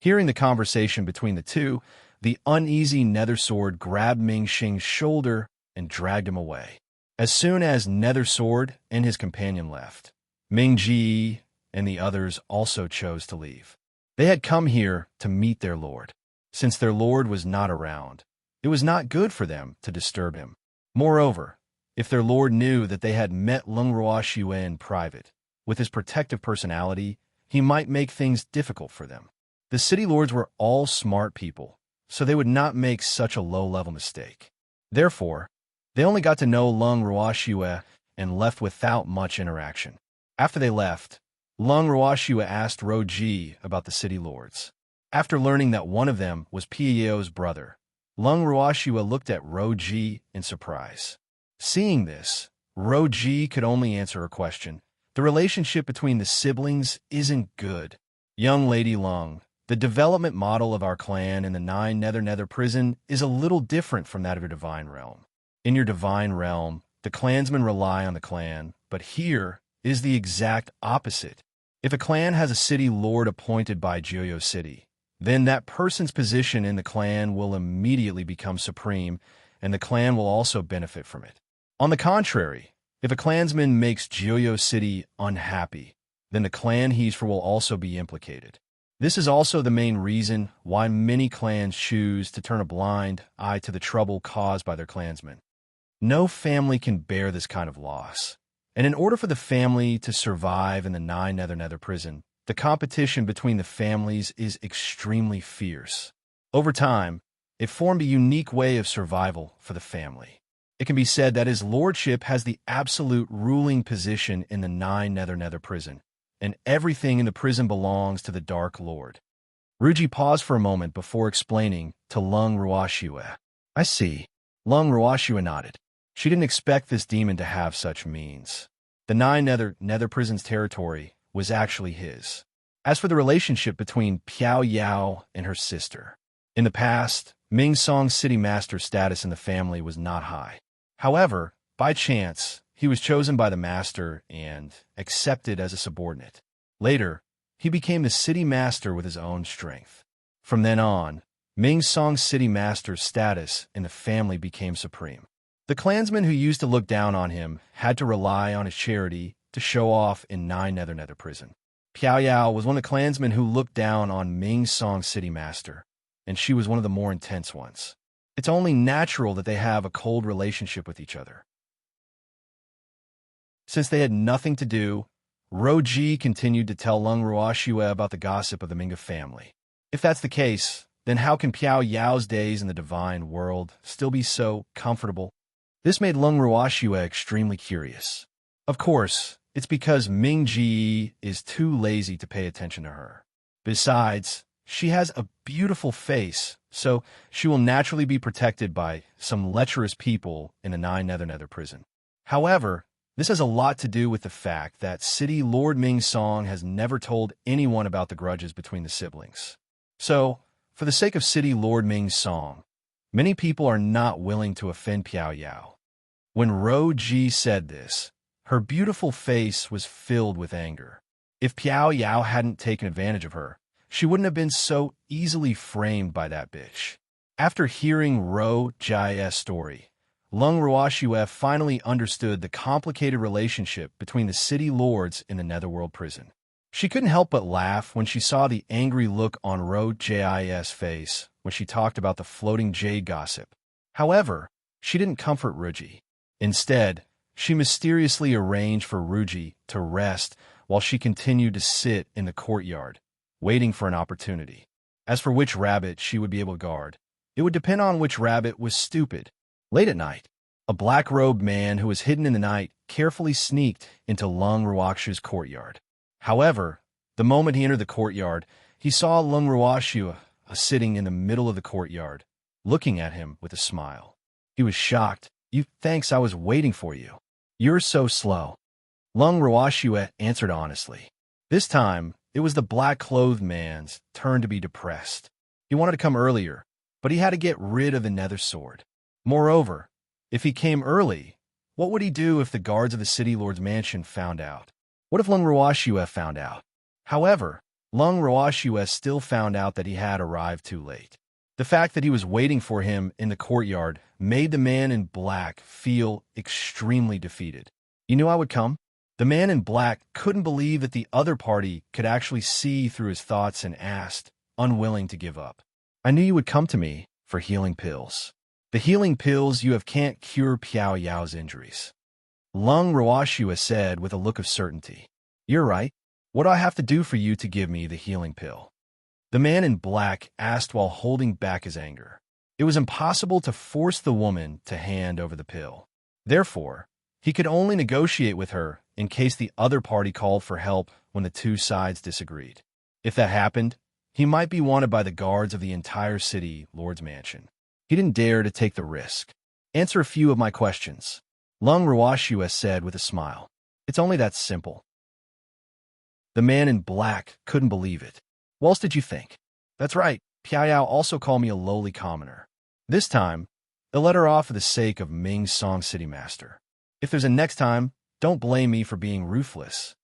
Hearing the conversation between the two, the uneasy Nether Sword grabbed Ming Xing's shoulder and dragged him away. As soon as Nether Sword and his companion left, Ming Ji and the others also chose to leave. They had come here to meet their lord. Since their lord was not around, it was not good for them to disturb him. Moreover, if their lord knew that they had met Lung Ruoxue in private, with his protective personality, he might make things difficult for them. The city lords were all smart people, so they would not make such a low-level mistake. Therefore, they only got to know Lung Ruoxue and left without much interaction. After they left, Lung Ruoxue asked Ro Ji about the city lords. After learning that one of them was Piao's brother, Lung Ruoxue looked at Ro Ji in surprise. Seeing this, Ro Ji could only answer her question. The relationship between the siblings isn't good. Young Lady Lung, the development model of our clan in the Nine Nether prison is a little different from that of your divine realm. In your divine realm, the clansmen rely on the clan, but here is the exact opposite. If a clan has a city lord appointed by Jiuyo City, then that person's position in the clan will immediately become supreme, and the clan will also benefit from it. On the contrary, if a clansman makes Jiuyo City unhappy, then the clan he's for will also be implicated. This is also the main reason why many clans choose to turn a blind eye to the trouble caused by their clansmen. No family can bear this kind of loss. And in order for the family to survive in the Nine Nether prison, the competition between the families is extremely fierce. Over time, it formed a unique way of survival for the family. It can be said that his lordship has the absolute ruling position in the Nine Nether prison, and everything in the prison belongs to the Dark Lord. Ruji paused for a moment before explaining to Lung Ruoxue. I see. Lung Ruoxue nodded. She didn't expect this demon to have such means. The Nine Nether prison's territory was actually his. As for the relationship between Piao Yao and her sister, in the past, Ming Song's city master status in the family was not high. However, by chance, he was chosen by the master and accepted as a subordinate. Later, he became the city master with his own strength. From then on, Ming Song's city master's status in the family became supreme. The clansmen who used to look down on him had to rely on his charity to show off in Nine Nether prison. Piao Yao was one of the clansmen who looked down on Ming Song's city master, and she was one of the more intense ones. It's only natural that they have a cold relationship with each other. Since they had nothing to do, Roji continued to tell Lung Ruoxue about the gossip of the Minga family. If that's the case, then how can Piao Yao's days in the divine world still be so comfortable? This made Lung Ruoxue extremely curious. Of course, it's because Ming Ji is too lazy to pay attention to her. Besides, she has a beautiful face, so she will naturally be protected by some lecherous people in the Nine Nether prison. However, this has a lot to do with the fact that City Lord Ming Song has never told anyone about the grudges between the siblings. So, for the sake of City Lord Ming Song, many people are not willing to offend Piao Yao. When Ro Ji said this, her beautiful face was filled with anger. If Piao Yao hadn't taken advantage of her, she wouldn't have been so easily framed by that bitch. After hearing Ro Ji's story, Lung Ruoxue finally understood the complicated relationship between the city lords in the Netherworld prison. She couldn't help but laugh when she saw the angry look on Ro Ji's face when she talked about the floating jade gossip. However, she didn't comfort Ruji. Instead, she mysteriously arranged for Ruji to rest while she continued to sit in the courtyard, waiting for an opportunity. As for which rabbit she would be able to guard, it would depend on which rabbit was stupid. Late at night, a black-robed man who was hidden in the night carefully sneaked into Lung Ruoxue's courtyard. However, the moment he entered the courtyard, he saw Lung Ruoxue sitting in the middle of the courtyard, looking at him with a smile. He was shocked. Thanks, I was waiting for you. You're so slow. Lung Ruoxue answered honestly. This time, it was the black-clothed man's turn to be depressed. He wanted to come earlier, but he had to get rid of the nether sword. Moreover, if he came early, what would he do if the guards of the city lord's mansion found out? What if Lung Ruoxue found out? However, Lung Ruoxue still found out that he had arrived too late. The fact that he was waiting for him in the courtyard made the man in black feel extremely defeated. You knew I would come? The man in black couldn't believe that the other party could actually see through his thoughts and asked, unwilling to give up. I knew you would come to me for healing pills. The healing pills you have can't cure Piao Yao's injuries. Lung Ruoxue said with a look of certainty. You're right. What do I have to do for you to give me the healing pill? The man in black asked while holding back his anger. It was impossible to force the woman to hand over the pill. Therefore, he could only negotiate with her in case the other party called for help when the two sides disagreed. If that happened, he might be wanted by the guards of the entire city lord's mansion. He didn't dare to take the risk. Answer a few of my questions, Lung Ruoxue said with a smile. It's only that simple. The man in black couldn't believe it. What else did you think? That's right, Piao Yao also called me a lowly commoner. This time, they'll let her off for the sake of Ming Song City Master. If there's a next time, don't blame me for being ruthless,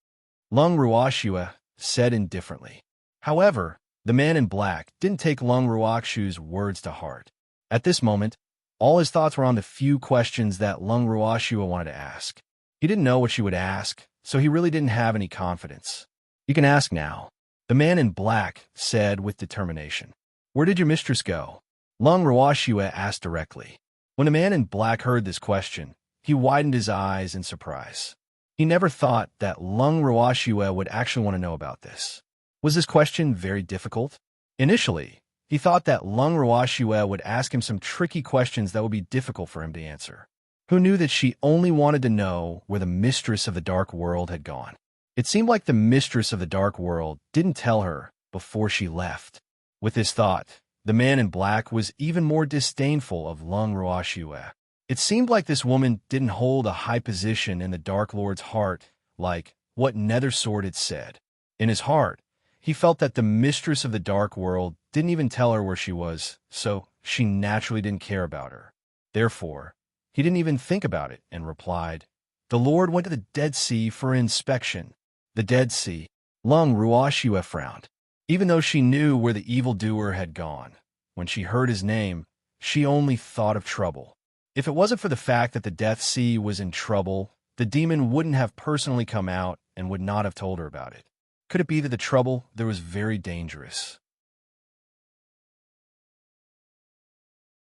Lung Ruoxue said indifferently. However, the man in black didn't take Lung Ruoxue's words to heart. At this moment, all his thoughts were on the few questions that Lung Ruoxue wanted to ask. He didn't know what she would ask, so he really didn't have any confidence. You can ask now, the man in black said with determination. Where did your mistress go? Lung Ruoxue asked directly. When the man in black heard this question, he widened his eyes in surprise. He never thought that Lung Ruoxue would actually want to know about this. Was this question very difficult? Initially, he thought that Lung Ruoxue would ask him some tricky questions that would be difficult for him to answer. who knew that she only wanted to know where the mistress of the dark world had gone. It seemed like the mistress of the dark world didn't tell her before she left. With this thought, the man in black was even more disdainful of Lung Ruoxue. It seemed like this woman didn't hold a high position in the Dark Lord's heart like what Nethersword had said. In his heart, he felt that the mistress of the dark world didn't even tell her where she was, so she naturally didn't care about her. Therefore, he didn't even think about it and replied, "The Lord went to the Dead Sea for inspection." The Dead Sea. Lung Ruoxue frowned. Even though she knew where the evildoer had gone, when she heard his name, she only thought of trouble. If it wasn't for the fact that the Death Sea was in trouble, the demon wouldn't have personally come out and would not have told her about it. Could it be that the trouble there was very dangerous?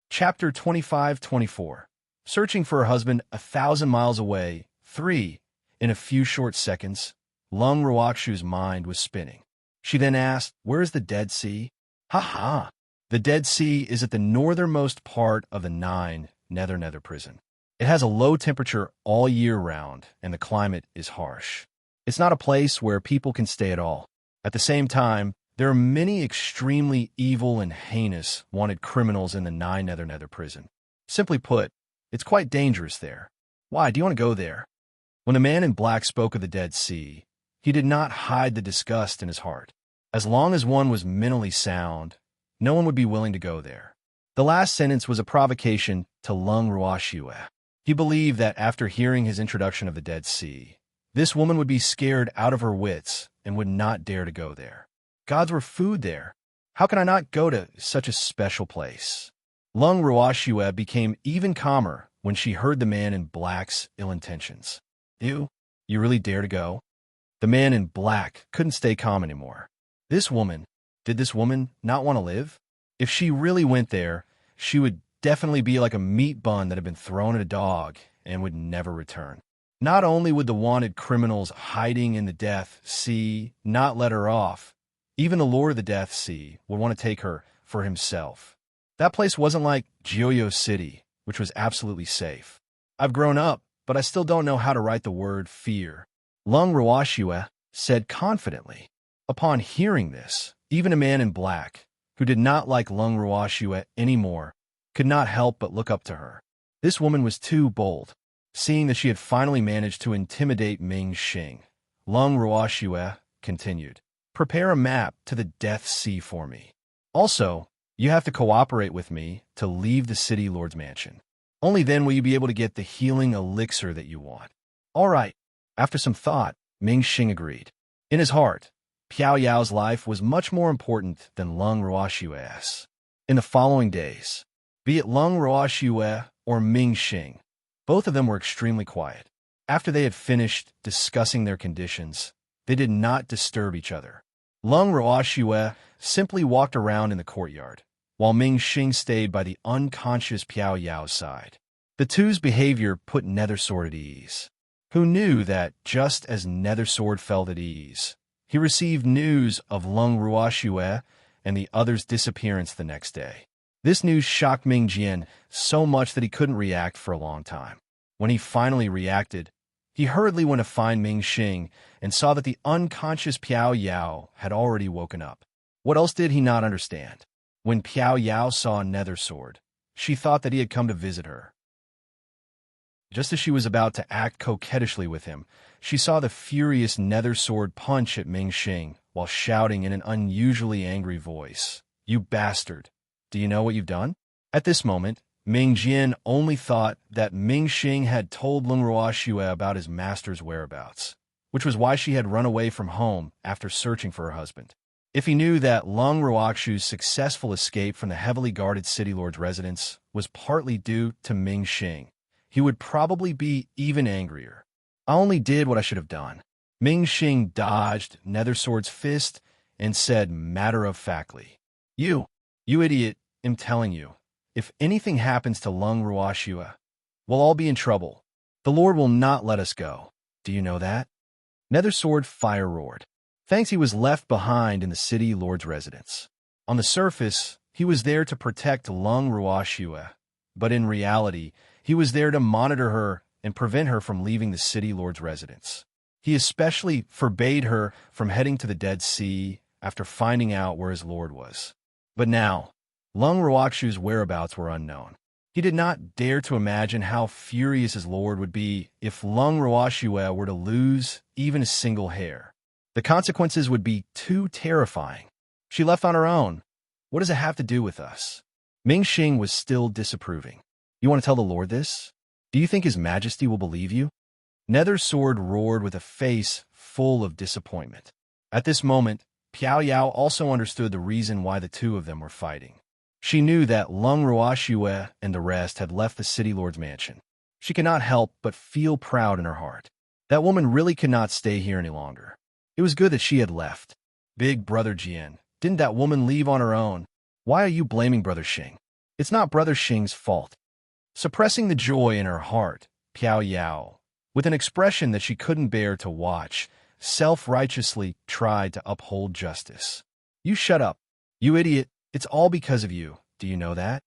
Chapter 25-24. Searching for her husband 1,000 miles away. 3. In a few short seconds, Lung Ruoxue's mind was spinning. She then asked, "Where is the Dead Sea?" "Ha! The Dead Sea is at the northernmost part of the 9 Nether prison. It has a low temperature all year round, and the climate is harsh. It's not a place where people can stay at all. At the same time, there are many extremely evil and heinous wanted criminals in the 9 Nether prison. Simply put, it's quite dangerous there. Why, do you want to go there?" When the man in black spoke of the Dead Sea, he did not hide the disgust in his heart. As long as one was mentally sound, no one would be willing to go there. The last sentence was a provocation to Lung Ruoxue. He believed that after hearing his introduction of the Dead Sea, this woman would be scared out of her wits and would not dare to go there. Gods were food there. How can I not go to such a special place? Lung Ruoxue became even calmer when she heard the man in black's ill intentions. "You really dare to go?" The man in black couldn't stay calm anymore. Did this woman not want to live? If she really went there, she would definitely be like a meat bun that had been thrown at a dog and would never return. Not only would the wanted criminals hiding in the Death Sea not let her off, even the Lord of the Death Sea would want to take her for himself. That place wasn't like Joyo City, which was absolutely safe. "I've grown up, but I still don't know how to write the word fear," Lung Ruoxue said confidently. Upon hearing this, even a man in black, who did not like Lung Ruoxue anymore, could not help but look up to her. This woman was too bold. Seeing that she had finally managed to intimidate Ming Xing, Lung Ruoxue continued, "Prepare a map to the Death Sea for me. Also, you have to cooperate with me to leave the City Lord's mansion. Only then will you be able to get the healing elixir that you want." "All right." After some thought, Ming Xing agreed. In his heart, Piao Yao's life was much more important than Lung Ruoxue's. In the following days, be it Lung Ruoxue or Ming Xing, both of them were extremely quiet. After they had finished discussing their conditions, they did not disturb each other. Lung Ruoxue simply walked around in the courtyard, while Ming Xing stayed by the unconscious Piao Yao's side. The two's behavior put Nethersword at ease, who knew that just as Nethersword felt at ease, he received news of Lung Ruoxue and the other's disappearance the next day. This news shocked Ming Jian so much that he couldn't react for a long time. When he finally reacted, he hurriedly went to find Ming Xing and saw that the unconscious Piao Yao had already woken up. What else did he not understand? When Piao Yao saw Nethersword, she thought that he had come to visit her. Just as she was about to act coquettishly with him, she saw the furious Nethersword punch at Ming Xing while shouting in an unusually angry voice, "You bastard! Do you know what you've done?" At this moment, Ming Jian only thought that Ming Xing had told Lung Ruoxue about his master's whereabouts, which was why she had run away from home after searching for her husband. If he knew that Lung Ruoxue's successful escape from the heavily guarded City Lord's residence was partly due to Ming Xing, he would probably be even angrier. "I only did what I should have done." Ming Xing dodged Nethersword's fist and said matter-of-factly, You idiot, am telling you, if anything happens to Lung Ruoxue, we'll all be in trouble. The Lord will not let us go. Do you know that?" Nethersword fire roared. Thanks he was left behind in the City Lord's residence. On the surface, he was there to protect Lung Ruoxue, but in reality, He was there to monitor her and prevent her from leaving the city lord's residence. He especially forbade her from heading to the Dead Sea after finding out where his lord was. But now, Lung Ruakshu's whereabouts were unknown. He did not dare to imagine how furious his lord would be if Lung Ruashue were to lose even a single hair. The consequences would be too terrifying. She left on her own. What does it have to do with us? Ming Xing was still disapproving. You want to tell the Lord this? Do you think His Majesty will believe you? Nether Sword roared with a face full of disappointment. At this moment, Piao Yao also understood the reason why the two of them were fighting. She knew that Lung Ruashue and the rest had left the city lord's mansion. She could not help but feel proud in her heart. That woman really could not stay here any longer. It was good that she had left. Big Brother Jian, didn't that woman leave on her own? Why are you blaming Brother Xing? It's not Brother Xing's fault. Suppressing the joy in her heart, Piao Yao, with an expression that she couldn't bear to watch, self-righteously tried to uphold justice. You shut up. You idiot. It's all because of you. Do you know that?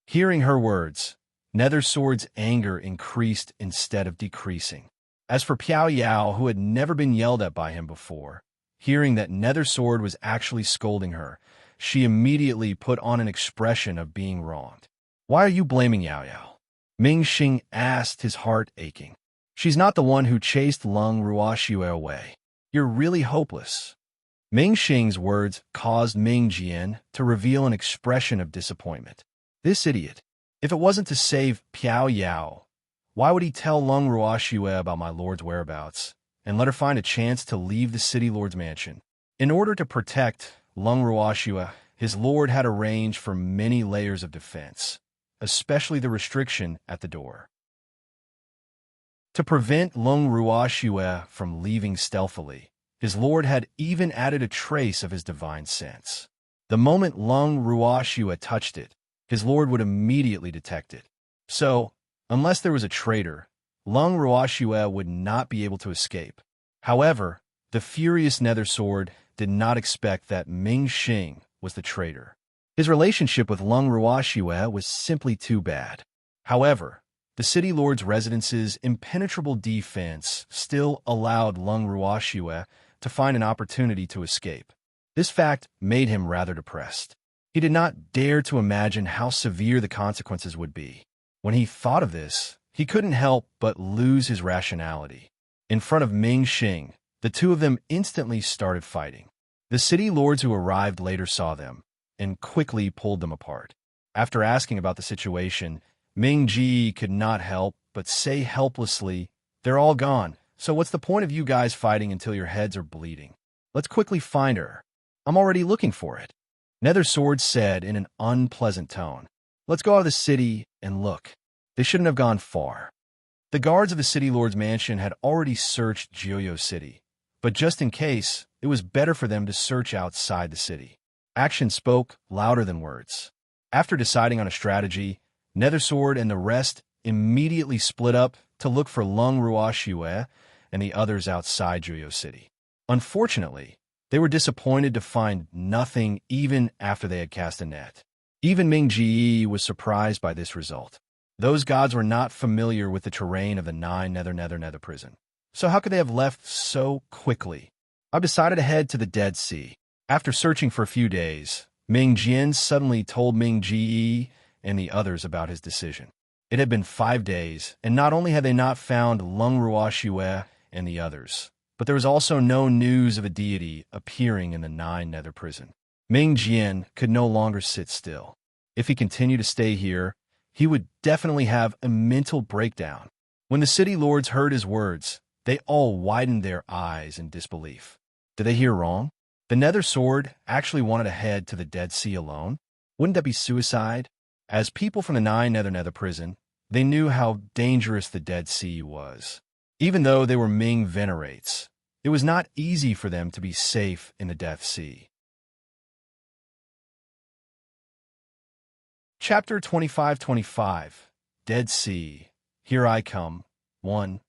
Hearing her words, Nether Sword's anger increased instead of decreasing. As for Piao Yao, who had never been yelled at by him before, hearing that Nether Sword was actually scolding her, she immediately put on an expression of being wronged. Why are you blaming Yao Yao? Ming Xing asked, his heart aching. She's not the one who chased Lung Ruashue away. You're really hopeless. Ming Xing's words caused Ming Jian to reveal an expression of disappointment. This idiot. If it wasn't to save Piao Yao, why would he tell Lung Ruashue about my lord's whereabouts and let her find a chance to leave the city lord's mansion? In order to protect Lung Ruashue, his lord had arranged for many layers of defense, especially the restriction at the door. To prevent Lung Ruashue from leaving stealthily, his lord had even added a trace of his divine sense. The moment Lung Ruashue touched it, his lord would immediately detect it. So, unless there was a traitor, Lung Ruashue would not be able to escape. However, the furious Nether Sword did not expect that Ming Xing was the traitor. His relationship with Lung Ruashue was simply too bad. However, the city lord's residence's impenetrable defense still allowed Lung Ruashue to find an opportunity to escape. This fact made him rather depressed. He did not dare to imagine how severe the consequences would be. When he thought of this, he couldn't help but lose his rationality. In front of Ming Xing, the two of them instantly started fighting. The city lords who arrived later saw them and quickly pulled them apart. After asking about the situation, Ming Ji could not help but say helplessly, "They're all gone, so what's the point of you guys fighting until your heads are bleeding? Let's quickly find her. I'm already looking for it." Nether Sword said in an unpleasant tone, "Let's go out of the city and look." They shouldn't have gone far. The guards of the city lord's mansion had already searched Jiuyo City, but just in case, it was better for them to search outside the city. Action spoke louder than words. After deciding on a strategy, Nether Sword and the rest immediately split up to look for Lung Ruashue and the others outside Jiuyo City. Unfortunately, they were disappointed to find nothing even after they had cast a net. Even Ming Ji was surprised by this result. Those gods were not familiar with the terrain of the Nether prison. So how could they have left so quickly? I've decided to head to the Dead Sea. After searching for a few days, Ming Jian suddenly told Ming Ji and the others about his decision. It had been 5 days, and not only had they not found Lung Ruashue and the others, but there was also no news of a deity appearing in the Nether prison. Ming Jian could no longer sit still. If he continued to stay here, he would definitely have a mental breakdown. When the city lords heard his words, they all widened their eyes in disbelief. Did they hear wrong? The Nether Sword actually wanted to head to the Dead Sea alone? Wouldn't that be suicide? As people from the Nether prison, they knew how dangerous the Dead Sea was. Even though they were Ming venerates, it was not easy for them to be safe in the Death Sea. Chapter 25-25, Dead Sea. Here I come. 1.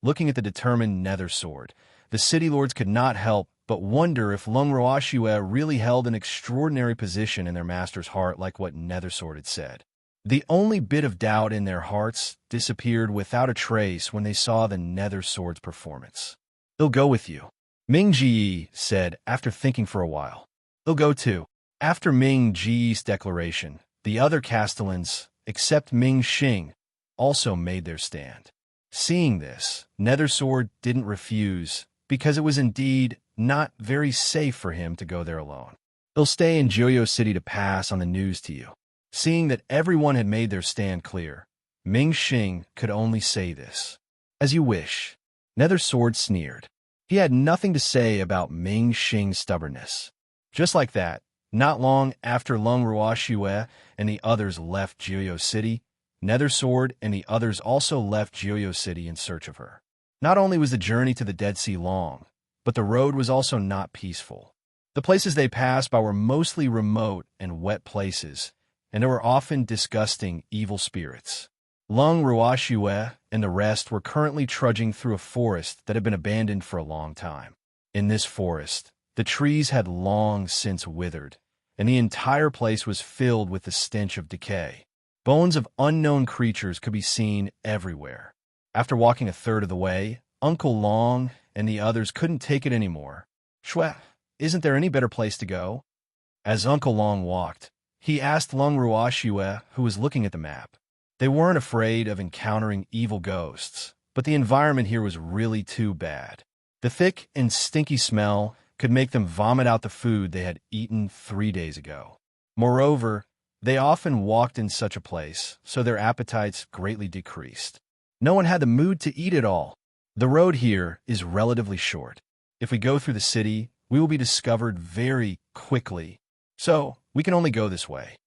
Looking at the determined Nether Sword, the city lords could not help but wonder if Lung Ruashue really held an extraordinary position in their master's heart like what Nether Sword had said. The only bit of doubt in their hearts disappeared without a trace when they saw the Nether Sword's performance. "They'll go with you," Ming Ji said after thinking for a while. "They'll go too." After Ming Ji's declaration, the other Castellans, except Ming Xing, also made their stand. Seeing this, Nether Sword didn't refuse, because it was indeed not very safe for him to go there alone. "They'll stay in Joyo City to pass on the news to you." Seeing that everyone had made their stand clear, Ming Xing could only say this. "As you wish." Nether Sword sneered. He had nothing to say about Ming Xing's stubbornness. Just like that, not long after Lung Ruoxue and the others left Joyo City, Nether Sword and the others also left Joyo City in search of her. Not only was the journey to the Dead Sea long, but the road was also not peaceful. The places they passed by were mostly remote and wet places, and there were often disgusting, evil spirits. Lung Ruoxue and the rest were currently trudging through a forest that had been abandoned for a long time. In this forest, the trees had long since withered, and the entire place was filled with the stench of decay. Bones of unknown creatures could be seen everywhere. After walking a third of the way, Uncle Long and the others couldn't take it anymore. "Shwe, isn't there any better place to go?" As Uncle Long walked, he asked Lung Ruoxue, who was looking at the map. They weren't afraid of encountering evil ghosts, but the environment here was really too bad. The thick and stinky smell could make them vomit out the food they had eaten 3 days ago. Moreover, they often walked in such a place, so their appetites greatly decreased. No one had the mood to eat at all. The road here is relatively short. If we go through the city, we will be discovered very quickly, so we can only go this way.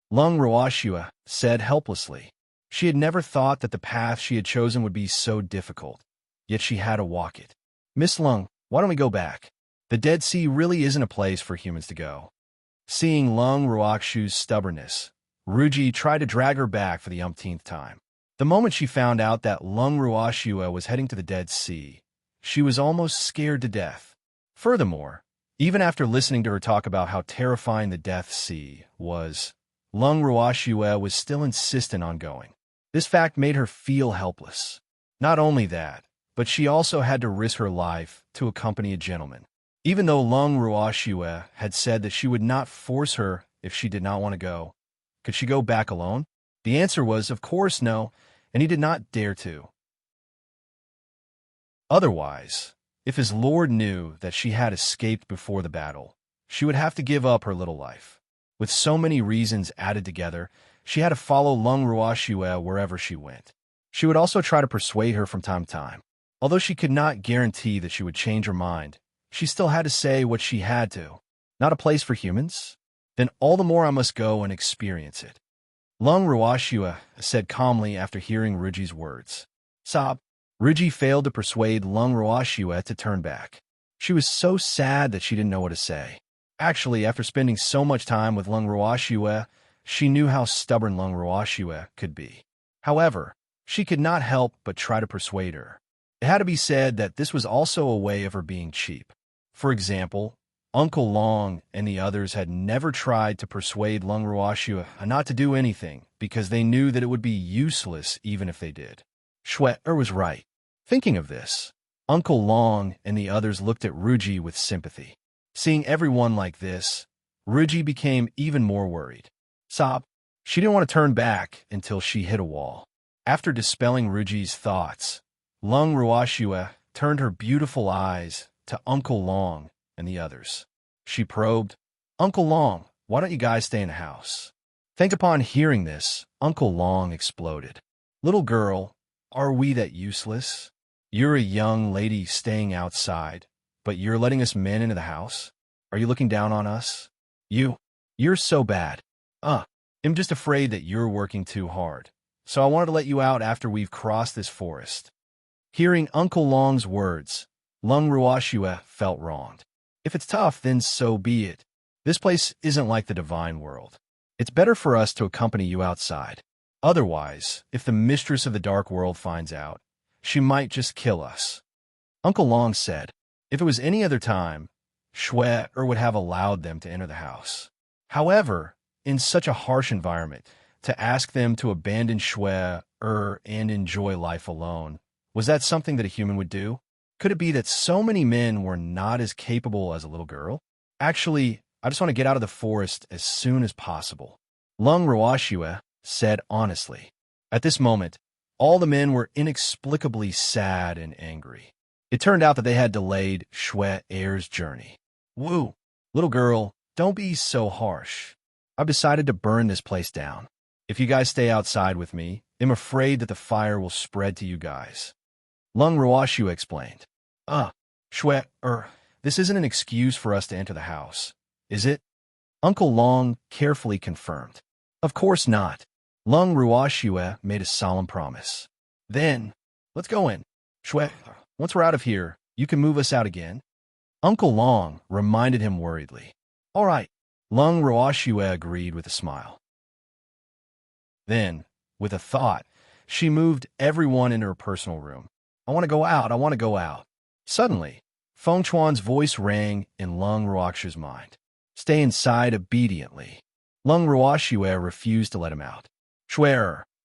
Lung Ruoxue said helplessly. She had never thought that the path she had chosen would be so difficult, yet she had to walk it. "Miss Lung, why don't we go back? The Dead Sea really isn't a place for humans to go." Seeing Lung Ruoxue's stubbornness, Ruji tried to drag her back for the umpteenth time. The moment she found out that Lung Ruoxue was heading to the Dead Sea, she was almost scared to death. Furthermore, even after listening to her talk about how terrifying the Death Sea was, Lung Ruoxue was still insistent on going. This fact made her feel helpless. Not only that, but she also had to risk her life to accompany a gentleman. Even though Lung Ruoxue had said that she would not force her if she did not want to go, could she go back alone? The answer was, of course, no, and he did not dare to. Otherwise, if his lord knew that she had escaped before the battle, she would have to give up her little life. With so many reasons added together, she had to follow Lung Ruoxue wherever she went. She would also try to persuade her from time to time. Although she could not guarantee that she would change her mind, she still had to say what she had to. "Not a place for humans? Then all the more I must go and experience it." Lung Ruoxue said calmly after hearing Ruji's words. "Sob." Ruji failed to persuade Lung Ruoxue to turn back. She was so sad that she didn't know what to say. Actually, after spending so much time with Lung Ruoxue, she knew how stubborn Lung Ruoxue could be. However, she could not help but try to persuade her. It had to be said that this was also a way of her being cheap. For example, Uncle Long and the others had never tried to persuade Lung Ruoxue not to do anything because they knew that it would be useless even if they did. Shwe was right. Thinking of this, Uncle Long and the others looked at Ruji with sympathy. Seeing everyone like this, Ruji became even more worried. Sob. She didn't want to turn back until she hit a wall. After dispelling Ruji's thoughts, Lung Ruoxue turned her beautiful eyes to Uncle Long and the others. She probed, "Uncle Long, why don't you guys stay in the house?" Think upon hearing this, Uncle Long exploded. "Little girl, are we that useless? You're a young lady staying outside, but you're letting us men into the house? Are you looking down on us? You're so bad. I'm just afraid that you're working too hard, so I wanted to let you out after we've crossed this forest." Hearing Uncle Long's words, Lung Ruoxue felt wronged. If it's tough, then so be it. This place isn't like the divine world. It's better for us to accompany you outside. Otherwise, if the mistress of the dark world finds out, she might just kill us. Uncle Long said, if it was any other time, Shwe would have allowed them to enter the house. However, in such a harsh environment, to ask them to abandon Shui and enjoy life alone. Was that something that a human would do? Could it be that so many men were not as capable as a little girl? Actually, I just want to get out of the forest as soon as possible, Lung Ruoxue said honestly. At this moment, all the men were inexplicably sad and angry. It turned out that they had delayed Shui Er's journey. Woo! Little girl, don't be so harsh. I've decided to burn this place down. If you guys stay outside with me, I'm afraid that the fire will spread to you guys. Lung Ruoxue explained. Shui this isn't an excuse for us to enter the house, is it? Uncle Long carefully confirmed. Of course not. Lung Ruoxue made a solemn promise. Then, let's go in. Shui, once we're out of here, you can move us out again. Uncle Long reminded him worriedly. All right. Lung Ruoxue agreed with a smile. Then, with a thought, she moved everyone into her personal room. I want to go out. I want to go out. Suddenly, Feng Chuan's voice rang in Lung Ruoxue's mind. Stay inside obediently. Lung Ruoxue refused to let him out. Shui,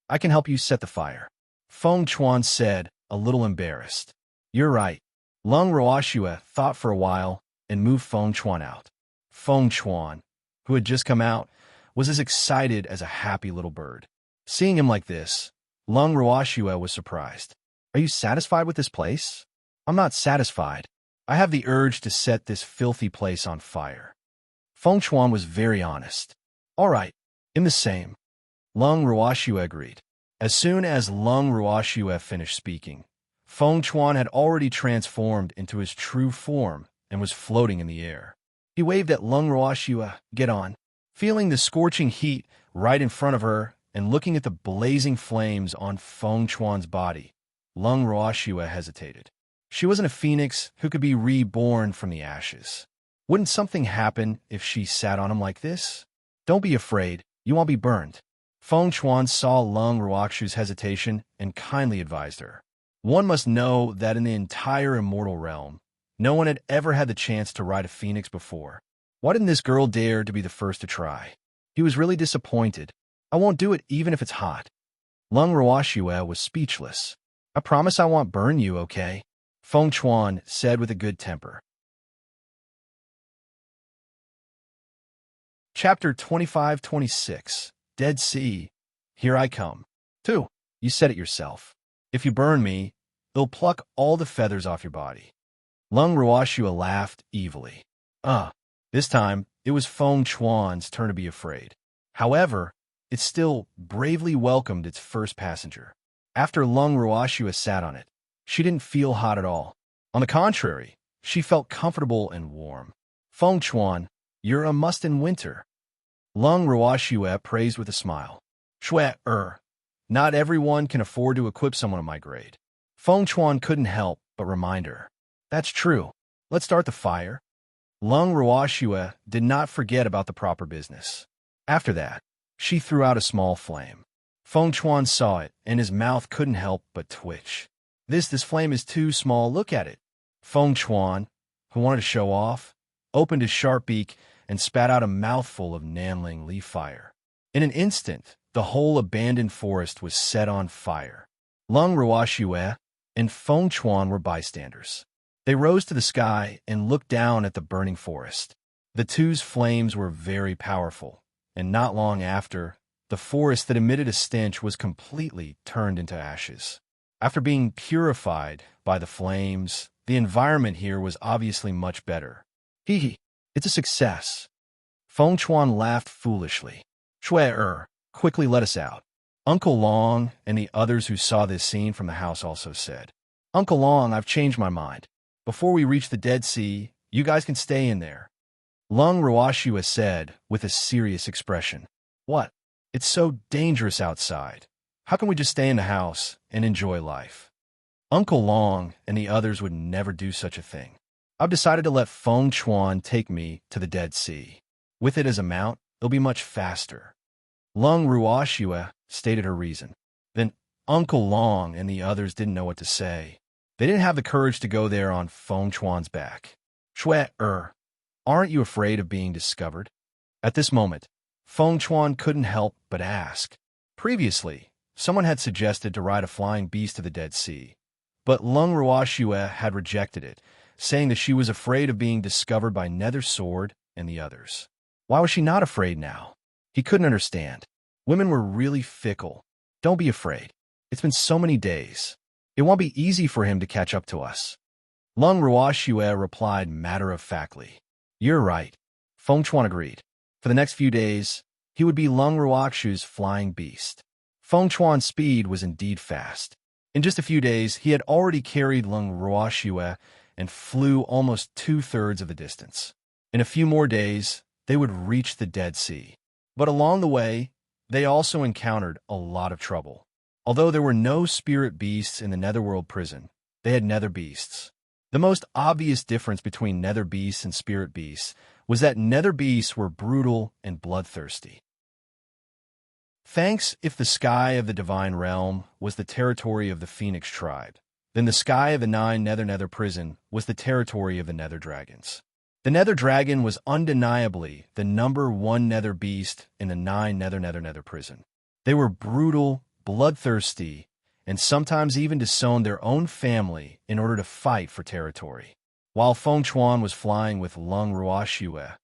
I can help you set the fire. Feng Chuan said, a little embarrassed. You're right. Lung Ruoxue thought for a while and moved Feng Chuan out. Feng Chuan, who had just come out, was as excited as a happy little bird. Seeing him like this, Lung Ruoxue was surprised. Are you satisfied with this place? I'm not satisfied. I have the urge to set this filthy place on fire. Feng Chuan was very honest. All right, I'm the same. Lung Ruoxue agreed. As soon as Lung Ruoxue finished speaking, Feng Chuan had already transformed into his true form and was floating in the air. He waved at Lung Ruoxue, get on. Feeling the scorching heat right in front of her and looking at the blazing flames on Feng Chuan's body, Lung Ruoxue hesitated. She wasn't a phoenix who could be reborn from the ashes. Wouldn't something happen if she sat on him like this? Don't be afraid. You won't be burned. Feng Chuan saw Lung Ruoxue's hesitation and kindly advised her. One must know that in the entire immortal realm, no one had ever had the chance to ride a phoenix before. Why didn't this girl dare to be the first to try? He was really disappointed. I won't do it even if it's hot. Lung Ruoxue was speechless. I promise I won't burn you, okay? Feng Chuan said with a good temper. Chapter 25-26 Dead Sea. Here I come. 2. You said it yourself. If you burn me, it'll pluck all the feathers off your body. Lung Ruoxue laughed evilly. This time, it was Feng Chuan's turn to be afraid. However, it still bravely welcomed its first passenger. After Lung Ruoxue sat on it, she didn't feel hot at all. On the contrary, she felt comfortable and warm. Feng Chuan, you're a must in winter. Lung Ruoxue praised with a smile. Shui, not everyone can afford to equip someone of my grade. Feng Chuan couldn't help but remind her. That's true. Let's start the fire. Lung Ruoxue did not forget about the proper business. After that, she threw out a small flame. Feng Chuan saw it, and his mouth couldn't help but twitch. This flame is too small, look at it. Feng Chuan, who wanted to show off, opened his sharp beak and spat out a mouthful of Nanling leaf fire. In an instant, the whole abandoned forest was set on fire. Lung Ruoxue and Feng Chuan were bystanders. They rose to the sky and looked down at the burning forest. The two's flames were very powerful, and not long after, the forest that emitted a stench was completely turned into ashes. After being purified by the flames, the environment here was obviously much better. Hee, it's a success. Feng Chuan laughed foolishly. Shui, quickly let us out. Uncle Long and the others who saw this scene from the house also said, Uncle Long, I've changed my mind. Before we reach the Dead Sea, you guys can stay in there. Lung Ruoxue said with a serious expression. What? It's so dangerous outside. How can we just stay in the house and enjoy life? Uncle Long and the others would never do such a thing. I've decided to let Feng Chuan take me to the Dead Sea. With it as a mount, it'll be much faster. Lung Ruoxue stated her reason. Then Uncle Long and the others didn't know what to say. They didn't have the courage to go there on Feng Chuan's back. Shui, aren't you afraid of being discovered? At this moment, Feng Chuan couldn't help but ask. Previously, someone had suggested to ride a flying beast to the Dead Sea, but Lung Ruashue had rejected it, saying that she was afraid of being discovered by Nether Sword and the others. Why was she not afraid now? He couldn't understand. Women were really fickle. Don't be afraid. It's been so many days. It won't be easy for him to catch up to us. Lung Ruashue replied matter-of-factly. You're right. Feng Chuan agreed. For the next few days, he would be Lung Ruakshu's flying beast. Feng Chuan's speed was indeed fast. In just a few days, he had already carried Lung Ruashue and flew almost 2/3 of the distance. In a few more days, they would reach the Dead Sea. But along the way, they also encountered a lot of trouble. Although there were no spirit beasts in the Netherworld prison, they had nether beasts. The most obvious difference between nether beasts and spirit beasts was that nether beasts were brutal and bloodthirsty. Thanks, if the sky of the Divine Realm was the territory of the Phoenix tribe, then the sky of the Nine Nether prison was the territory of the Nether Dragons. The Nether Dragon was undeniably the #1 nether beast in the Nine Nether prison. They were brutal, bloodthirsty, and sometimes even disowned their own family in order to fight for territory. While Feng Chuan was flying with Lung Ruashue,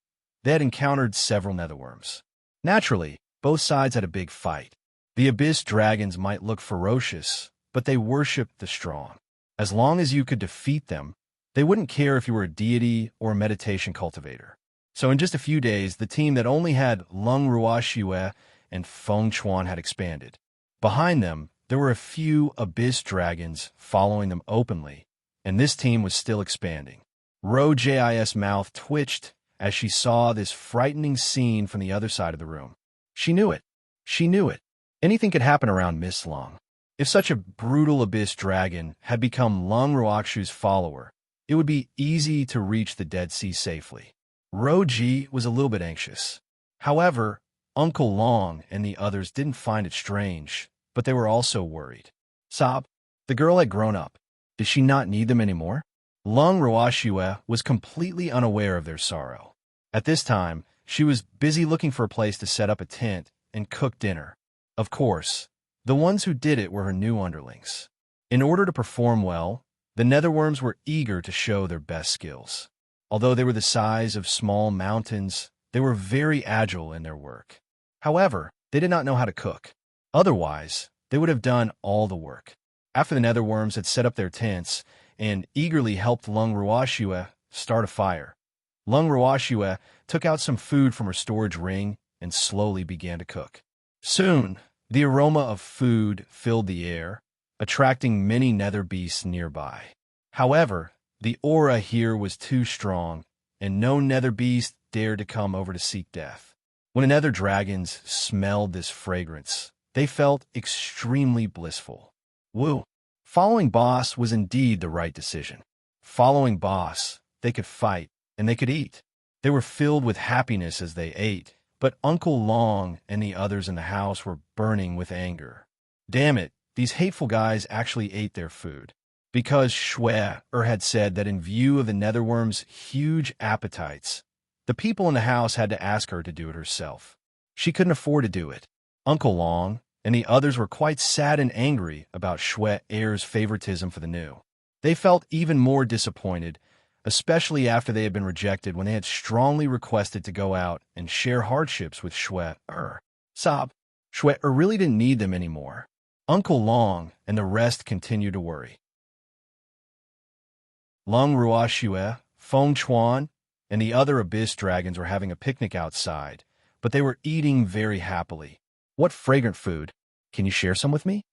they had encountered several netherworms. Naturally, both sides had a big fight. The Abyss Dragons might look ferocious, but they worshipped the strong. As long as you could defeat them, they wouldn't care if you were a deity or a meditation cultivator. So in just a few days, the team that only had Lung Ruashue and Feng Chuan had expanded. Behind them, there were a few Abyss Dragons following them openly, and this team was still expanding. Jis' mouth twitched as she saw this frightening scene from the other side of the room. She knew it. She knew it. Anything could happen around Miss Lung. If such a brutal Abyss Dragon had become Lung Ruakshu's follower, it would be easy to reach the Dead Sea safely. Roji was a little bit anxious. However, Uncle Long and the others didn't find it strange, but they were also worried. Sob, the girl had grown up. Did she not need them anymore? Lung Ruashue was completely unaware of their sorrow. At this time, she was busy looking for a place to set up a tent and cook dinner. Of course, the ones who did it were her new underlings. In order to perform well, the netherworms were eager to show their best skills. Although they were the size of small mountains, they were very agile in their work. However, they did not know how to cook. Otherwise, they would have done all the work. After the netherworms had set up their tents and eagerly helped Lung Ruashue start a fire, Lung Ruashue took out some food from her storage ring and slowly began to cook. Soon, the aroma of food filled the air, attracting many nether beasts nearby. However, the aura here was too strong, and no nether beast dared to come over to seek death. When the nether dragons smelled this fragrance, they felt extremely blissful. Woo! Following Boss was indeed the right decision. Following Boss, they could fight, and they could eat. They were filled with happiness as they ate, but Uncle Long and the others in the house were burning with anger. Damn it, these hateful guys actually ate their food. Because Shui had said that in view of the netherworm's huge appetites, the people in the house had to ask her to do it herself. She couldn't afford to do it. Uncle Long and the others were quite sad and angry about Shui Heir's favoritism for the new. They felt even more disappointed, especially after they had been rejected when they had strongly requested to go out and share hardships with Shui. Sob, Shui really didn't need them anymore. Uncle Long and the rest continued to worry. Lung Ruashue, Feng Chuan, and the other Abyss Dragons were having a picnic outside, but they were eating very happily. What fragrant food! Can you share some with me?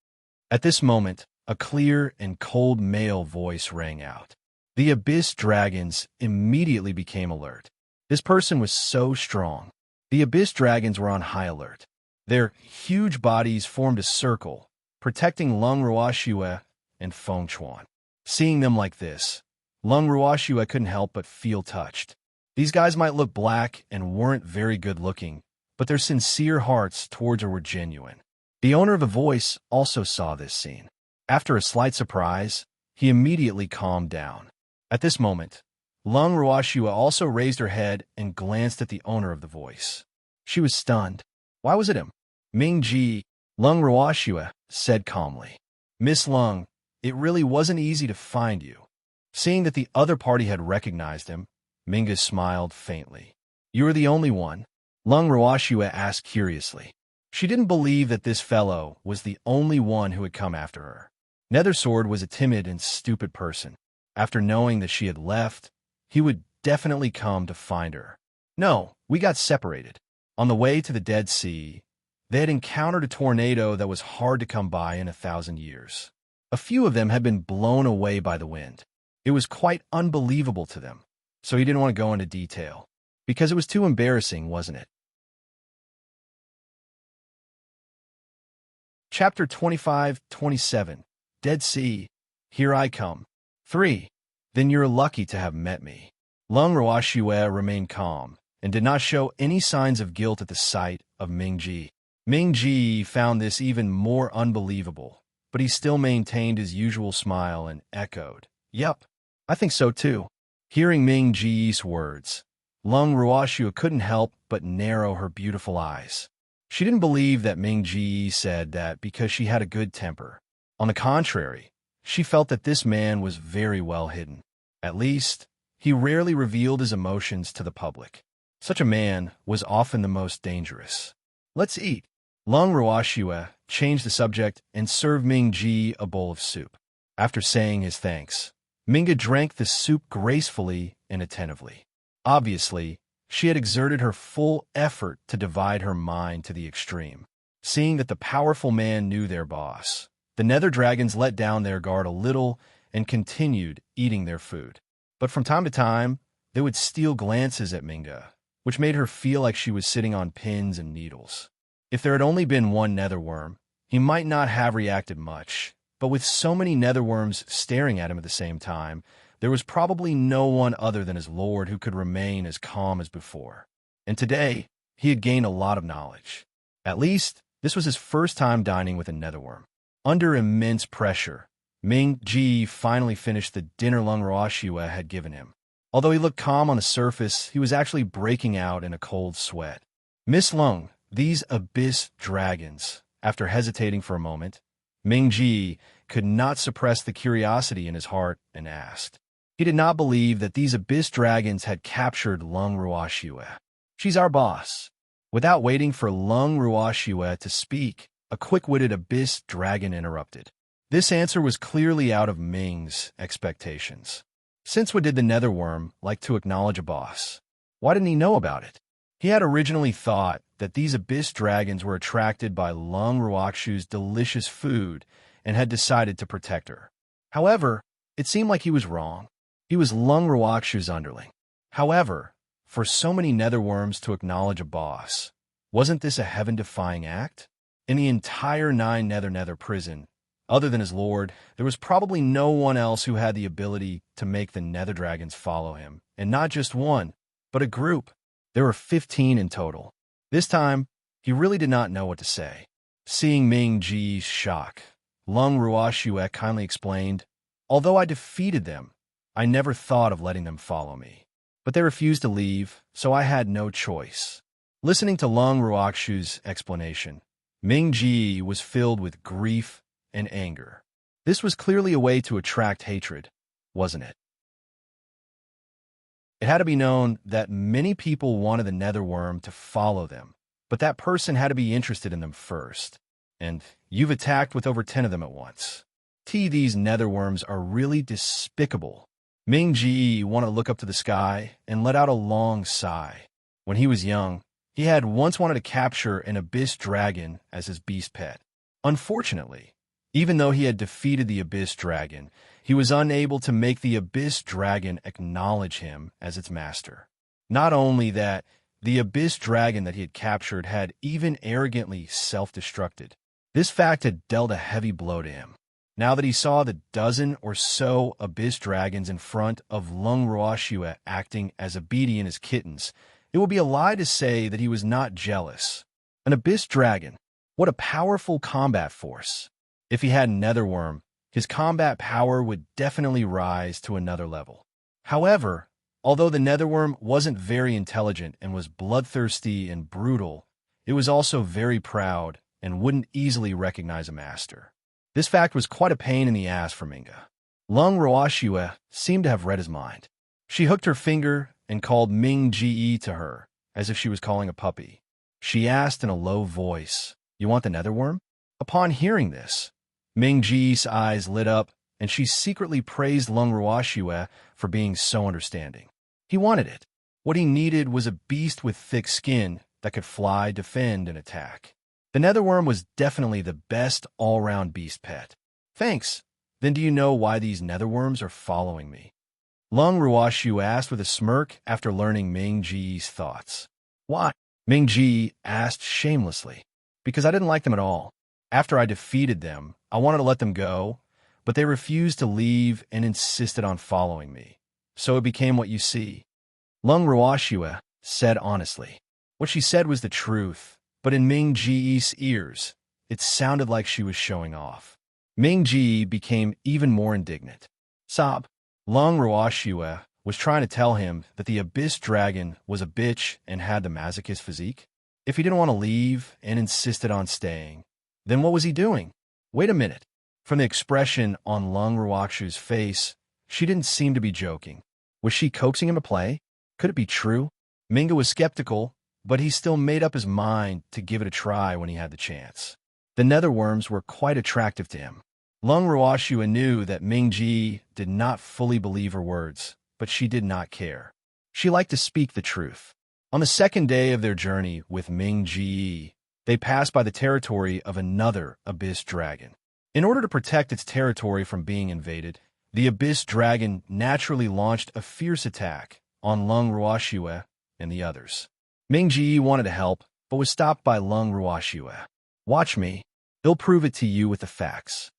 At this moment, a clear and cold male voice rang out. The Abyss Dragons immediately became alert. This person was so strong. The Abyss Dragons were on high alert. Their huge bodies formed a circle, protecting Lung Ruashue and Feng Chuan. Seeing them like this, Lung Ruashue couldn't help but feel touched. These guys might look black and weren't very good-looking, but their sincere hearts towards her were genuine. The owner of the voice also saw this scene. After a slight surprise, he immediately calmed down. At this moment, Lung Ruashue also raised her head and glanced at the owner of the voice. She was stunned. Why was it him? Ming Ji, Lung Ruoxue said calmly. Miss Lung, it really wasn't easy to find you. Seeing that the other party had recognized him, Minga smiled faintly. You are the only one? Lung Ruoxue asked curiously. She didn't believe that this fellow was the only one who had come after her. Nethersword was a timid and stupid person. After knowing that she had left, he would definitely come to find her. No, we got separated. On the way to the Dead Sea, they had encountered a tornado that was hard to come by in 1,000 years. A few of them had been blown away by the wind. It was quite unbelievable to them, so he didn't want to go into detail, because it was too embarrassing, wasn't it? Chapter 25-27, Dead Sea, Here I Come. 3. Then you're lucky to have met me. Lung Ruoxue remained calm and did not show any signs of guilt at the sight of Mingji. Mingji found this even more unbelievable, but he still maintained his usual smile and echoed, Yup, I think so too. Hearing Mingji's words, Lung Ruoxue couldn't help but narrow her beautiful eyes. She didn't believe that Mingji said that because she had a good temper. On the contrary, she felt that this man was very well hidden. At least, he rarely revealed his emotions to the public. Such a man was often the most dangerous. Let's eat. Lung Ruoxue changed the subject and served Mingji a bowl of soup. After saying his thanks, Minga drank the soup gracefully and attentively. Obviously, she had exerted her full effort to divide her mind to the extreme. Seeing that the powerful man knew their boss, the nether dragons let down their guard a little and continued eating their food. But from time to time, they would steal glances at Minga, which made her feel like she was sitting on pins and needles. If there had only been one netherworm, he might not have reacted much, but with so many netherworms staring at him at the same time, there was probably no one other than his lord who could remain as calm as before. And today, he had gained a lot of knowledge. At least, this was his first time dining with a netherworm. Under immense pressure, Mingji finally finished the dinner Lung Ruoxue had given him. Although he looked calm on the surface, he was actually breaking out in a cold sweat. Miss Lung, these abyss dragons, after hesitating for a moment, Mingji could not suppress the curiosity in his heart and asked. He did not believe that these abyss dragons had captured Lung Ruoxue. She's our boss. Without waiting for Lung Ruoxue to speak, a quick-witted abyss dragon interrupted. This answer was clearly out of Ming's expectations. Since when did the netherworm like to acknowledge a boss? Why didn't he know about it? He had originally thought that these abyss dragons were attracted by Lung Ruoxue's delicious food and had decided to protect her. However, it seemed like he was wrong. He was Lung Ruoxue's underling. However, for so many netherworms to acknowledge a boss, wasn't this a heaven-defying act? In the entire 9 Nether prison, other than his lord, there was probably no one else who had the ability to make the nether dragons follow him, and not just one, but a group. There were 15 in total. This time, he really did not know what to say. Seeing Mingji's shock, Lung Ruoxue kindly explained, Although I defeated them, I never thought of letting them follow me. But they refused to leave, so I had no choice. Listening to Lung Ruoxue's explanation, Mingji was filled with grief and anger. This was clearly a way to attract hatred, wasn't it? It had to be known that many people wanted the netherworm to follow them, but that person had to be interested in them first. And you've attacked with over 10 of them at once. These netherworms are really despicable. Mingji wanted to look up to the sky and let out a long sigh. When he was young, he had once wanted to capture an abyss dragon as his beast pet. Unfortunately, even though he had defeated the abyss dragon, he was unable to make the abyss dragon acknowledge him as its master. Not only that, the abyss dragon that he had captured had even arrogantly self-destructed. This fact had dealt a heavy blow to him. Now that he saw the dozen or so abyss dragons in front of Lung Ruoxue acting as obedient as kittens, it would be a lie to say that he was not jealous. An abyss dragon, what a powerful combat force. If he had netherworm, his combat power would definitely rise to another level. However, although the netherworm wasn't very intelligent and was bloodthirsty and brutal, it was also very proud and wouldn't easily recognize a master. This fact was quite a pain in the ass for Minga. Lung Ruoxue seemed to have read his mind. She hooked her finger and called Ming Ji to her, as if she was calling a puppy. She asked in a low voice, "You want the netherworm?" Upon hearing this, Ming Ji's eyes lit up, and she secretly praised Lung Ruoxue for being so understanding. He wanted it. What he needed was a beast with thick skin that could fly, defend, and attack. The netherworm was definitely the best all-round beast pet. "Thanks. Then do you know why these netherworms are following me?" Lung Ruoxue asked with a smirk after learning Ming Ji's thoughts. "Why?" Ming Ji asked shamelessly. "Because I didn't like them at all. After I defeated them, I wanted to let them go, but they refused to leave and insisted on following me. So it became what you see." Lung Ruoxue said honestly. What she said was the truth, but in Ming Ji's ears, it sounded like she was showing off. Ming Ji became even more indignant. "Sob." Lung Ruoxue was trying to tell him that the Abyss Dragon was a bitch and had the masochist physique. If he didn't want to leave and insisted on staying, then what was he doing? Wait a minute. From the expression on Lung Ruoxue's face, she didn't seem to be joking. Was she coaxing him to play? Could it be true? Minga was skeptical, but he still made up his mind to give it a try when he had the chance. The netherworms were quite attractive to him. Lung Ruoxue knew that Ming Ji did not fully believe her words, but she did not care. She liked to speak the truth. On the second day of their journey with Ming Ji, they passed by the territory of another Abyss Dragon. In order to protect its territory from being invaded, the Abyss Dragon naturally launched a fierce attack on Lung Ruoxue and the others. Ming Ji wanted to help, but was stopped by Lung Ruoxue. "Watch me. I'll prove it to you with the facts."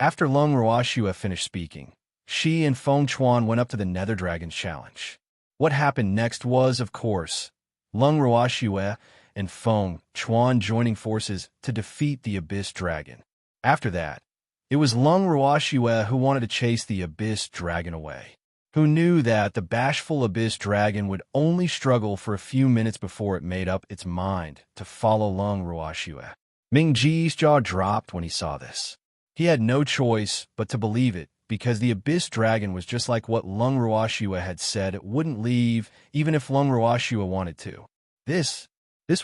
After Lung Ruoxue finished speaking, she and Feng Chuan went up to the Nether Dragon's challenge. What happened next was, of course, Lung Ruoxue and Feng Chuan joining forces to defeat the Abyss Dragon. After that, it was Lung Ruoxue who wanted to chase the Abyss Dragon away, who knew that the bashful Abyss Dragon would only struggle for a few minutes before it made up its mind to follow Lung Ruoxue. Ming Ji's jaw dropped when he saw this. He had no choice but to believe it, because the Abyss Dragon was just like what Lung Ruoxue had said. It wouldn't leave, even if Lung Ruoxue wanted to. This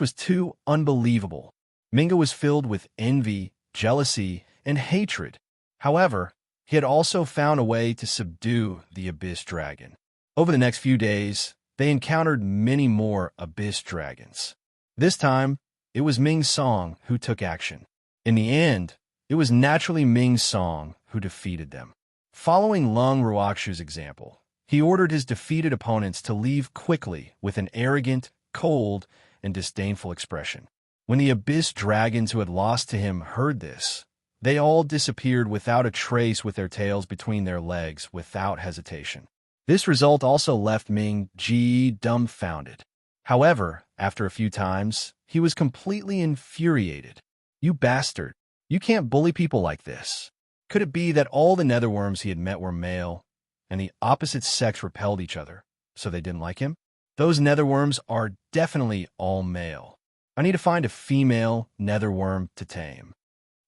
was too unbelievable. Minga was filled with envy, jealousy, and hatred. However, he had also found a way to subdue the Abyss Dragon. Over the next few days, they encountered many more Abyss Dragons. This time, it was Ming Song who took action. In the end, it was naturally Ming Song who defeated them. Following Lung Ruoxue's example, he ordered his defeated opponents to leave quickly with an arrogant, cold, and disdainful expression. When the Abyss Dragons who had lost to him heard this, they all disappeared without a trace with their tails between their legs without hesitation. This result also left Ming Ji dumbfounded. However, after a few times, he was completely infuriated. "You bastard. You can't bully people like this." Could it be that all the netherworms he had met were male, and the opposite sex repelled each other, so they didn't like him? Those netherworms are definitely all male. I need to find a female netherworm to tame.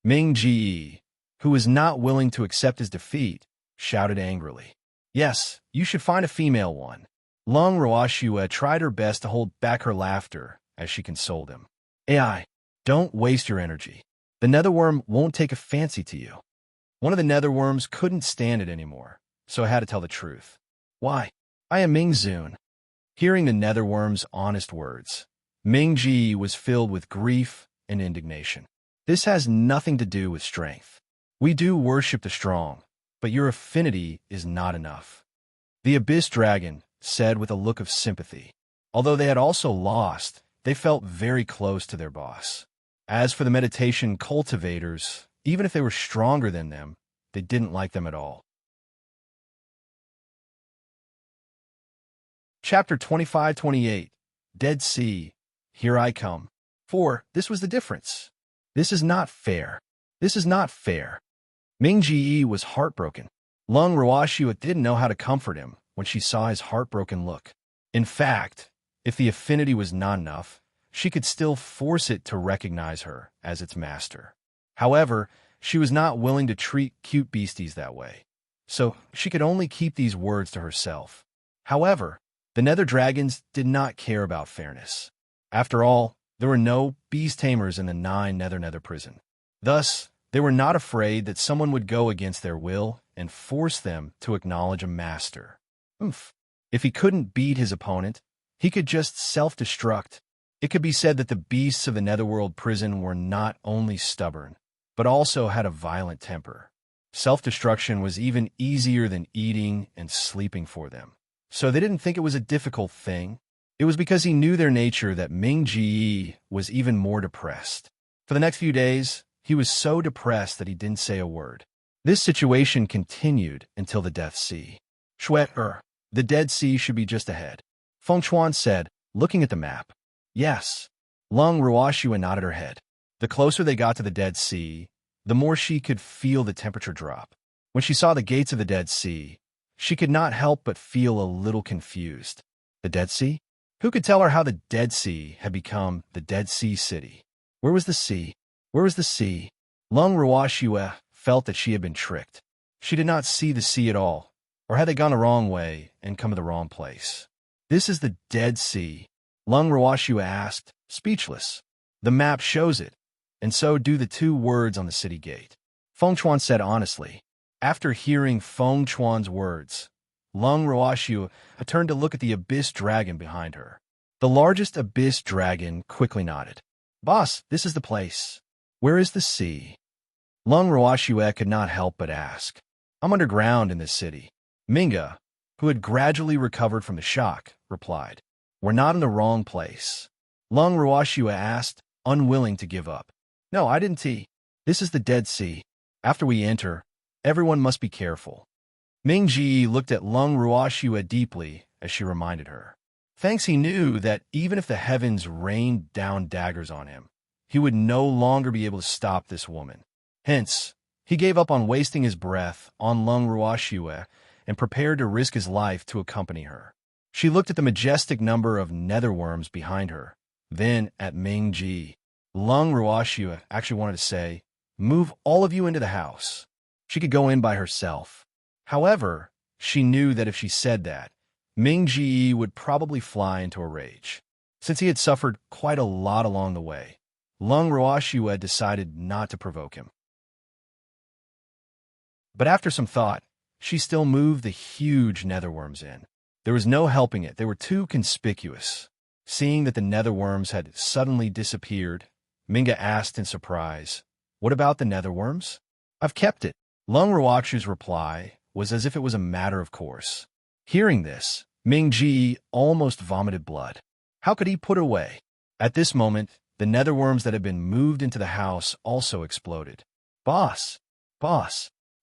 Ming Ji, who was not willing to accept his defeat, shouted angrily. "Yes, you should find a female one." Lung Ruoxue tried her best to hold back her laughter as she consoled him. "AI, don't waste your energy. The netherworm won't take a fancy to you." One of the netherworms couldn't stand it anymore, so I had to tell the truth. "Why? I am Ming Zun." Hearing the netherworm's honest words, Ming Ji was filled with grief and indignation. "This has nothing to do with strength. We do worship the strong, but your affinity is not enough." The Abyss Dragon said with a look of sympathy. Although they had also lost, they felt very close to their boss. As for the meditation cultivators, even if they were stronger than them, they didn't like them at all. Chapter 25-28, Dead Sea, Here I Come. For this was the difference. This is not fair. This is not fair. Ming Ji was heartbroken. Lung Ruoxue didn't know how to comfort him when she saw his heartbroken look. In fact, if the affinity was not enough, she could still force it to recognize her as its master. However, she was not willing to treat cute beasties that way, so she could only keep these words to herself. However, the nether dragons did not care about fairness. After all, there were no beast tamers in the 9 nether prison. Thus, they were not afraid that someone would go against their will and force them to acknowledge a master. Oof. If he couldn't beat his opponent, he could just self-destruct. It could be said that the beasts of the netherworld prison were not only stubborn, but also had a violent temper. Self-destruction was even easier than eating and sleeping for them. So they didn't think it was a difficult thing. It was because he knew their nature that Ming Ji was even more depressed. For the next few days, he was so depressed that he didn't say a word. This situation continued until the Death Sea. The Dead Sea should be just ahead, Feng Chuan said, looking at the map. Yes. Lung Ruoxue nodded her head. The closer they got to the Dead Sea, the more she could feel the temperature drop. When she saw the gates of the Dead Sea, she could not help but feel a little confused. The Dead Sea? Who could tell her how the Dead Sea had become the Dead Sea City? Where was the sea? Where was the sea? Lung Ruoxue felt that she had been tricked. She did not see the sea at all, or had they gone the wrong way and come to the wrong place? This is the Dead Sea, Lung Ruoxue asked, speechless. The map shows it, and so do the 2 words on the city gate. Feng Chuan said honestly. After hearing Feng Chuan's words, Lung Ruoxue turned to look at the abyss dragon behind her. The largest abyss dragon quickly nodded. Boss, this is the place. Where is the sea? Lung Ruoxue could not help but ask. I'm underground in this city. Minga, who had gradually recovered from the shock, replied. We're not in the wrong place. Lung Ruoxue asked, unwilling to give up. No, I didn't see. This is the Dead Sea. After we enter, everyone must be careful. Ming Ji looked at Lung Ruoxue deeply as she reminded her. Thanks, he knew that even if the heavens rained down daggers on him, he would no longer be able to stop this woman. Hence, he gave up on wasting his breath on Lung Ruoxue and prepared to risk his life to accompany her. She looked at the majestic number of netherworms behind her, then at Ming Ji. Lung Ruoxue actually wanted to say, move all of you into the house. She could go in by herself. However, she knew that if she said that, Ming Ji would probably fly into a rage. Since he had suffered quite a lot along the way, Lung Ruoxue decided not to provoke him. But after some thought, she still moved the huge netherworms in. There was no helping it. They were too conspicuous. Seeing that the netherworms had suddenly disappeared, Minga asked in surprise, what about the netherworms? I've kept it. Lung Ruoxue's reply was as if it was a matter of course. Hearing this, Ming Ji almost vomited blood. How could he put it away? At this moment, the netherworms that had been moved into the house also exploded. Boss!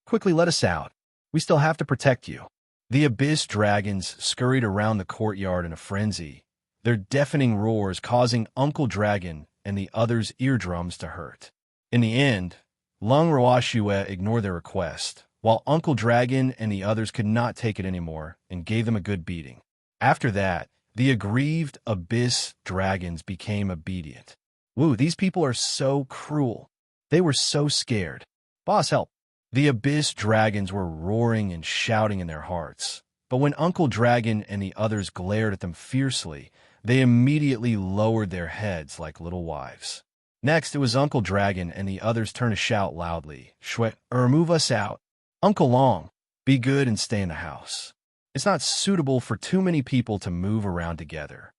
Quickly let us out. We still have to protect you. The abyss dragons scurried around the courtyard in a frenzy, their deafening roars causing Uncle Dragon and the others' eardrums to hurt. In the end, Lung Ruoxue ignored their request, while Uncle Dragon and the others could not take it anymore and gave them a good beating. After that, the aggrieved abyss dragons became obedient. Woo, these people are so cruel. They were so scared. Boss, help. The abyss dragons were roaring and shouting in their hearts, but when Uncle Dragon and the others glared at them fiercely, they immediately lowered their heads like little wives. Next, it was Uncle Dragon and the others turned to shout loudly, move us out. Uncle Long, be good and stay in the house. It's not suitable for too many people to move around together.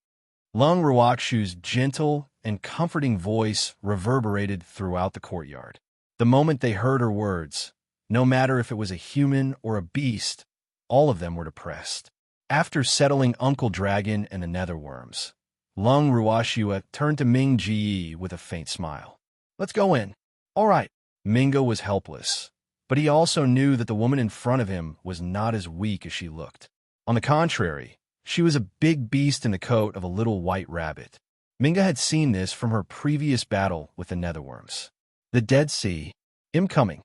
Lung Ruoxue's gentle and comforting voice reverberated throughout the courtyard. The moment they heard her words, no matter if it was a human or a beast, all of them were depressed. After settling Uncle Dragon and the netherworms, Lung Ruoxue turned to Ming Ji with a faint smile. Let's go in. All right. Mingo was helpless, but he also knew that the woman in front of him was not as weak as she looked. On the contrary, she was a big beast in the coat of a little white rabbit. Minga had seen this from her previous battle with the netherworms. The Dead Sea, incoming,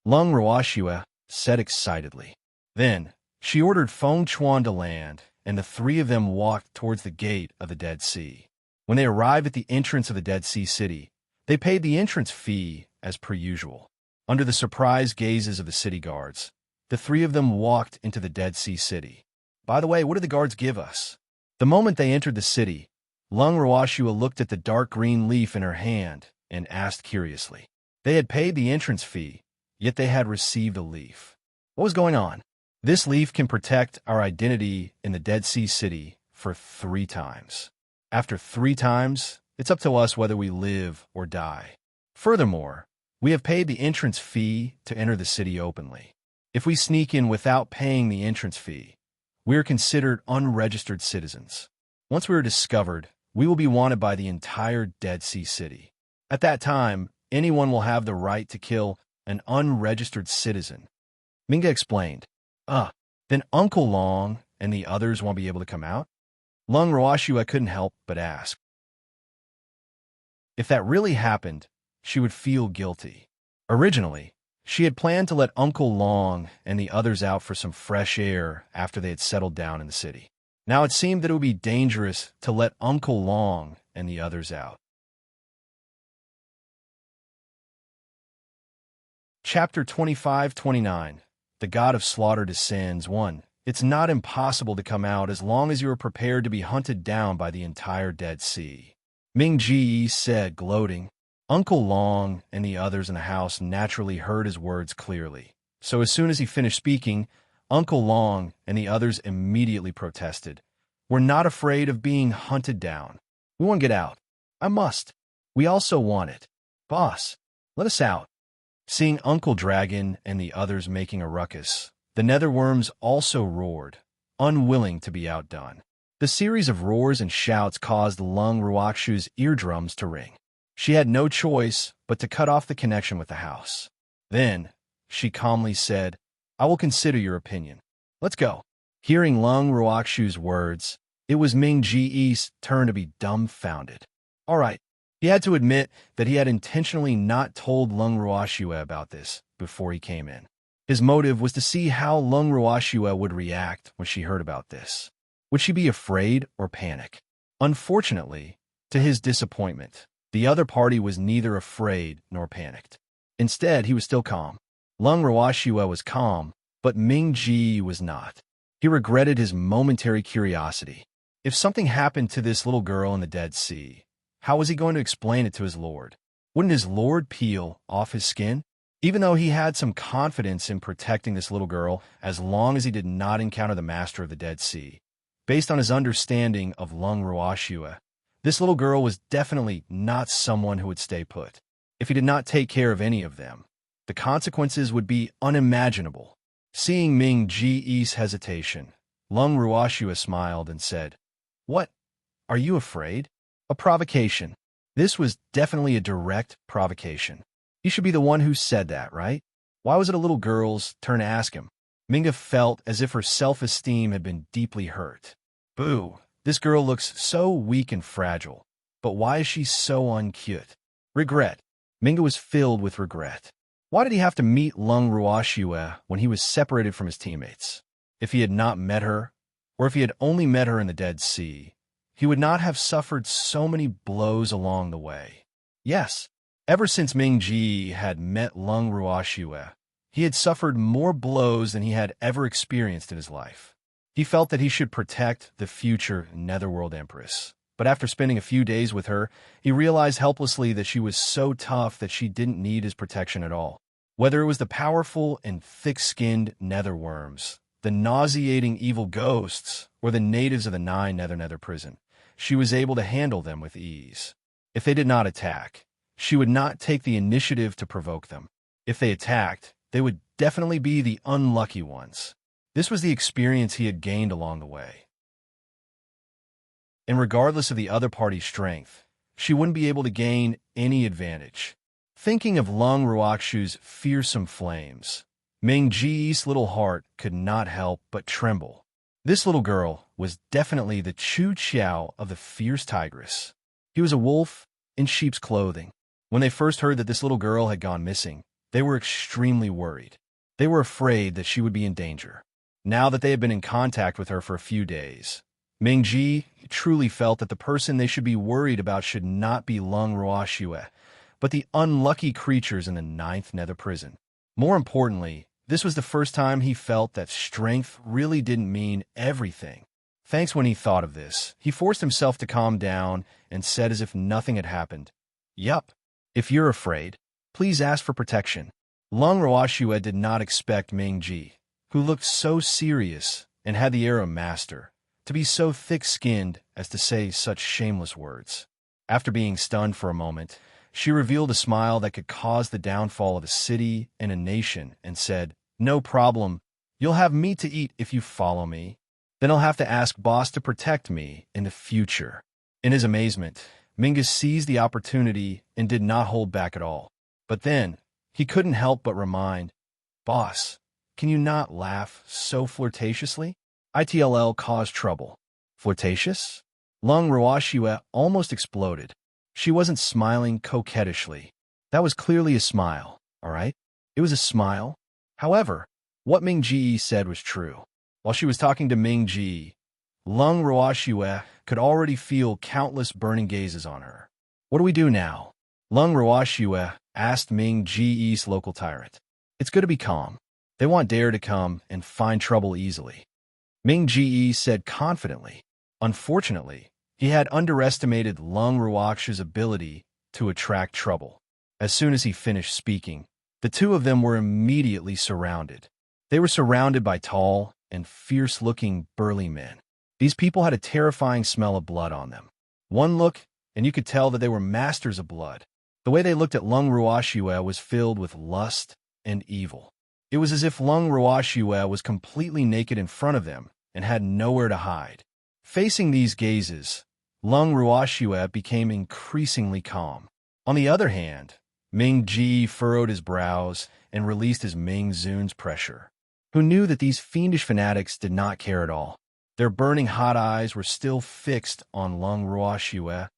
Lung Ruoxue said excitedly. Then, she ordered Feng Chuan to land, and the 3 of them walked towards the gate of the Dead Sea. When they arrived at the entrance of the Dead Sea City, they paid the entrance fee as per usual. Under the surprised gazes of the city guards, the three of them walked into the Dead Sea City. By the way, what did the guards give us? The moment they entered the city, Lung Rawashua looked at the dark green leaf in her hand and asked curiously. They had paid the entrance fee, yet they had received a leaf. What was going on? This leaf can protect our identity in the Dead Sea City for 3 times. After 3 times, it's up to us whether we live or die. Furthermore, we have paid the entrance fee to enter the city openly. If we sneak in without paying the entrance fee, we are considered unregistered citizens. Once we are discovered, we will be wanted by the entire Dead Sea City. At that time, anyone will have the right to kill an unregistered citizen. Minga explained. Then Uncle Long and the others won't be able to come out? Lung Rawashua couldn't help but ask. If that really happened, she would feel guilty. Originally, she had planned to let Uncle Long and the others out for some fresh air after they had settled down in the city. Now it seemed that it would be dangerous to let Uncle Long and the others out. Chapter 25-29. The God of Slaughter descends. 1. It's not impossible to come out as long as you are prepared to be hunted down by the entire Dead Sea. Ming Ji said, gloating. Uncle Long and the others in the house naturally heard his words clearly. So as soon as he finished speaking, Uncle Long and the others immediately protested. We're not afraid of being hunted down. We want to get out. I must. We also want it. Boss, let us out. Seeing Uncle Dragon and the others making a ruckus, the netherworms also roared, unwilling to be outdone. The series of roars and shouts caused Lung Ruakshu's eardrums to ring. She had no choice but to cut off the connection with the house. Then, she calmly said, I will consider your opinion. Let's go. Hearing Lung Ruakshu's words, it was Ming Ji's turn to be dumbfounded. All right. He had to admit that he had intentionally not told Lung Ruashua about this before he came in. His motive was to see how Lung Ruashua would react when she heard about this. Would she be afraid or panic? Unfortunately, to his disappointment, the other party was neither afraid nor panicked. Instead, he was still calm. Lung Ruashua was calm, but Ming Ji was not. He regretted his momentary curiosity. If something happened to this little girl in the Dead Sea, how was he going to explain it to his lord? Wouldn't his lord peel off his skin? Even though he had some confidence in protecting this little girl as long as he did not encounter the master of the Dead Sea, based on his understanding of Lung Ruashua, this little girl was definitely not someone who would stay put. If he did not take care of any of them, the consequences would be unimaginable. Seeing Ming Ji's hesitation, Lung Ruashua smiled and said, What? Are you afraid? A provocation. This was definitely a direct provocation. He should be the one who said that, right? Why was it a little girl's turn to ask him? Minga felt as if her self-esteem had been deeply hurt. Boo, this girl looks so weak and fragile. But why is she so uncute? Regret. Minga was filled with regret. Why did he have to meet Lung Ruashua when he was separated from his teammates? If he had not met her, or if he had only met her in the Dead Sea, he would not have suffered so many blows along the way. Yes, ever since Ming Ji had met Lung Ruashua, he had suffered more blows than he had ever experienced in his life. He felt that he should protect the future Netherworld Empress. But after spending a few days with her, he realized helplessly that she was so tough that she didn't need his protection at all. Whether it was the powerful and thick-skinned netherworms, the nauseating evil ghosts, or the natives of the Nine Nether prison, she was able to handle them with ease. If they did not attack, she would not take the initiative to provoke them. If they attacked, they would definitely be the unlucky ones. This was the experience he had gained along the way. And regardless of the other party's strength, she wouldn't be able to gain any advantage. Thinking of Lung Ruakshu's fearsome flames, Ming Ji's little heart could not help but tremble. This little girl was definitely the Chu Qiao of the fierce tigress. He was a wolf in sheep's clothing. When they first heard that this little girl had gone missing, they were extremely worried. They were afraid that she would be in danger. Now that they had been in contact with her for a few days, Ming-ji truly felt that the person they should be worried about should not be Lung Ruoxue, but the unlucky creatures in the ninth nether prison. More importantly, this was the first time he felt that strength really didn't mean everything. Thanks when he thought of this, he forced himself to calm down and said as if nothing had happened, "Yup. If you're afraid, please ask for protection." Lung Ruoxue did not expect Ming-ji, who looked so serious and had the air of a master, to be so thick-skinned as to say such shameless words. After being stunned for a moment, she revealed a smile that could cause the downfall of a city and a nation and said, "No problem. You'll have meat to eat if you follow me. Then I'll have to ask boss to protect me in the future." In his amazement, Mingus seized the opportunity and did not hold back at all. But then, he couldn't help but remind, "Boss, can you not laugh so flirtatiously? ITLL caused trouble." Flirtatious? Lung Ruoxue almost exploded. She wasn't smiling coquettishly. That was clearly a smile, all right? It was a smile. However, what Ming-ji said was true. While she was talking to Ming-ji, Lung Ruoxue could already feel countless burning gazes on her. "What do we do now?" Lung Ruoxue asked Ming-ji's local tyrant. "It's good to be calm. They want Dare to come and find trouble easily," Ming-ji said confidently. Unfortunately, he had underestimated Lung Ruoxue's ability to attract trouble. As soon as he finished speaking, the two of them were immediately surrounded. They were surrounded by tall and fierce-looking burly men. These people had a terrifying smell of blood on them. One look, and you could tell that they were masters of blood. The way they looked at Lung Ruoxue was filled with lust and evil. It was as if Lung Ruoxue was completely naked in front of them and had nowhere to hide. Facing these gazes, Lung Ruoxue became increasingly calm. On the other hand, Ming-ji furrowed his brows and released his Ming-zun's pressure, who knew that these fiendish fanatics did not care at all. Their burning hot eyes were still fixed on Lung Ruoxue,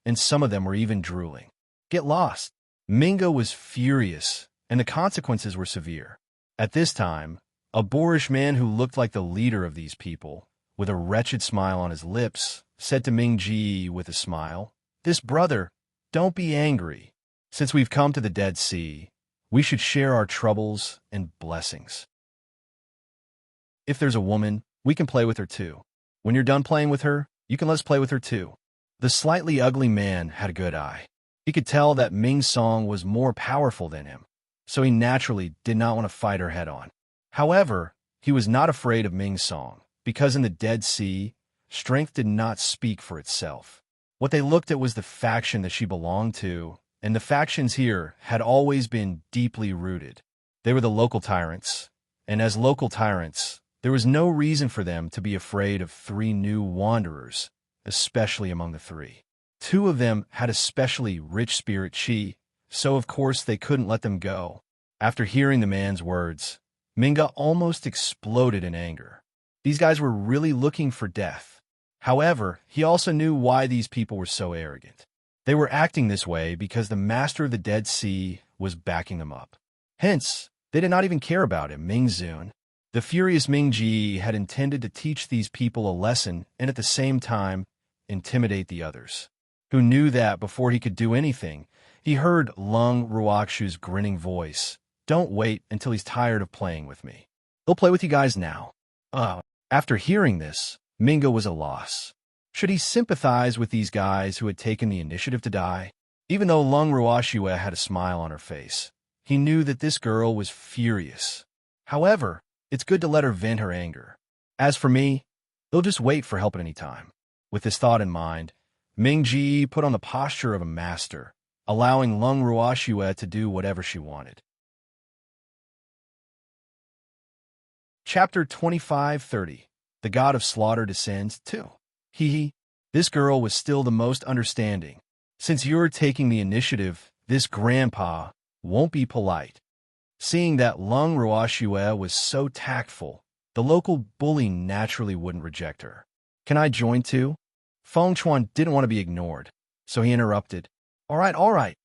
and some of them were even drooling. Get lost! Mingo was furious, and the consequences were severe. At this time, a boorish man who looked like the leader of these people, with a wretched smile on his lips, said to Ming-ji with a smile, "This brother, don't be angry. Since we've come to the Dead Sea, we should share our troubles and blessings. If there's a woman, we can play with her too. When you're done playing with her, you can let us play with her too." The slightly ugly man had a good eye. He could tell that Ming's song was more powerful than him, so he naturally did not want to fight her head-on. However, he was not afraid of Ming's song, because in the Dead Sea, strength did not speak for itself. What they looked at was the faction that she belonged to, and the factions here had always been deeply rooted. They were the local tyrants, and as local tyrants, there was no reason for them to be afraid of three new wanderers, especially among the three. Two of them had especially rich spirit chi, so of course they couldn't let them go. After hearing the man's words, Minga almost exploded in anger. These guys were really looking for death. However, he also knew why these people were so arrogant. They were acting this way because the master of the Dead Sea was backing them up. Hence, they did not even care about him, Ming-zun. The furious Ming-ji had intended to teach these people a lesson and at the same time intimidate the others, who knew that before he could do anything, he heard Lung Ruoxue's grinning voice. "Don't wait until he's tired of playing with me. He'll play with you guys now." After hearing this, Mingo was at a loss. Should he sympathize with these guys who had taken the initiative to die? Even though Lung Ruoxue had a smile on her face, he knew that this girl was furious. However, it's good to let her vent her anger. As for me, they'll just wait for help at any time. With this thought in mind, Ming-ji put on the posture of a master, allowing Lung Ruoxue to do whatever she wanted. Chapter 25:30. The God of Slaughter Descends 2. This girl was still the most understanding. Since you're taking the initiative, this grandpa won't be polite. Seeing that Lung Ruoxue was so tactful, the local bully naturally wouldn't reject her. "Can I join too?" Feng Chuan didn't want to be ignored, so he interrupted. All right.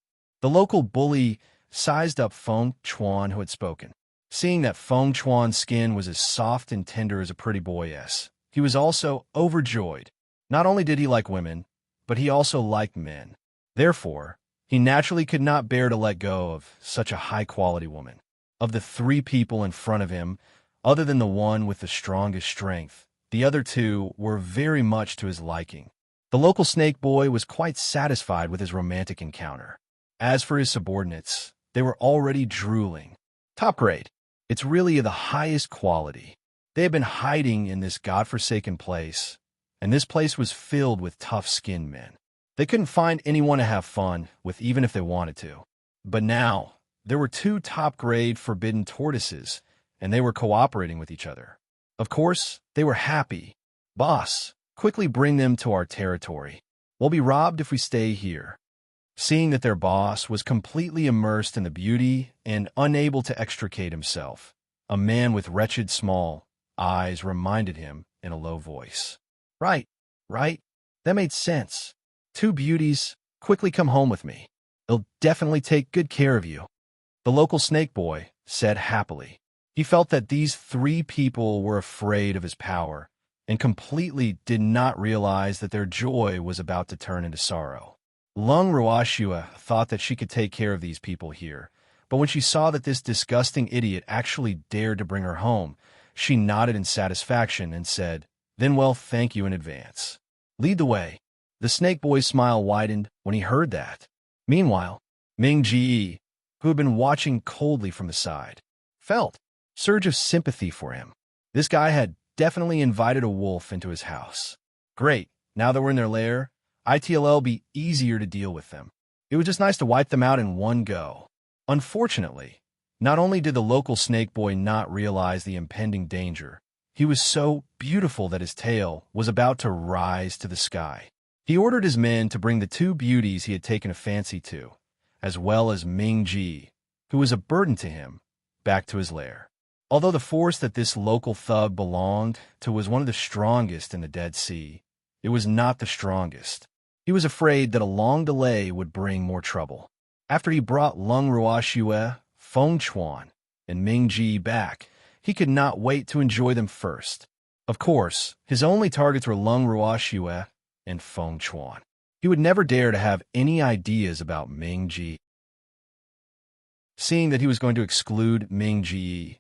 The local bully sized up Feng Chuan, who had spoken. Seeing that Feng Chuan's skin was as soft and tender as a pretty boyess, he was also overjoyed. Not only did he like women, but he also liked men. Therefore, he naturally could not bear to let go of such a high-quality woman. Of the three people in front of him, other than the one with the strongest strength, the other two were very much to his liking. The local snake boy was quite satisfied with his romantic encounter. As for his subordinates, they were already drooling. Top grade. It's really the highest quality. They had been hiding in this godforsaken place, and this place was filled with tough-skinned men. They couldn't find anyone to have fun with even if they wanted to. But now, there were two top-grade forbidden tortoises, and they were cooperating with each other. Of course, they were happy. Boss, quickly bring them to our territory. We'll be robbed if we stay here. Seeing that their boss was completely immersed in the beauty and unable to extricate himself, a man with wretched small eyes reminded him in a low voice. Right. That made sense. Two beauties, quickly come home with me. They'll definitely take good care of you. The local snake boy said happily. He felt that these three people were afraid of his power and completely did not realize that their joy was about to turn into sorrow. Lung Ruashua thought that she could take care of these people here, but when she saw that this disgusting idiot actually dared to bring her home, she nodded in satisfaction and said, Then well, thank you in advance. Lead the way. The snake boy's smile widened when he heard that. Meanwhile, Ming Ji, who had been watching coldly from the side, felt a surge of sympathy for him. This guy had definitely invited a wolf into his house. Great, now that we're in their lair, it'll be easier to deal with them. It was just nice to wipe them out in one go. Unfortunately, not only did the local snake boy not realize the impending danger, he was so beautiful that his tail was about to rise to the sky. He ordered his men to bring the two beauties he had taken a fancy to, as well as Ming Ji, who was a burden to him, back to his lair. Although the force that this local thug belonged to was one of the strongest in the Dead Sea, it was not the strongest. He was afraid that a long delay would bring more trouble. After he brought Lung Ruashue, Feng Chuan, and Ming Ji back, he could not wait to enjoy them first. Of course, his only targets were Lung Ruashue and Feng Chuan. He would never dare to have any ideas about Ming Ji. Seeing that he was going to exclude Ming Ji,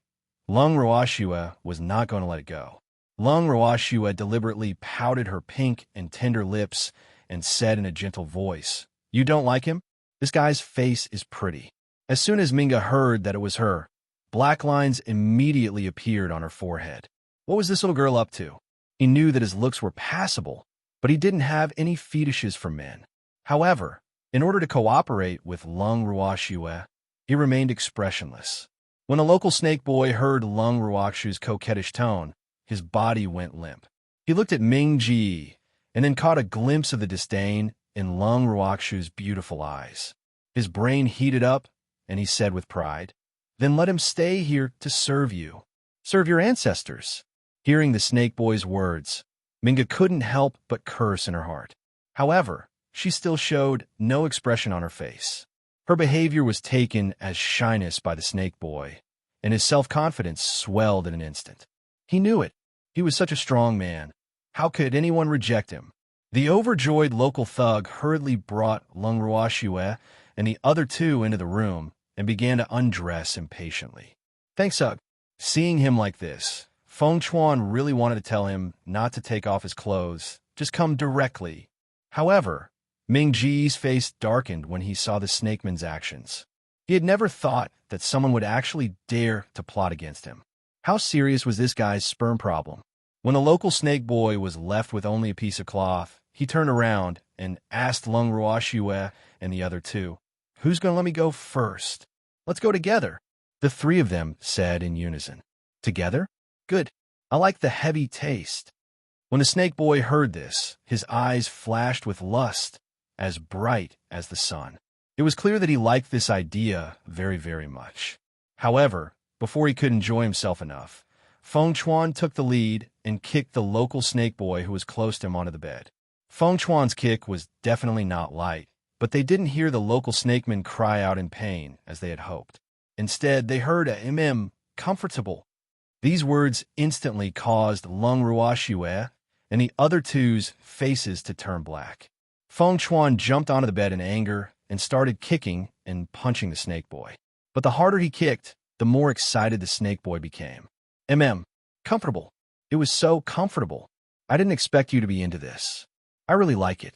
Lung Ruashue was not going to let it go. Lung Ruashue deliberately pouted her pink and tender lips and said in a gentle voice, You don't like him? This guy's face is pretty. As soon as Minga heard that it was her, black lines immediately appeared on her forehead. What was this little girl up to? He knew that his looks were passable, but he didn't have any fetishes for men. However, in order to cooperate with Lung Ruashue, he remained expressionless. When the local snake boy heard Lung Ruashue's coquettish tone, his body went limp. He looked at Ming Ji and then caught a glimpse of the disdain in Lung Ruashue's beautiful eyes. His brain heated up, and he said with pride, Then let him stay here to serve you. Serve your ancestors. Hearing the snake boy's words, Minga couldn't help but curse in her heart. However, she still showed no expression on her face. Her behavior was taken as shyness by the snake boy, and his self-confidence swelled in an instant. He knew it. He was such a strong man. How could anyone reject him? The overjoyed local thug hurriedly brought Lung Ruashue and the other two into the room and began to undress impatiently. Thanks, Ugg. Seeing him like this, Feng Chuan really wanted to tell him not to take off his clothes, just come directly. However, Ming Ji's face darkened when he saw the snakeman's actions. He had never thought that someone would actually dare to plot against him. How serious was this guy's sperm problem? When the local snake boy was left with only a piece of cloth, he turned around and asked Lung Ruashue and the other two, Who's going to let me go first? Let's go together. The three of them said in unison. Together? Good. I like the heavy taste. When the snake boy heard this, his eyes flashed with lust, as bright as the sun. It was clear that he liked this idea very, very much. However, before he could enjoy himself enough, Feng Chuan took the lead and kicked the local snake boy who was close to him onto the bed. Feng Chuan's kick was definitely not light, but they didn't hear the local snakeman cry out in pain as they had hoped. Instead, they heard a comfortable. These words instantly caused Lung Ruoxue and the other two's faces to turn black. Feng Chuan jumped onto the bed in anger and started kicking and punching the snake boy. But the harder he kicked, the more excited the snake boy became. Comfortable. It was so comfortable. I didn't expect you to be into this. I really like it.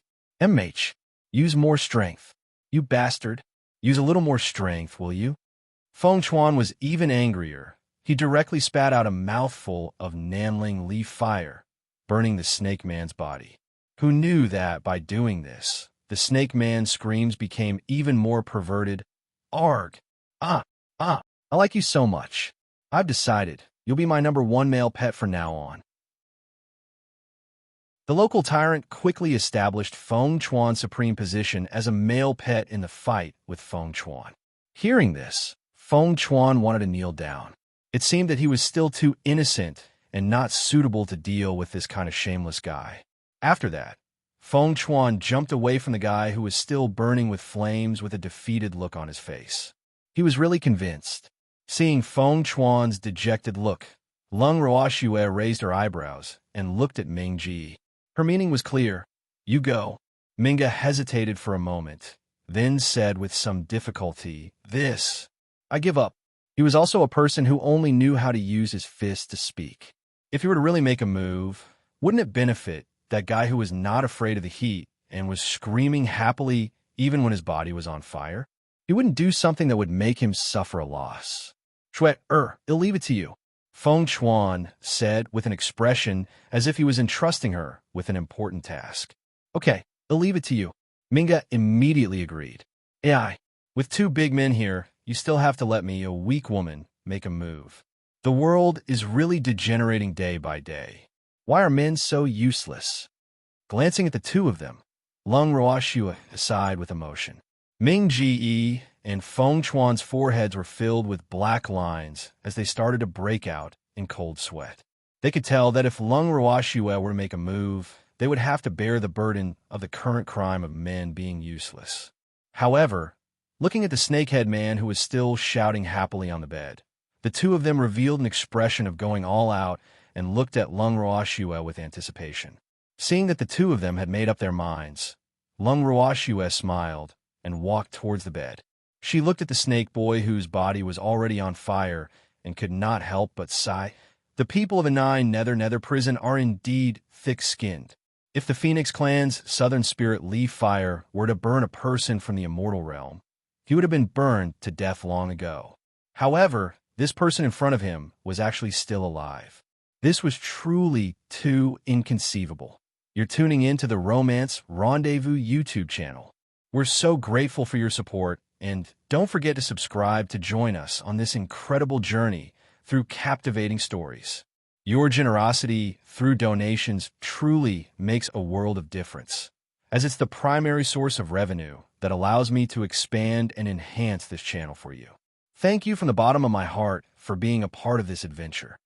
Use more strength. You bastard. Use a little more strength, will you? Feng Chuan was even angrier. He directly spat out a mouthful of Nanling leaf fire, burning the snake man's body. Who knew that by doing this, the snake man's screams became even more perverted? Arg! I like you so much. I've decided you'll be my #1 male pet from now on. The local tyrant quickly established Feng Chuan's supreme position as a male pet in the fight with Feng Chuan. Hearing this, Feng Chuan wanted to kneel down. It seemed that he was still too innocent and not suitable to deal with this kind of shameless guy. After that, Feng Chuan jumped away from the guy who was still burning with flames with a defeated look on his face. He was really convinced. Seeing Feng Chuan's dejected look, Lung Ruoxue raised her eyebrows and looked at Ming Ji. Her meaning was clear. You go. Minga hesitated for a moment, then said with some difficulty, I give up. He was also a person who only knew how to use his fists to speak. If he were to really make a move, wouldn't it benefit that guy who was not afraid of the heat and was screaming happily even when his body was on fire? He wouldn't do something that would make him suffer a loss. I'll leave it to you, Feng Chuan said with an expression as if he was entrusting her with an important task. Okay, I'll leave it to you. Minga immediately agreed. With 2 big men here, you still have to let me, a weak woman, make a move. The world is really degenerating day by day. Why are men so useless? Glancing at the 2 of them, Lung Ruoxue sighed with emotion. Ming Ji and Feng Chuan's foreheads were filled with black lines as they started to break out in cold sweat. They could tell that if Lung Ruoxue were to make a move, they would have to bear the burden of the current crime of men being useless. However, looking at the snakehead man who was still shouting happily on the bed, the 2 of them revealed an expression of going all out and looked at Lung Ruoxue with anticipation. Seeing that the 2 of them had made up their minds, Lung Ruoxue smiled and walked towards the bed. She looked at the snake boy whose body was already on fire and could not help but sigh. The people of a 9 Nether prison are indeed thick-skinned. If the Phoenix clan's southern spirit leaf fire were to burn a person from the immortal realm, he would have been burned to death long ago. However, this person in front of him was actually still alive. This was truly too inconceivable. You're tuning in to the Romance Rendezvous YouTube channel. We're so grateful for your support, and don't forget to subscribe to join us on this incredible journey through captivating stories. Your generosity through donations truly makes a world of difference, as it's the primary source of revenue that allows me to expand and enhance this channel for you. Thank you from the bottom of my heart for being a part of this adventure.